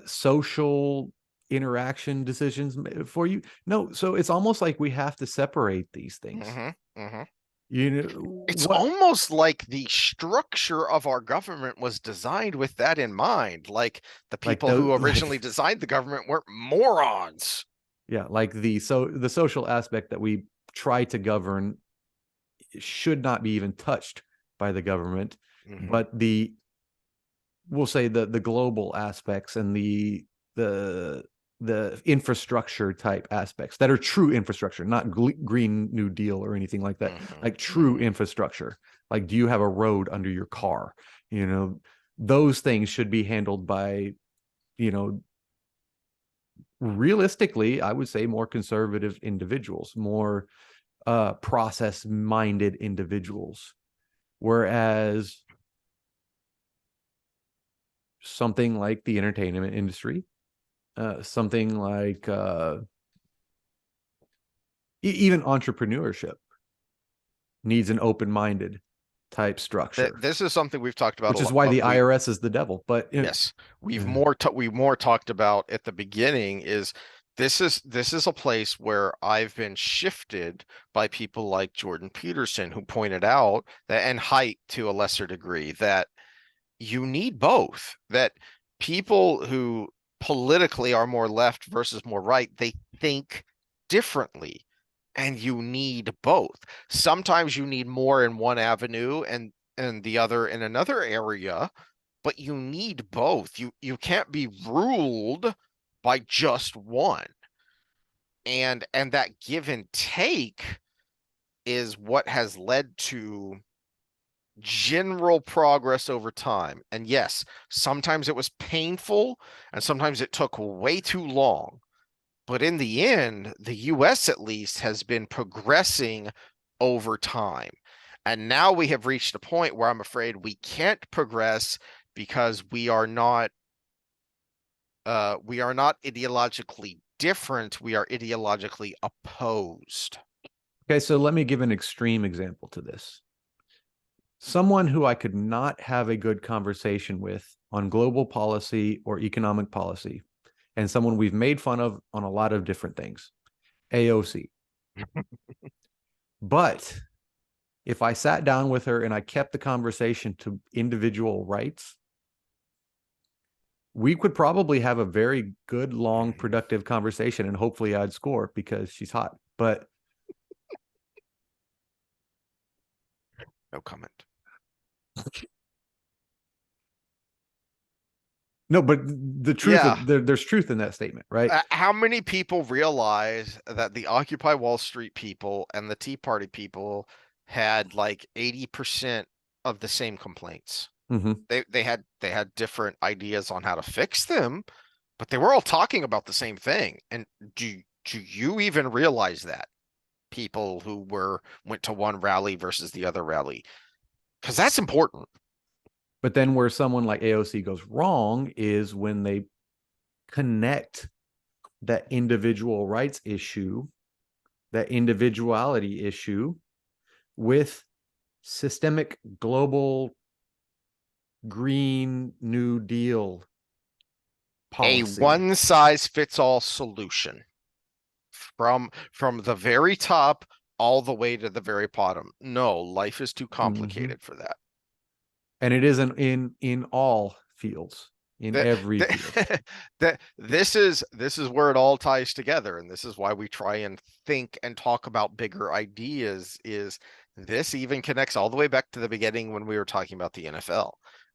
social interaction decisions for you? No. So it's almost like we have to separate these things. Hmm. Hmm. You know It's what? almost like the structure of our government was designed with that in mind. Like the Like people those, who originally like designed the government weren't morons. yeah, like the social aspect that we try to govern should not be even touched by the government, Hmm. but the we'll say the global aspects and the the infrastructure type aspects that are true infrastructure, not green new deal or anything like that, Hmm. like true Hmm. infrastructure. Like, do you have a road under your car? You know, those things should be handled by, you know, realistically, I would say more conservative individuals, more process minded individuals. Whereas something like the entertainment industry, something like even entrepreneurship needs an open minded type structure, This is something we've talked about a which is lot. why the IRS is the devil. But Yes, uh, we more talked about at the beginning is this is a place where I've been shifted by people like Jordan Peterson, who pointed out that, and Haidt to a lesser degree, that you need both. That people who politically are more left versus more right, they think differently, and you need both. Sometimes you need more in one avenue and the other in another area, but you need both. You can't be ruled by just one. And that give and take is what has led to general progress over time. And yes, sometimes it was painful and sometimes it took way too long. But in the end, the US at least has been progressing over time. And now we have reached a point where I'm afraid we can't progress because we are not ideologically different, we are ideologically opposed. okay, so let me give an extreme example to this. Someone who I could not have a good conversation with on global policy or economic policy, and someone we've made fun of on a lot of different things, AOC. But if I sat down with her and I kept the conversation to individual rights, we could probably have a very good, long, productive conversation, and hopefully I'd score because she's hot. But No comment. no, but the truth Yeah. of there's truth in that statement, right? How many people realize that the Occupy Wall Street people and the Tea Party people had like 80% of the same complaints? Mm-hmm. They had different ideas on how to fix them, but they were all talking about the same thing. And do you even realize that? People who went to one rally versus the other rally, because that's important. But then where someone like AOC goes wrong is when they connect that individual rights issue, that individuality issue, with systemic global Green New Deal A policy. one size fits all solution from the very top all the way to the very bottom. No, life is too Mm-hmm. complicated for that. And it isn't in all fields, in That, every field. that this is where it all ties together, and this is why we try and think and talk about bigger ideas. Is this even connects all the way back to the beginning when we were talking about the NFL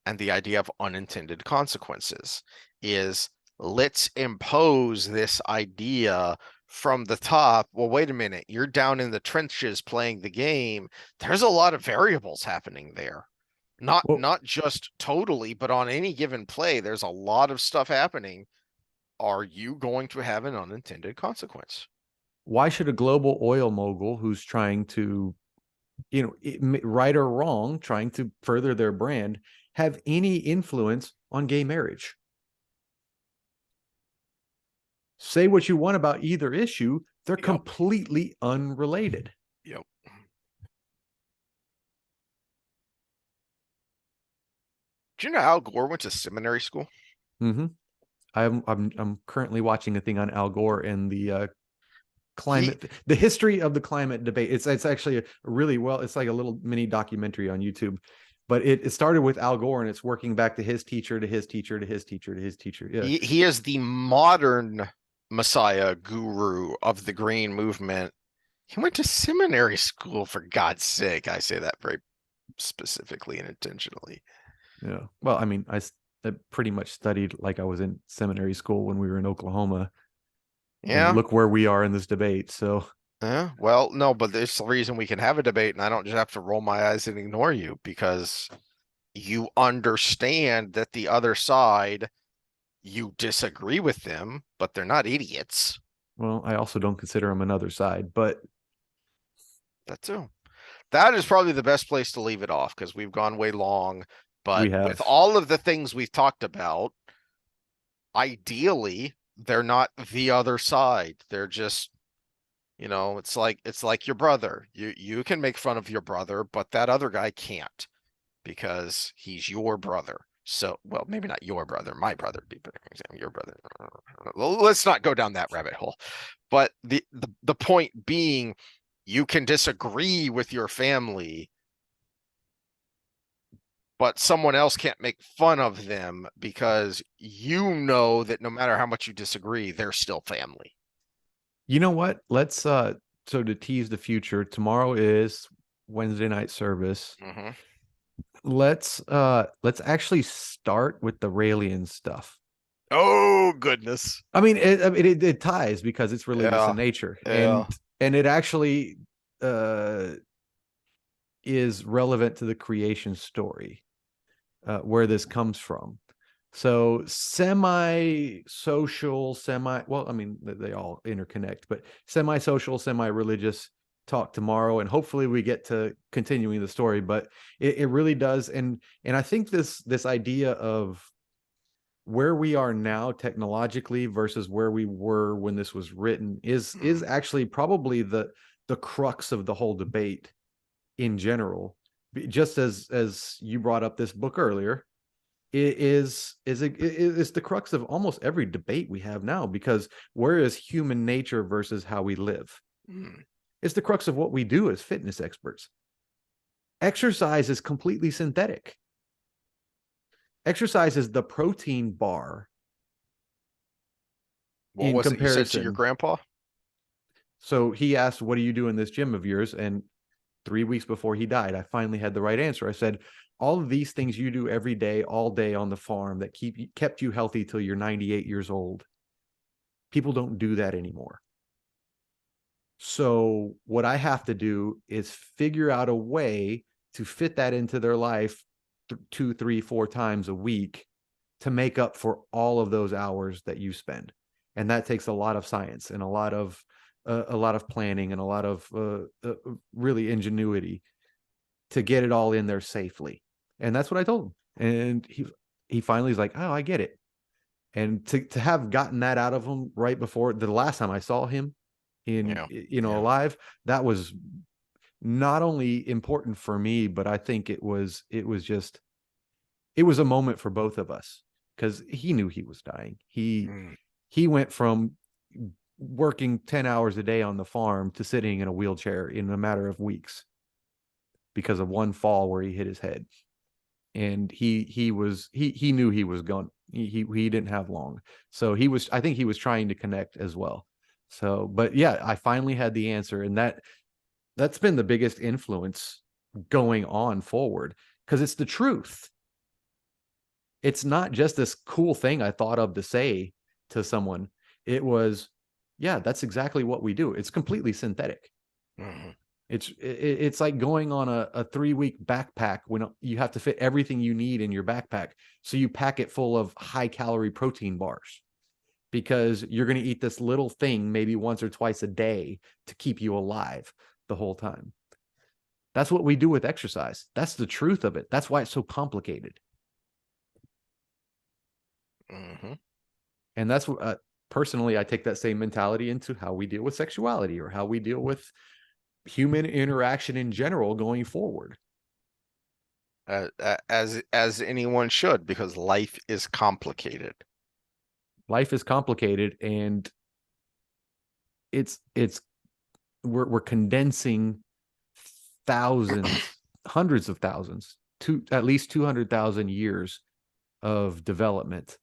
and the idea of unintended consequences? Is let's impose this idea from the top. Well, wait a minute, you're down in the trenches playing the game. There's a lot of variables happening there. Not Well, not just totally, but on any given play, there's a lot of stuff happening. Are you going to have an unintended consequence? why should a global oil mogul who's trying to, right or wrong, trying to further their brand, have any influence on gay marriage? Say what you want about either issue, they're Yep. completely unrelated. Yep. Do you know Al Gore went to seminary school? Mm-hmm. I'm currently watching a thing on Al Gore and the He the history of the climate debate. It's actually a really well. It's like a little mini documentary on YouTube, but it started with Al Gore and it's working back to his teacher, to his teacher, to his teacher, to his teacher. Yeah, he is the modern messiah guru of the green movement. He went to seminary school, for God's sake. I say that very specifically and intentionally. yeah. Well, I mean, I pretty much studied like I was in seminary school when we were in Oklahoma, and Yeah. look where we are in this debate. So Yeah. Well, no, but there's the reason we can have a debate and I don't just have to roll my eyes and ignore you because you understand that the other side, you disagree with them, but they're not idiots. well, I also don't consider him another side, but That too. That is probably the best place to leave it off because we've gone way long. we But with have. all of the things we've talked about, ideally, they're not the other side. They're just, it's like your brother. You can make fun of your brother, but that other guy can't because he's your brother. So, well, maybe not your brother, my brother would be better example, your brother. Let's not go down that rabbit hole. But the point being, you can disagree with your family, but someone else can't make fun of them because you know that no matter how much you disagree, they're still family. You know what? Let's so to tease the future, tomorrow is Wednesday night service. Mm-hmm. Let's actually start with the Raelian stuff. Oh goodness. I mean, it ties because it's religious in Yeah. nature, Yeah. and it actually uh is relevant to the creation story, where this comes from. So semi-social, well, I mean, they all interconnect, but semi-social, semi-religious talk tomorrow, and hopefully we get to continuing the story. But it really does, and I think this idea of where we are now technologically versus where we were when this was written is actually probably the crux of the whole debate in general. Just as you brought up this book earlier, it is the crux of almost every debate we have now, because where is human nature versus how we live? Mm. It's the crux of what we do as fitness experts. Exercise is completely synthetic. Exercise is the protein bar What in was it you said to your comparison. grandpa? So he asked, "What are you doing in this gym of yours?" And 3 weeks before he died, I finally had the right answer. I said, "All of these things you do every day, all day on the farm that kept you healthy till you're 98 years old. People don't do that anymore. So what I have to do is figure out a way to fit that into their life 2, 3, 4 times a week to make up for all of those hours that you spend." And that takes a lot of science and a lot of planning and a lot of really ingenuity to get it all in there safely. And that's what I told him. And he finally is like, "Oh, I get it." And to have gotten that out of him right before the last time I saw him in, Yeah. Yeah. alive, that was not only important for me, but I think it was a moment for both of us, because he knew he was dying. Mm. He went from working 10 hours a day on the farm to sitting in a wheelchair in a matter of weeks because of one fall where he hit his head. And he knew he was gone. He didn't have long. So I think he was trying to connect as well. So, but yeah, I finally had the answer, and that's been the biggest influence going on forward, because it's the truth. It's not just this cool thing I thought of to say to someone. It was, yeah, that's exactly what we do. It's completely synthetic. Mhm. It's like going on a 3 week backpack when you have to fit everything you need in your backpack. So you pack it full of high calorie protein bars because you're going to eat this little thing maybe once or twice a day to keep you alive the whole time. That's what we do with exercise. That's the truth of it. That's why it's so complicated. Mhm. And that's what, personally, I take that same mentality into how we deal with sexuality or how we deal with human interaction in general going forward. as anyone should, because life is complicated. Life is complicated, and it's we're condensing thousands, hundreds of thousands, to at least 200,000 years of development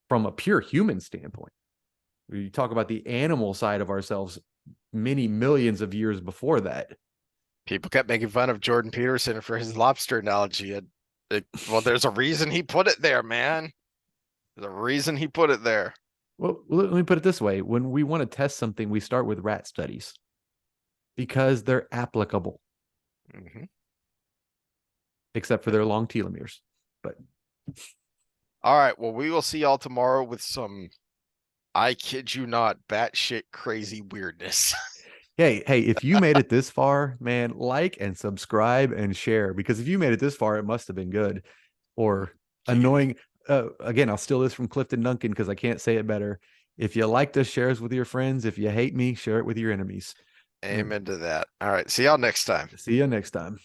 from a pure human standpoint. We talk about the animal side of ourselves many millions of years before that. People kept making fun of Jordan Peterson for his lobster analogy. Well, there's a reason he put it there, man. There's a reason he put it there. Well, let me put it this way. When we want to test something, we start with rat studies because they're applicable, Hmm. except for their long telomeres. But All right. Well, we will see y'all tomorrow with some, I kid you not, batshit crazy weirdness. hey, if you made it this far, man, like and subscribe and share, because if you made it this far, it must have been good or annoying. Again, I'll steal this from Clifton Duncan because I can't say it better. If you liked us, share us with your friends. If you hate me, share it with your enemies. Amen to that. All right. See y'all next time. See you next time.